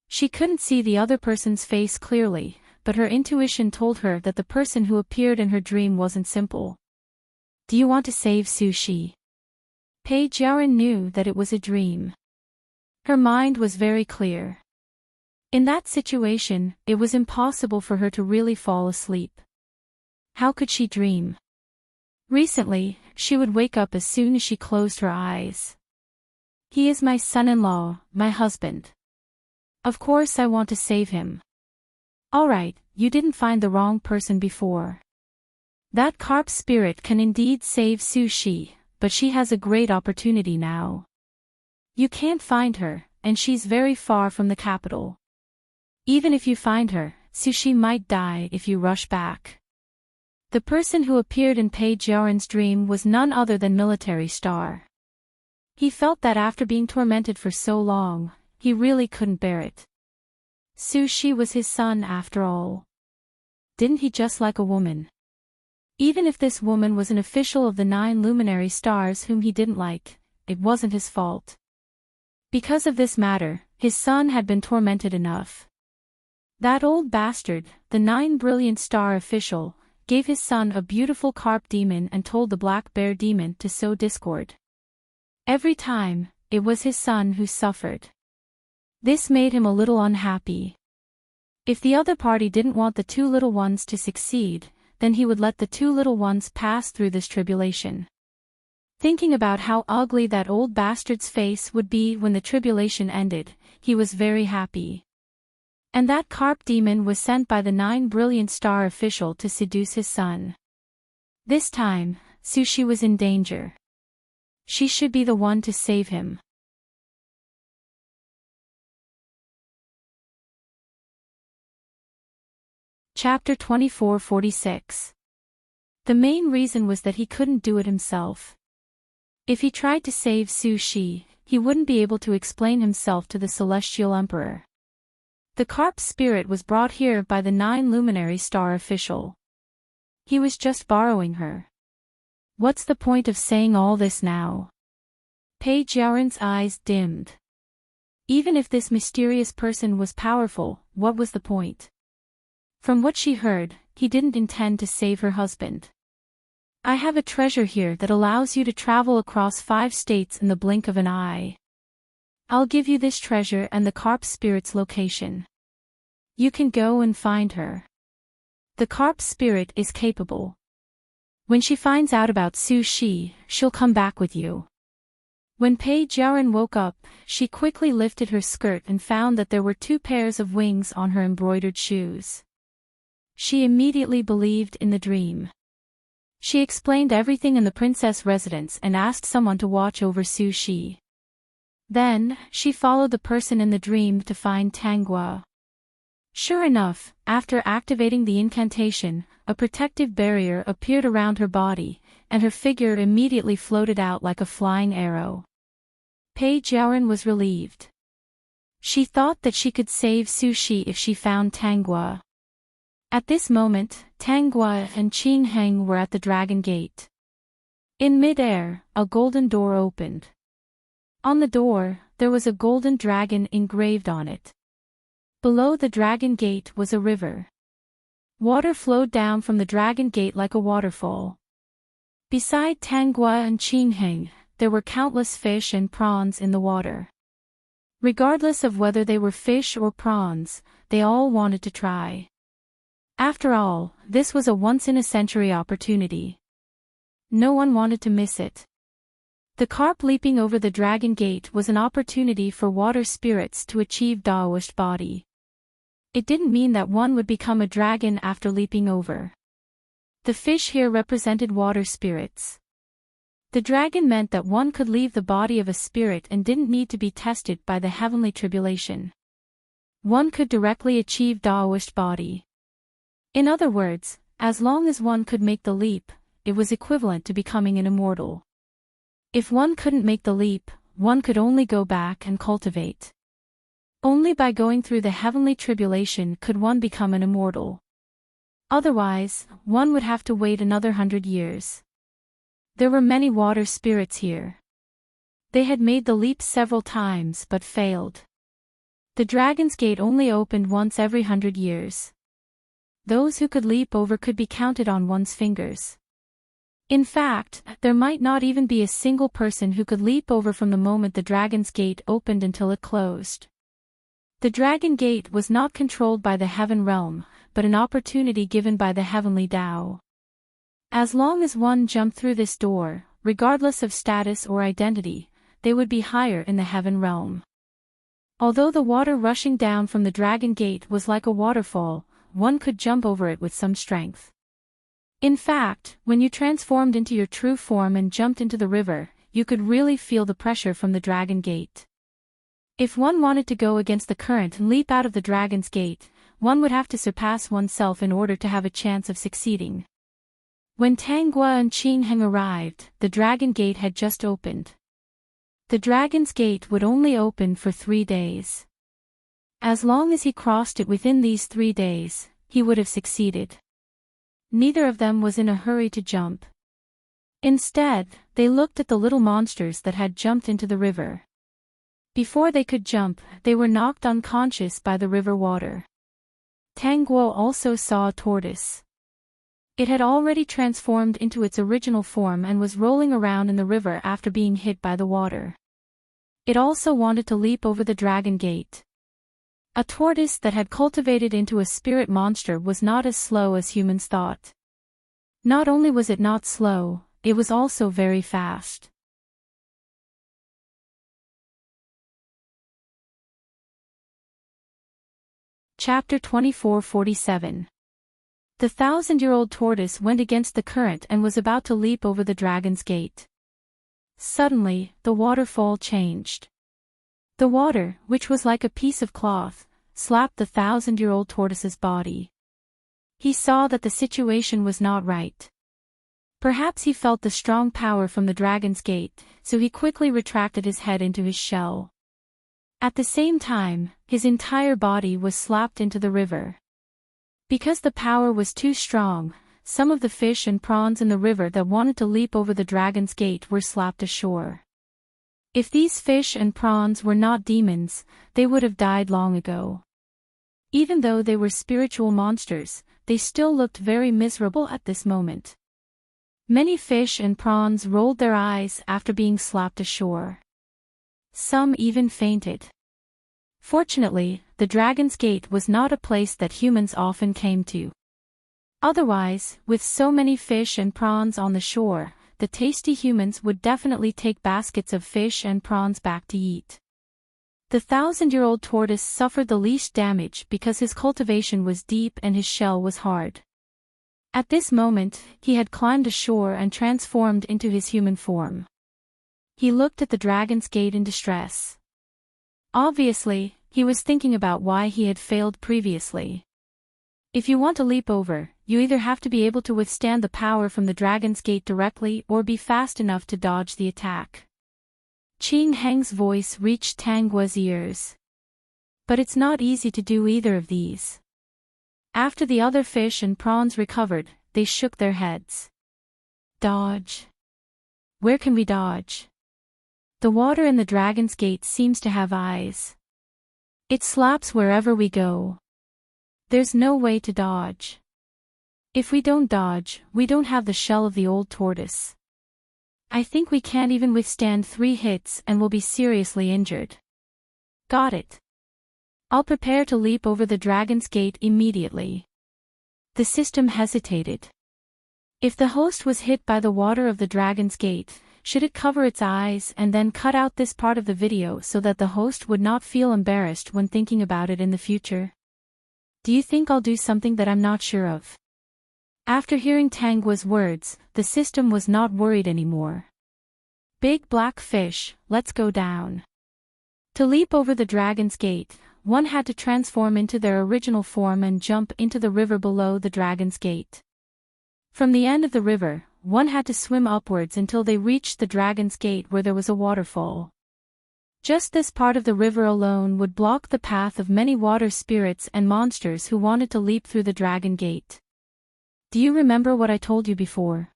She couldn't see the other person's face clearly, but her intuition told her that the person who appeared in her dream wasn't simple. Do you want to save Su Shi? Pei Jiaoren knew that it was a dream. Her mind was very clear. In that situation, it was impossible for her to really fall asleep. How could she dream? Recently, she would wake up as soon as she closed her eyes. He is my son-in-law, my husband. Of course I want to save him. All right, you didn't find the wrong person before. That carp spirit can indeed save Su Shi, but she has a great opportunity now. You can't find her, and she's very far from the capital. Even if you find her, Su Shi might die if you rush back. The person who appeared in Pei Jiaoren's dream was none other than Military Star. He felt that after being tormented for so long, he really couldn't bear it. Su Shi was his son after all. Didn't he just like a woman? Even if this woman was an official of the 9 luminary stars whom he didn't like, it wasn't his fault. Because of this matter, his son had been tormented enough. That old bastard, the 9 brilliant star official, gave his son a beautiful carp demon and told the black bear demon to sow discord. Every time, it was his son who suffered. This made him a little unhappy. If the other party didn't want the 2 little ones to succeed, then he would let the 2 little ones pass through this tribulation. Thinking about how ugly that old bastard's face would be when the tribulation ended, he was very happy. And that carp demon was sent by the 9 brilliant star official to seduce his son. This time, Su Shi was in danger. She should be the one to save him. Chapter 2446. The main reason was that he couldn't do it himself. If he tried to save Su Shi, he wouldn't be able to explain himself to the Celestial Emperor. The carp spirit was brought here by the 9 luminary star official. He was just borrowing her. What's the point of saying all this now? Pei Jiaoren's eyes dimmed. Even if this mysterious person was powerful, what was the point? From what she heard, he didn't intend to save her husband. I have a treasure here that allows you to travel across 5 states in the blink of an eye. I'll give you this treasure and the carp spirit's location. You can go and find her. The carp spirit is capable. When she finds out about Su Shi, she'll come back with you. When Pei Jiaoren woke up, she quickly lifted her skirt and found that there were 2 pairs of wings on her embroidered shoes. She immediately believed in the dream. She explained everything in the princess residence and asked someone to watch over Su Shi. Then, she followed the person in the dream to find Tanghua. Sure enough, after activating the incantation, a protective barrier appeared around her body, and her figure immediately floated out like a flying arrow. Pei Jiaoren was relieved. She thought that she could save Su Shi if she found Tanghua. At this moment, Tanghua and Qing Heng were at the Dragon Gate. In mid-air, a golden door opened. On the door, there was a golden dragon engraved on it. Below the Dragon Gate was a river. Water flowed down from the Dragon Gate like a waterfall. Beside Tanghua and Qing Heng, there were countless fish and prawns in the water. Regardless of whether they were fish or prawns, they all wanted to try. After all, this was a once-in-a-century opportunity. No one wanted to miss it. The carp leaping over the dragon gate was an opportunity for water spirits to achieve Daoist body. It didn't mean that one would become a dragon after leaping over. The fish here represented water spirits. The dragon meant that one could leave the body of a spirit and didn't need to be tested by the heavenly tribulation. One could directly achieve Daoist body. In other words, as long as one could make the leap, it was equivalent to becoming an immortal. If one couldn't make the leap, one could only go back and cultivate. Only by going through the heavenly tribulation could one become an immortal. Otherwise, one would have to wait another 100 years. There were many water spirits here. They had made the leap several times but failed. The dragon's gate only opened once every 100 years. Those who could leap over could be counted on one's fingers. In fact, there might not even be a single person who could leap over from the moment the dragon's gate opened until it closed. The dragon gate was not controlled by the heaven realm, but an opportunity given by the heavenly Tao. As long as one jumped through this door, regardless of status or identity, they would be higher in the heaven realm. Although the water rushing down from the dragon gate was like a waterfall, one could jump over it with some strength. In fact, when you transformed into your true form and jumped into the river, you could really feel the pressure from the dragon gate. If one wanted to go against the current and leap out of the dragon's gate, one would have to surpass oneself in order to have a chance of succeeding. When Tanghua and Qingheng arrived, the dragon gate had just opened. The dragon's gate would only open for 3 days. As long as he crossed it within these 3 days, he would have succeeded. Neither of them was in a hurry to jump. Instead, they looked at the little monsters that had jumped into the river. Before they could jump, they were knocked unconscious by the river water. Tanguo also saw a tortoise. It had already transformed into its original form and was rolling around in the river after being hit by the water. It also wanted to leap over the dragon gate. A tortoise that had cultivated into a spirit monster was not as slow as humans thought. Not only was it not slow, it was also very fast. Chapter 2447. The 1,000-year-old tortoise went against the current and was about to leap over the dragon's gate. Suddenly, the waterfall changed. The water, which was like a piece of cloth, slapped the 1,000-year-old tortoise's body. He saw that the situation was not right. Perhaps he felt the strong power from the dragon's gate, so he quickly retracted his head into his shell. At the same time, his entire body was slapped into the river. Because the power was too strong, some of the fish and prawns in the river that wanted to leap over the dragon's gate were slapped ashore. If these fish and prawns were not demons, they would have died long ago. Even though they were spiritual monsters, they still looked very miserable at this moment. Many fish and prawns rolled their eyes after being slapped ashore. Some even fainted. Fortunately, the dragon's gate was not a place that humans often came to. Otherwise, with so many fish and prawns on the shore, the tasty humans would definitely take baskets of fish and prawns back to eat. The 1,000-year-old tortoise suffered the least damage because his cultivation was deep and his shell was hard. At this moment, he had climbed ashore and transformed into his human form. He looked at the dragon's gate in distress. Obviously, he was thinking about why he had failed previously. If you want to leap over, you either have to be able to withstand the power from the dragon's gate directly or be fast enough to dodge the attack. Qingheng's voice reached Tangua's ears. But it's not easy to do either of these. After the other fish and prawns recovered, they shook their heads. Dodge. Where can we dodge? The water in the dragon's gate seems to have eyes. It slaps wherever we go. There's no way to dodge. If we don't dodge, we don't have the shell of the old tortoise. I think we can't even withstand 3 hits and will be seriously injured. Got it. I'll prepare to leap over the dragon's gate immediately. The system hesitated. If the host was hit by the water of the dragon's gate, should it cover its eyes and then cut out this part of the video so that the host would not feel embarrassed when thinking about it in the future? Do you think I'll do something that I'm not sure of? After hearing Tangua's words, the system was not worried anymore. Big black fish, let's go down. To leap over the dragon's gate, one had to transform into their original form and jump into the river below the dragon's gate. From the end of the river, one had to swim upwards until they reached the dragon's gate where there was a waterfall. Just this part of the river alone would block the path of many water spirits and monsters who wanted to leap through the dragon gate. Do you remember what I told you before?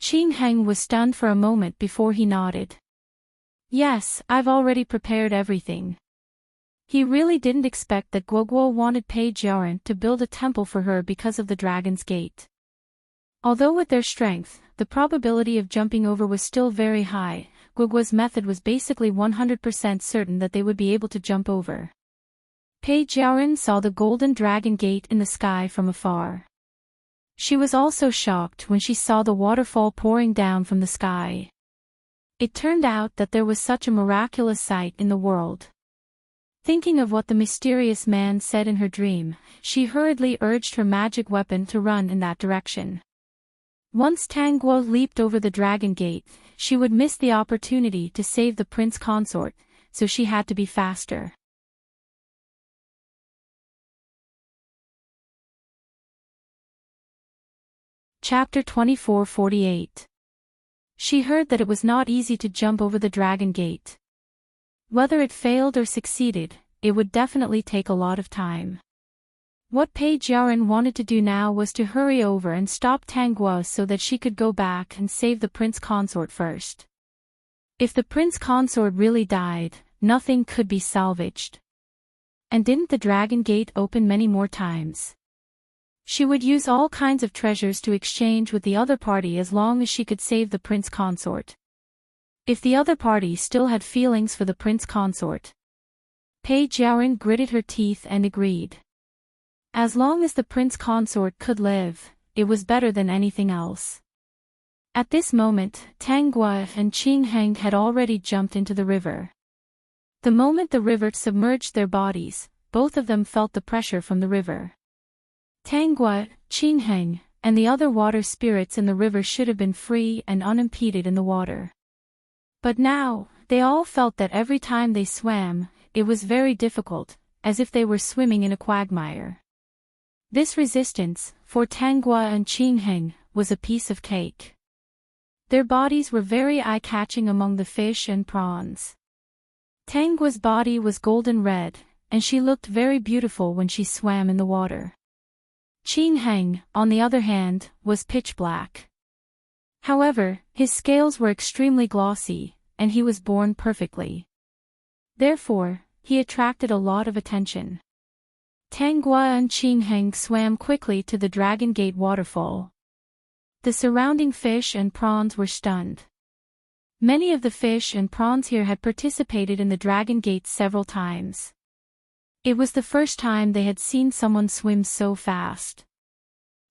Qing Heng was stunned for a moment before he nodded. Yes, I've already prepared everything. He really didn't expect that Guoguo wanted Pei Jiaoren to build a temple for her because of the dragon's gate. Although with their strength, the probability of jumping over was still very high, Guoguo's method was basically 100% certain that they would be able to jump over. Pei Jiaoren saw the golden dragon gate in the sky from afar. She was also shocked when she saw the waterfall pouring down from the sky. It turned out that there was such a miraculous sight in the world. Thinking of what the mysterious man said in her dream, she hurriedly urged her magic weapon to run in that direction. Once Tanguo leaped over the dragon gate, she would miss the opportunity to save the prince consort, so she had to be faster. Chapter 24:48. She heard that it was not easy to jump over the dragon gate. Whether it failed or succeeded, it would definitely take a lot of time. What Pei Jiaoren wanted to do now was to hurry over and stop Tanguo so that she could go back and save the prince consort first. If the prince consort really died, nothing could be salvaged. And didn't the dragon gate open many more times? She would use all kinds of treasures to exchange with the other party as long as she could save the prince consort. If the other party still had feelings for the prince consort, Pei Jiaoren gritted her teeth and agreed. As long as the prince consort could live, it was better than anything else. At this moment, Tanguo and Qing Heng had already jumped into the river. The moment the river submerged their bodies, both of them felt the pressure from the river. Tanguo, Qing Heng, and the other water spirits in the river should have been free and unimpeded in the water. But now, they all felt that every time they swam, it was very difficult, as if they were swimming in a quagmire. This resistance, for Tanguo and Qing Heng, was a piece of cake. Their bodies were very eye-catching among the fish and prawns. Tanguo's body was golden red, and she looked very beautiful when she swam in the water. Qing Heng, on the other hand, was pitch black. However, his scales were extremely glossy, and he was born perfectly. Therefore, he attracted a lot of attention. Tanguo and Qing Heng swam quickly to the Dragon Gate waterfall. The surrounding fish and prawns were stunned. Many of the fish and prawns here had participated in the Dragon Gate several times. It was the first time they had seen someone swim so fast.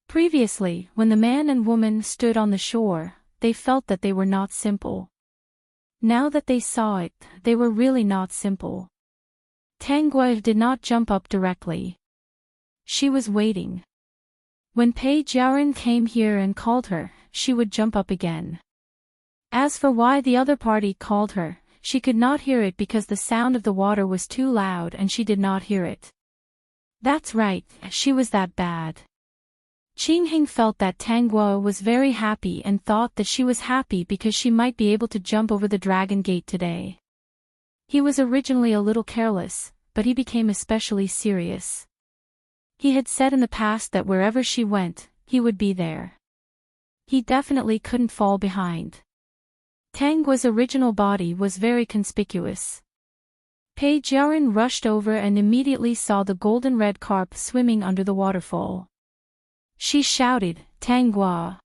Previously, when the man and woman stood on the shore, they felt that they were not simple. Now that they saw it, they were really not simple. Tanguo did not jump up directly. She was waiting. When Pei Jiaoren came here and called her, she would jump up again. As for why the other party called her, she could not hear it because the sound of the water was too loud and she did not hear it. That's right, she was that bad. Qing Heng felt that Tanguo was very happy and thought that she was happy because she might be able to jump over the Dragon Gate today. He was originally a little careless, but he became especially serious. He had said in the past that wherever she went, he would be there. He definitely couldn't fall behind. Tanguo's original body was very conspicuous. Pei Jiaoren rushed over and immediately saw the golden red carp swimming under the waterfall. She shouted, "Tanguo!"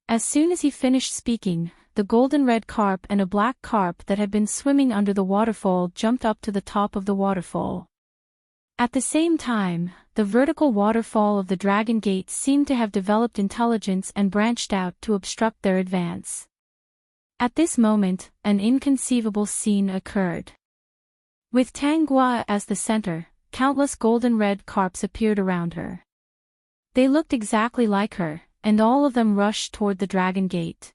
As soon as he finished speaking, the golden red carp and a black carp that had been swimming under the waterfall jumped up to the top of the waterfall. At the same time, the vertical waterfall of the Dragon Gate seemed to have developed intelligence and branched out to obstruct their advance. At this moment, an inconceivable scene occurred. With Tanggua as the center, countless golden red carps appeared around her. They looked exactly like her, and all of them rushed toward the Dragon Gate.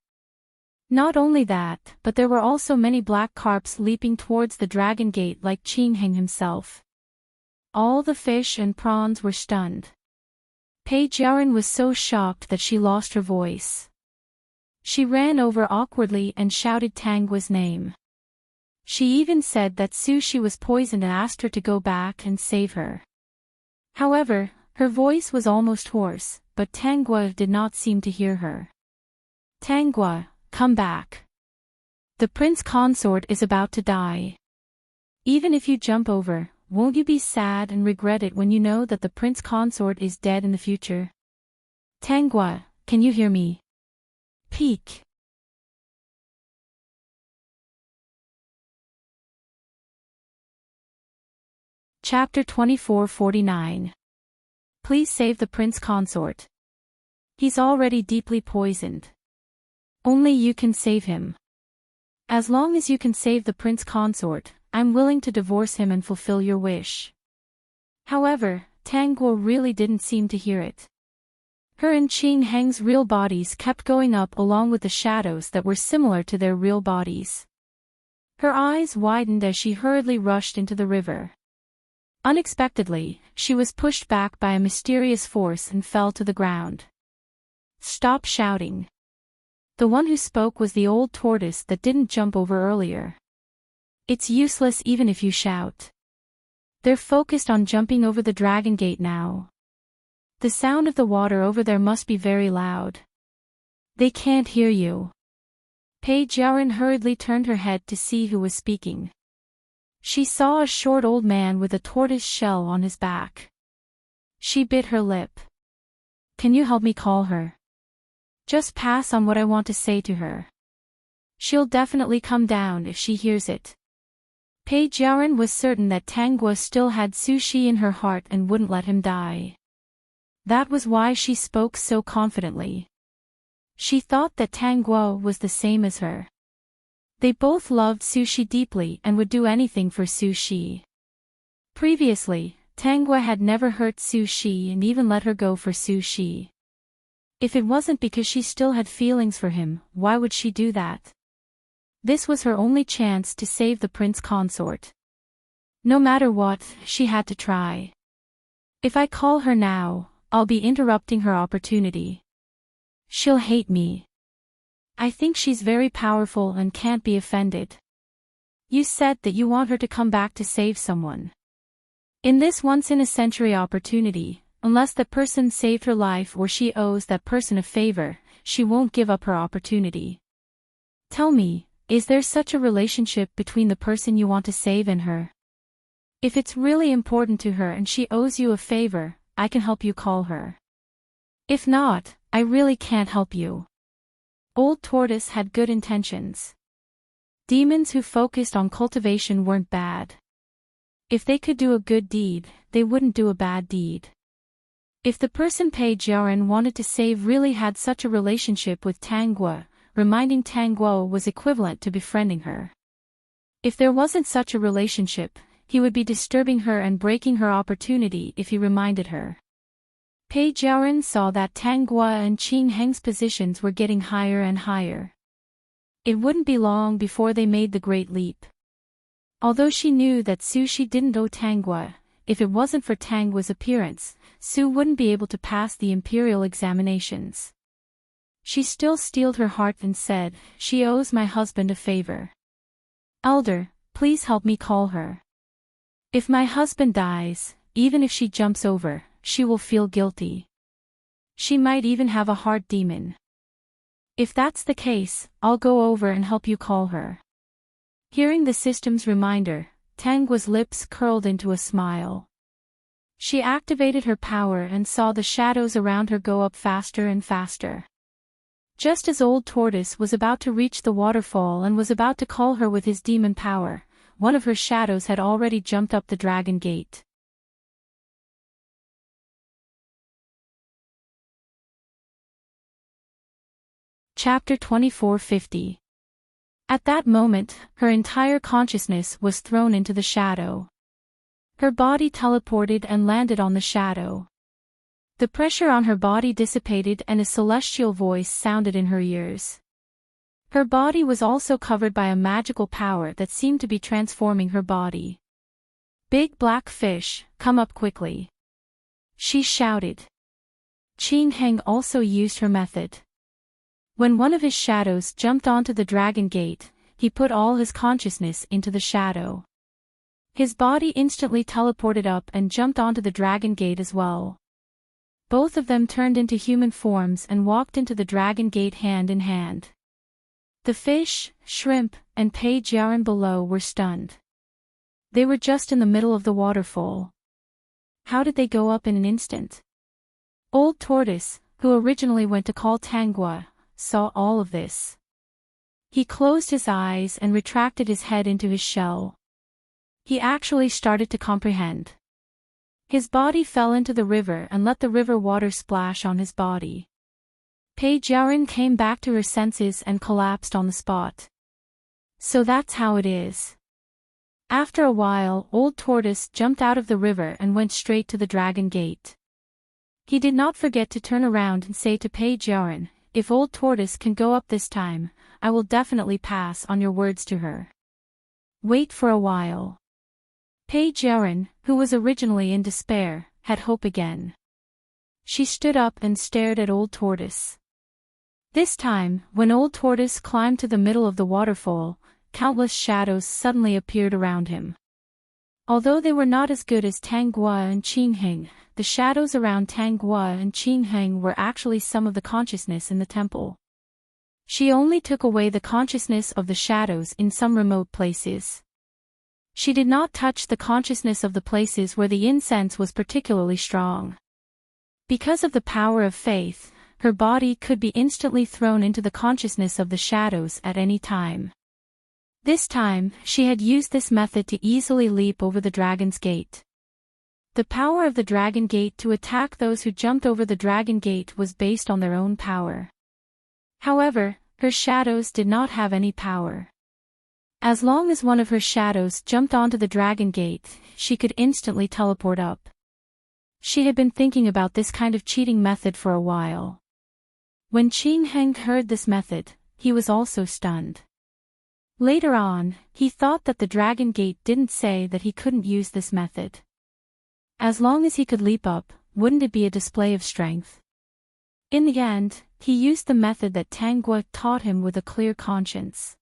Not only that, but there were also many black carps leaping towards the Dragon Gate like Qingheng himself. All the fish and prawns were stunned. Pei Jiaran was so shocked that she lost her voice. She ran over awkwardly and shouted Tanggua's name. She even said that Sushi was poisoned and asked her to go back and save her. However, her voice was almost hoarse, but Tanggua did not seem to hear her. Tanggua, come back. The prince consort is about to die. Even if you jump over, won't you be sad and regret it when you know that the prince consort is dead in the future? Tanggua, can you hear me? Peek. Chapter 2449. Please save the prince consort. He's already deeply poisoned. Only you can save him. As long as you can save the prince consort, I'm willing to divorce him and fulfill your wish. However, Tanggua really didn't seem to hear it. Her and Qingheng's real bodies kept going up along with the shadows that were similar to their real bodies. Her eyes widened as she hurriedly rushed into the river. Unexpectedly, she was pushed back by a mysterious force and fell to the ground. Stop shouting. The one who spoke was the old tortoise that didn't jump over earlier. It's useless even if you shout. They're focused on jumping over the Dragon Gate now. The sound of the water over there must be very loud. They can't hear you. Pei Jiaran hurriedly turned her head to see who was speaking. She saw a short old man with a tortoise shell on his back. She bit her lip. Can you help me call her? Just pass on what I want to say to her. She'll definitely come down if she hears it. Pei Jiaran was certain that Tanggua still had Sushi in her heart and wouldn't let him die. That was why she spoke so confidently. She thought that Tanggua was the same as her. They both loved Sushi deeply and would do anything for Sushi. Previously, Tanggua had never hurt Sushi and even let her go for Sushi. If it wasn't because she still had feelings for him, why would she do that? This was her only chance to save the prince consort. No matter what, she had to try. If I call her now, I'll be interrupting her opportunity. She'll hate me. I think she's very powerful and can't be offended. You said that you want her to come back to save someone. In this once-in-a-century opportunity, unless that person saved her life or she owes that person a favor, she won't give up her opportunity. Tell me, is there such a relationship between the person you want to save and her? If it's really important to her and she owes you a favor, I can help you call her. If not, I really can't help you. Old Tortoise had good intentions. Demons who focused on cultivation weren't bad. If they could do a good deed, they wouldn't do a bad deed. If the person Pei Jiaran wanted to save really had such a relationship with Tanggua, reminding Tanggua was equivalent to befriending her. If there wasn't such a relationship, he would be disturbing her and breaking her opportunity if he reminded her. Pei Jiaran saw that Tanggua and Qingheng's positions were getting higher and higher. It wouldn't be long before they made the great leap. Although she knew that Sushi didn't owe Tanggua, if it wasn't for Tanggua's appearance, Su wouldn't be able to pass the imperial examinations. She still steeled her heart and said, she owes my husband a favor. Elder, please help me call her. If my husband dies, even if she jumps over, she will feel guilty. She might even have a heart demon. If that's the case, I'll go over and help you call her. Hearing the system's reminder, Tanggua's lips curled into a smile. She activated her power and saw the shadows around her go up faster and faster. Just as Old Tortoise was about to reach the waterfall and was about to call her with his demon power, one of her shadows had already jumped up the dragon gate. Chapter 2450. At that moment, her entire consciousness was thrown into the shadow. Her body teleported and landed on the shadow. The pressure on her body dissipated and a celestial voice sounded in her ears. Her body was also covered by a magical power that seemed to be transforming her body. "Big black fish, come up quickly," she shouted. Qin Heng also used her method. When one of his shadows jumped onto the dragon gate, he put all his consciousness into the shadow. His body instantly teleported up and jumped onto the dragon gate as well. Both of them turned into human forms and walked into the dragon gate hand in hand. The fish, shrimp, and Page Yaren below were stunned. They were just in the middle of the waterfall. How did they go up in an instant? Old Tortoise, who originally went to call Tanghua, saw all of this. He closed his eyes and retracted his head into his shell. He actually started to comprehend. His body fell into the river and let the river water splash on his body. Page Yaren came back to her senses and collapsed on the spot. So that's how it is. After a while, Old Tortoise jumped out of the river and went straight to the dragon gate. He did not forget to turn around and say to Page Yaren, "If Old Tortoise can go up this time, I will definitely pass on your words to her. Wait for a while." Page Yaren, who was originally in despair, had hope again. She stood up and stared at Old Tortoise. This time, when Old Tortoise climbed to the middle of the waterfall, countless shadows suddenly appeared around him. Although they were not as good as Tanghua and Qin Heng, the shadows around Tanghua and Qin Heng were actually some of the consciousness in the temple. She only took away the consciousness of the shadows in some remote places. She did not touch the consciousness of the places where the incense was particularly strong. Because of the power of faith, her body could be instantly thrown into the consciousness of the shadows at any time. This time, she had used this method to easily leap over the dragon's gate. The power of the dragon gate to attack those who jumped over the dragon gate was based on their own power. However, her shadows did not have any power. As long as one of her shadows jumped onto the dragon gate, she could instantly teleport up. She had been thinking about this kind of cheating method for a while. When Qin Heng heard this method, he was also stunned. Later on, he thought that the dragon gate didn't say that he couldn't use this method. As long as he could leap up, wouldn't it be a display of strength? In the end, he used the method that Tanghua taught him with a clear conscience.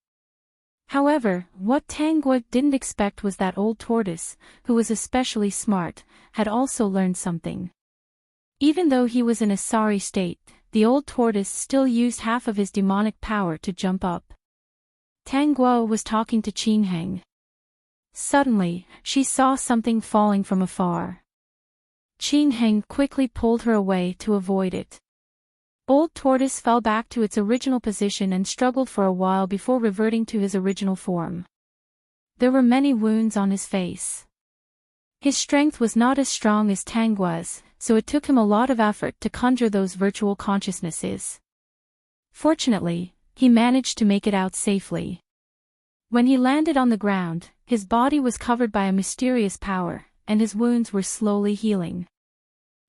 However, what Tanghua didn't expect was that Old Tortoise, who was especially smart, had also learned something. Even though he was in a sorry state, the Old Tortoise still used half of his demonic power to jump up. Tanghua was talking to Qin Heng. Suddenly, she saw something falling from afar. Qin Heng quickly pulled her away to avoid it. Old Tortoise fell back to its original position and struggled for a while before reverting to his original form. There were many wounds on his face. His strength was not as strong as Tanghua's, so it took him a lot of effort to conjure those virtual consciousnesses. Fortunately, he managed to make it out safely. When he landed on the ground, his body was covered by a mysterious power, and his wounds were slowly healing.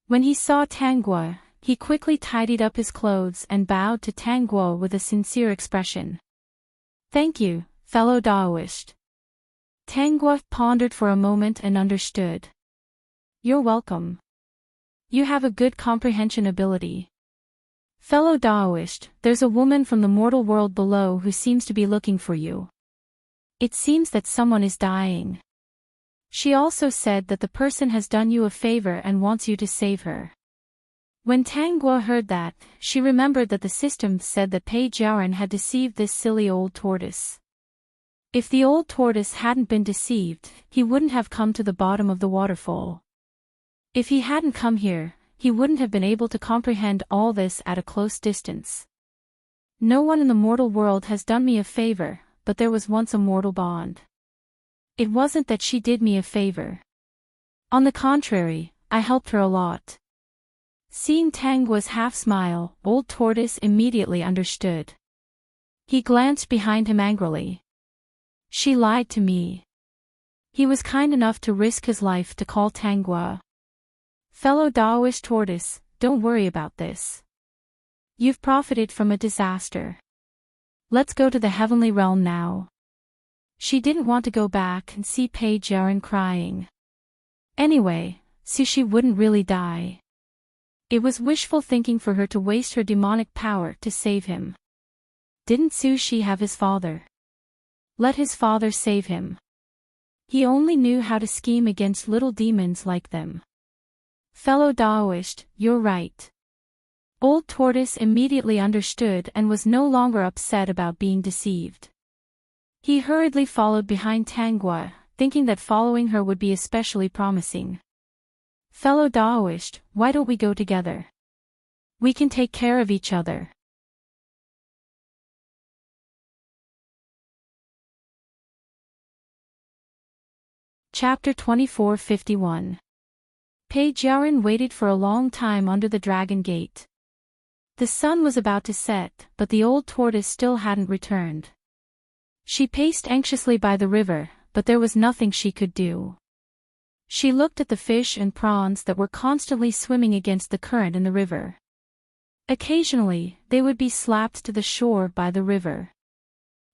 When he saw Tanghua, he quickly tidied up his clothes and bowed to Tanghua with a sincere expression. "Thank you, fellow Daoist." Tanghua pondered for a moment and understood. "You're welcome. You have a good comprehension ability. Fellow Daoist, there's a woman from the mortal world below who seems to be looking for you. It seems that someone is dying. She also said that the person has done you a favor and wants you to save her." When Tanghua heard that, she remembered that the system said that Page Yaren had deceived this silly Old Tortoise. If the Old Tortoise hadn't been deceived, he wouldn't have come to the bottom of the waterfall. If he hadn't come here, he wouldn't have been able to comprehend all this at a close distance. No one in the mortal world has done me a favor, but there was once a mortal bond. It wasn't that she did me a favor. On the contrary, I helped her a lot. Seeing Tangua's half-smile, Old Tortoise immediately understood. He glanced behind him angrily. She lied to me. He was kind enough to risk his life to call Tangua. Fellow Taoist tortoise, don't worry about this. You've profited from a disaster. Let's go to the heavenly realm now. She didn't want to go back and see Pei Jiaran crying. Anyway, so she wouldn't really die. It was wishful thinking for her to waste her demonic power to save him. Didn't Su Shi have his father? Let his father save him. He only knew how to scheme against little demons like them. Fellow Taoist, you're right. Old Tortoise immediately understood and was no longer upset about being deceived. He hurriedly followed behind Tangua, thinking that following her would be especially promising. Fellow Taoist, why don't we go together? We can take care of each other. Chapter 24:51. Pei Jiaran waited for a long time under the dragon gate. The sun was about to set, but the old tortoise still hadn't returned. She paced anxiously by the river, but there was nothing she could do. She looked at the fish and prawns that were constantly swimming against the current in the river. Occasionally, they would be slapped to the shore by the river.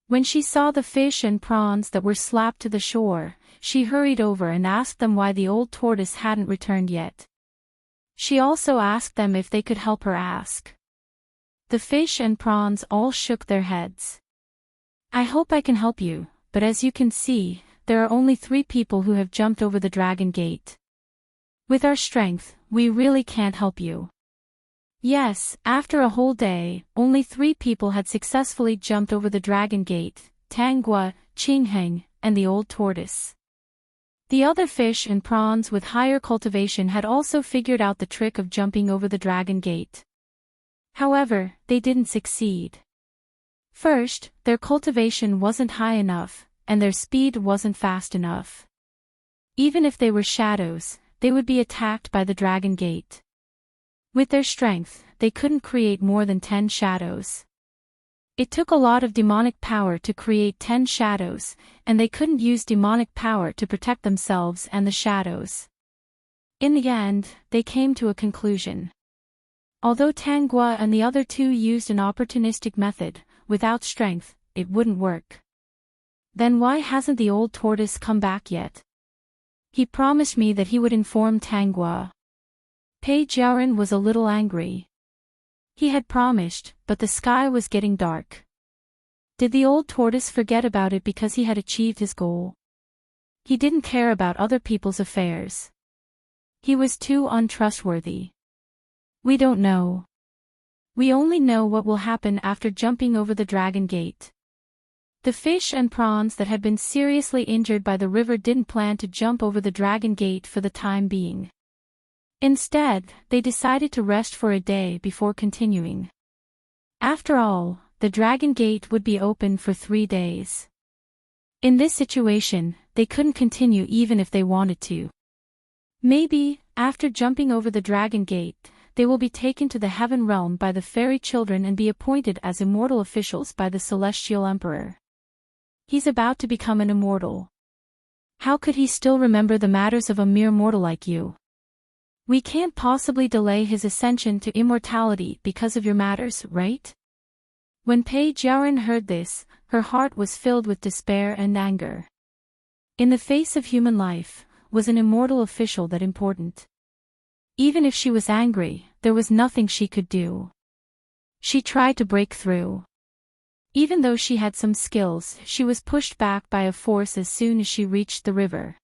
When she saw the fish and prawns that were slapped to the shore, she hurried over and asked them why the old tortoise hadn't returned yet. She also asked them if they could help her ask. The fish and prawns all shook their heads. I hope I can help you, but as you can see, there are only 3 people who have jumped over the dragon gate. With our strength, we really can't help you. Yes, after a whole day, only 3 people had successfully jumped over the dragon gate, Tangua, Qingheng, and the old tortoise. The other fish and prawns with higher cultivation had also figured out the trick of jumping over the dragon gate. However, they didn't succeed. First, their cultivation wasn't high enough, and their speed wasn't fast enough. Even if they were shadows, they would be attacked by the dragon gate. With their strength, they couldn't create more than 10 shadows. It took a lot of demonic power to create 10 shadows, and they couldn't use demonic power to protect themselves and the shadows. In the end, they came to a conclusion. Although Tangua and the other 2 used an opportunistic method, without strength, it wouldn't work. Then why hasn't the old tortoise come back yet? He promised me that he would inform Tangua. Pei Jiaran was a little angry. He had promised, but the sky was getting dark. Did the old tortoise forget about it because he had achieved his goal? He didn't care about other people's affairs. He was too untrustworthy. We don't know. We only know what will happen after jumping over the dragon gate. The fish and prawns that had been seriously injured by the river didn't plan to jump over the dragon gate for the time being. Instead, they decided to rest for a day before continuing. After all, the dragon gate would be open for 3 days. In this situation, they couldn't continue even if they wanted to. Maybe, after jumping over the dragon gate, they will be taken to the heaven realm by the fairy children and be appointed as immortal officials by the celestial emperor. He's about to become an immortal. How could he still remember the matters of a mere mortal like you? We can't possibly delay his ascension to immortality because of your matters, right? When Pei Jiaran heard this, her heart was filled with despair and anger. In the face of human life, was an immortal official that important? Even if she was angry, there was nothing she could do. She tried to break through. Even though she had some skills, she was pushed back by a force as soon as she reached the river.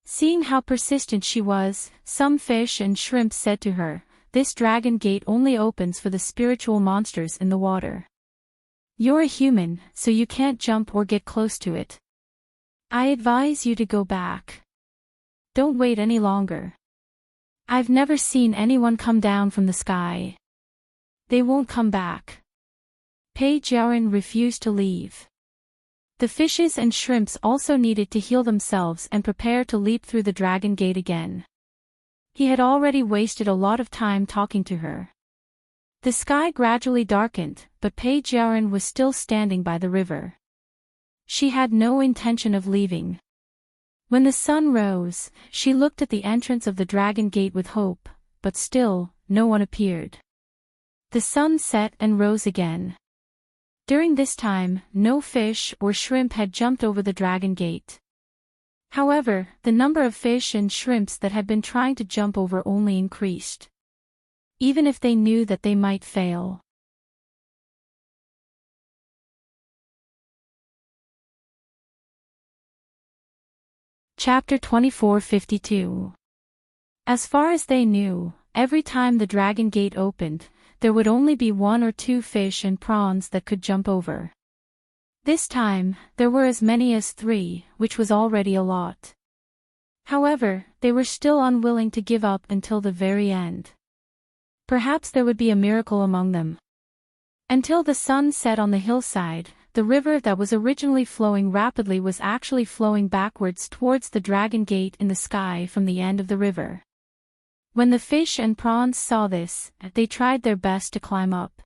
Seeing how persistent she was, some fish and shrimp said to her, "This dragon gate only opens for the spiritual monsters in the water. You're a human, so you can't jump or get close to it. I advise you to go back. Don't wait any longer. I've never seen anyone come down from the sky. They won't come back. Page Yarin refused to leave. The fishes and shrimps also needed to heal themselves and prepare to leap through the dragon gate again. He had already wasted a lot of time talking to her. The sky gradually darkened, but Page Yarin was still standing by the river. She had no intention of leaving. When the sun rose, she looked at the entrance of the dragon gate with hope, but still, no one appeared. The sun set and rose again. During this time, no fish or shrimp had jumped over the dragon gate. However, the number of fish and shrimps that had been trying to jump over only increased. Even if they knew that they might fail. Chapter 2452. As far as they knew, every time the dragon gate opened, there would only be 1 or 2 fish and prawns that could jump over. This time, there were as many as 3, which was already a lot. However, they were still unwilling to give up until the very end. Perhaps there would be a miracle among them. Until the sun set on the hillside, the river that was originally flowing rapidly was actually flowing backwards towards the dragon gate in the sky from the end of the river. When the fish and prawns saw this, they tried their best to climb up.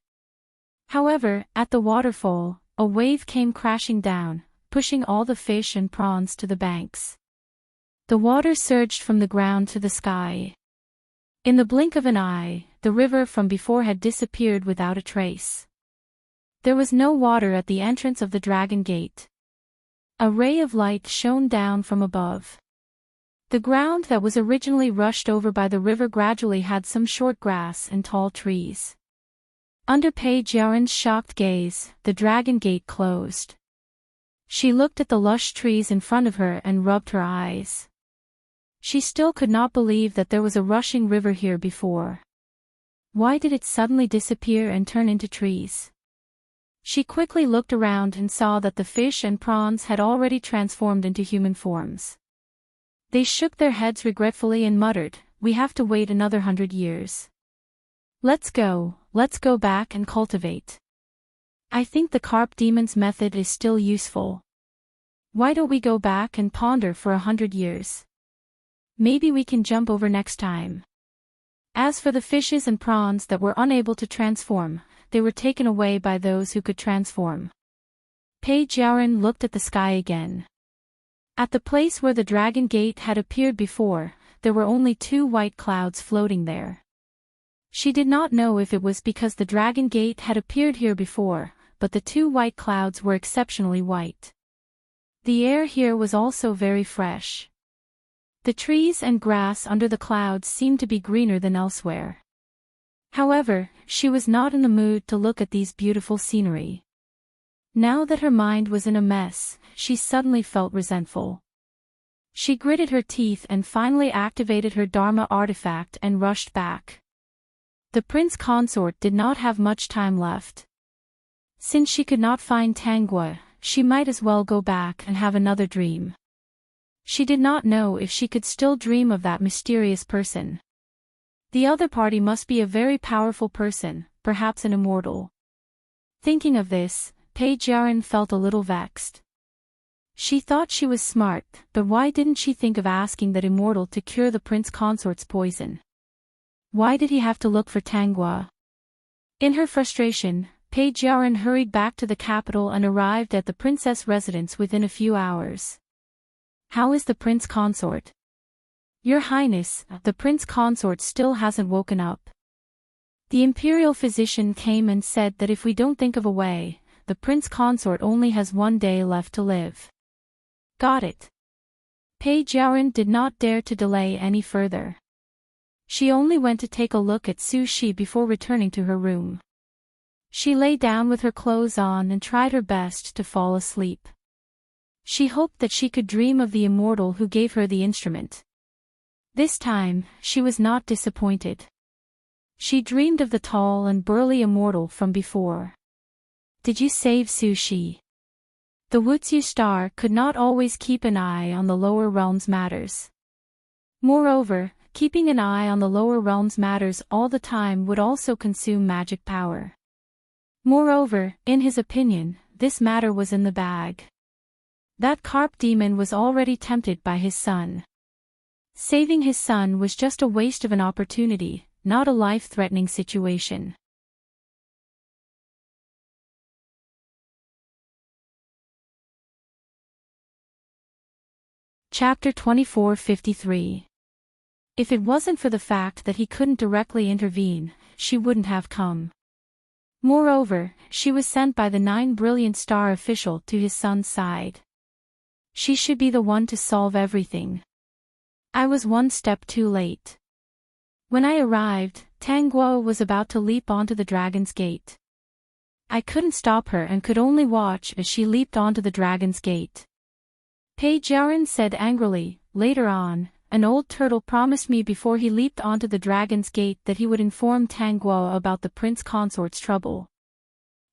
However, at the waterfall, a wave came crashing down, pushing all the fish and prawns to the banks. The water surged from the ground to the sky. In the blink of an eye, the river from before had disappeared without a trace. There was no water at the entrance of the dragon gate. A ray of light shone down from above. The ground that was originally rushed over by the river gradually had some short grass and tall trees. Under Page Yarin's shocked gaze, the dragon gate closed. She looked at the lush trees in front of her and rubbed her eyes. She still could not believe that there was a rushing river here before. Why did it suddenly disappear and turn into trees? She quickly looked around and saw that the fish and prawns had already transformed into human forms. They shook their heads regretfully and muttered, "We have to wait another 100 years. Let's go back and cultivate. I think the carp demon's method is still useful. Why don't we go back and ponder for 100 years? Maybe we can jump over next time." As for the fishes and prawns that were unable to transform, they were taken away by those who could transform. Page Yarin looked at the sky again. At the place where the dragon gate had appeared before, there were only 2 white clouds floating there. She did not know if it was because the dragon gate had appeared here before, but the 2 white clouds were exceptionally white. The air here was also very fresh. The trees and grass under the clouds seemed to be greener than elsewhere. However, she was not in the mood to look at these beautiful scenery. Now that her mind was in a mess, she suddenly felt resentful. She gritted her teeth and finally activated her Dharma artifact and rushed back. The prince consort did not have much time left. Since she could not find Tangua, she might as well go back and have another dream. She did not know if she could still dream of that mysterious person. The other party must be a very powerful person, perhaps an immortal. Thinking of this, Page Yarin felt a little vexed. She thought she was smart, but why didn't she think of asking that immortal to cure the prince consort's poison? Why did he have to look for Tangua? In her frustration, Page Yarin hurried back to the capital and arrived at the princess' residence within a few hours. "How is the prince consort?" "Your Highness, the prince consort still hasn't woken up. The imperial physician came and said that if we don't think of a way, the prince consort only has 1 day left to live." "Got it." Page Yarin did not dare to delay any further. She only went to take a look at Su Shi before returning to her room. She lay down with her clothes on and tried her best to fall asleep. She hoped that she could dream of the immortal who gave her the instrument. This time, she was not disappointed. She dreamed of the tall and burly immortal from before. "Did you save Su Shi?" The Wutsu star could not always keep an eye on the lower realms matters. Moreover, keeping an eye on the lower realms matters all the time would also consume magic power. Moreover, in his opinion, this matter was in the bag. That carp demon was already tempted by his son. Saving his son was just a waste of an opportunity, not a life-threatening situation. Chapter 2453. If it wasn't for the fact that he couldn't directly intervene, she wouldn't have come. Moreover, she was sent by the 9 brilliant star official to his son's side. She should be the one to solve everything. I was one step too late. When I arrived, Tanguo was about to leap onto the dragon's gate. I couldn't stop her and could only watch as she leaped onto the dragon's gate. Pei Jiaran said angrily. Later on, an old turtle promised me before he leaped onto the dragon's gate that he would inform Tanguo about the prince consort's trouble.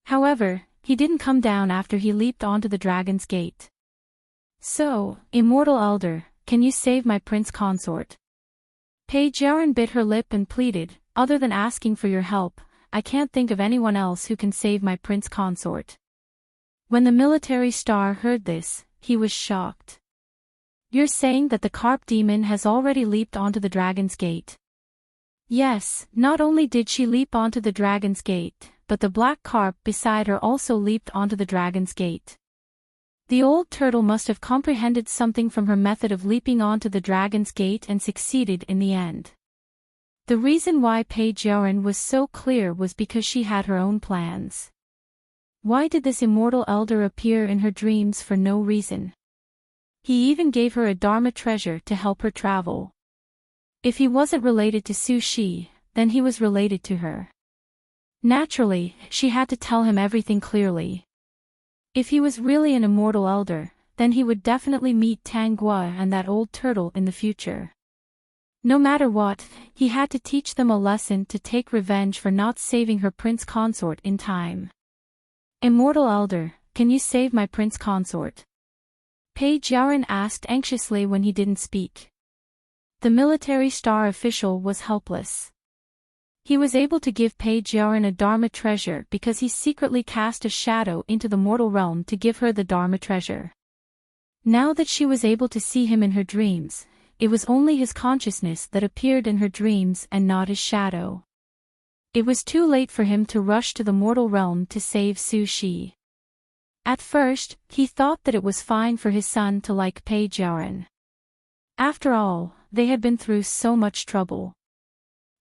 However, he didn't come down after he leaped onto the dragon's gate. So, immortal elder, can you save my prince consort? Pei Jiaran bit her lip and pleaded, other than asking for your help, I can't think of anyone else who can save my prince consort. When the military star heard this, he was shocked. You're saying that the carp demon has already leaped onto the dragon's gate? Yes, not only did she leap onto the dragon's gate, but the black carp beside her also leaped onto the dragon's gate. The old turtle must have comprehended something from her method of leaping onto the dragon's gate and succeeded in the end. The reason why Pei Jiaran was so clear was because she had her own plans. Why did this immortal elder appear in her dreams for no reason? He even gave her a Dharma treasure to help her travel. If he wasn't related to Su Shi, then he was related to her. Naturally, she had to tell him everything clearly. If he was really an immortal elder, then he would definitely meet Tanguo and that old turtle in the future. No matter what, he had to teach them a lesson to take revenge for not saving her prince consort in time. Immortal elder, can you save my prince consort? Pei Jiaran asked anxiously when he didn't speak. The military star official was helpless. He was able to give Pei Jiaran a Dharma treasure because he secretly cast a shadow into the mortal realm to give her the Dharma treasure. Now that she was able to see him in her dreams, it was only his consciousness that appeared in her dreams and not his shadow. It was too late for him to rush to the mortal realm to save Su Shi. At first, he thought that it was fine for his son to like Pei Jiaran. After all, they had been through so much trouble.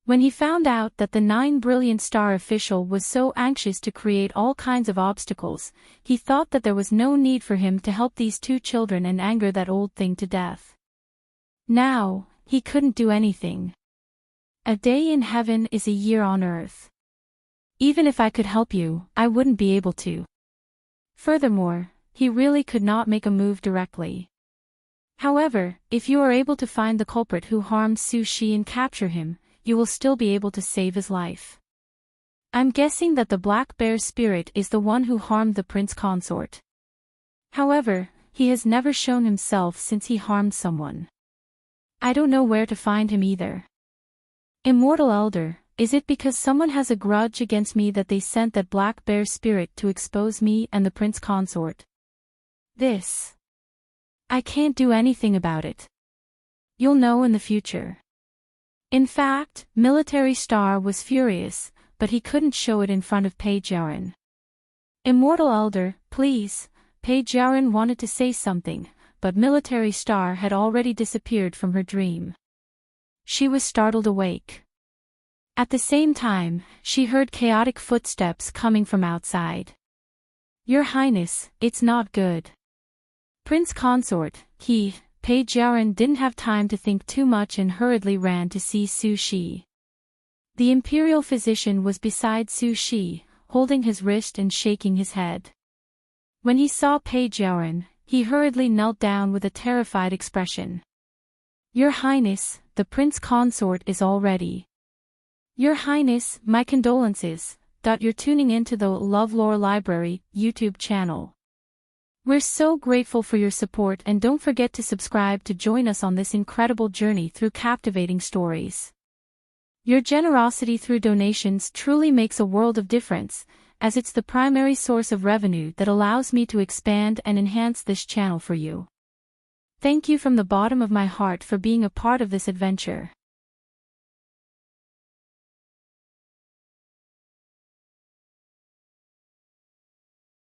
When he found out that the 9 brilliant star official was so anxious to create all kinds of obstacles, he thought that there was no need for him to help these 2 children and anger that old thing to death. Now, he couldn't do anything. A day in heaven is a year on earth. Even if I could help you, I wouldn't be able to. Furthermore, he really could not make a move directly. However, if you are able to find the culprit who harmed Su Shi and capture him, you will still be able to save his life. I'm guessing that the black bear spirit is the one who harmed the prince consort. However, he has never shown himself since he harmed someone. I don't know where to find him either. Immortal elder, is it because someone has a grudge against me that they sent that black bear spirit to expose me and the prince consort? This. I can't do anything about it. You'll know in the future. In fact, Military Star was furious, but he couldn't show it in front of Pei Jiaran. Immortal elder, please. Pei Jiaran wanted to say something, but Military Star had already disappeared from her dream. She was startled awake. At the same time, she heard chaotic footsteps coming from outside. Your Highness, it's not good. Prince Consort, Pei Jiaran didn't have time to think too much and hurriedly ran to see Su Shi. The imperial physician was beside Su Shi, holding his wrist and shaking his head. When he saw Pei Jiaran, he hurriedly knelt down with a terrified expression. Your Highness, the Prince Consort is all ready. Your Highness, my condolences. You're tuning into the LoveLore Library YouTube channel. We're so grateful for your support and don't forget to subscribe to join us on this incredible journey through captivating stories. Your generosity through donations truly makes a world of difference, as it's the primary source of revenue that allows me to expand and enhance this channel for you. Thank you from the bottom of my heart for being a part of this adventure.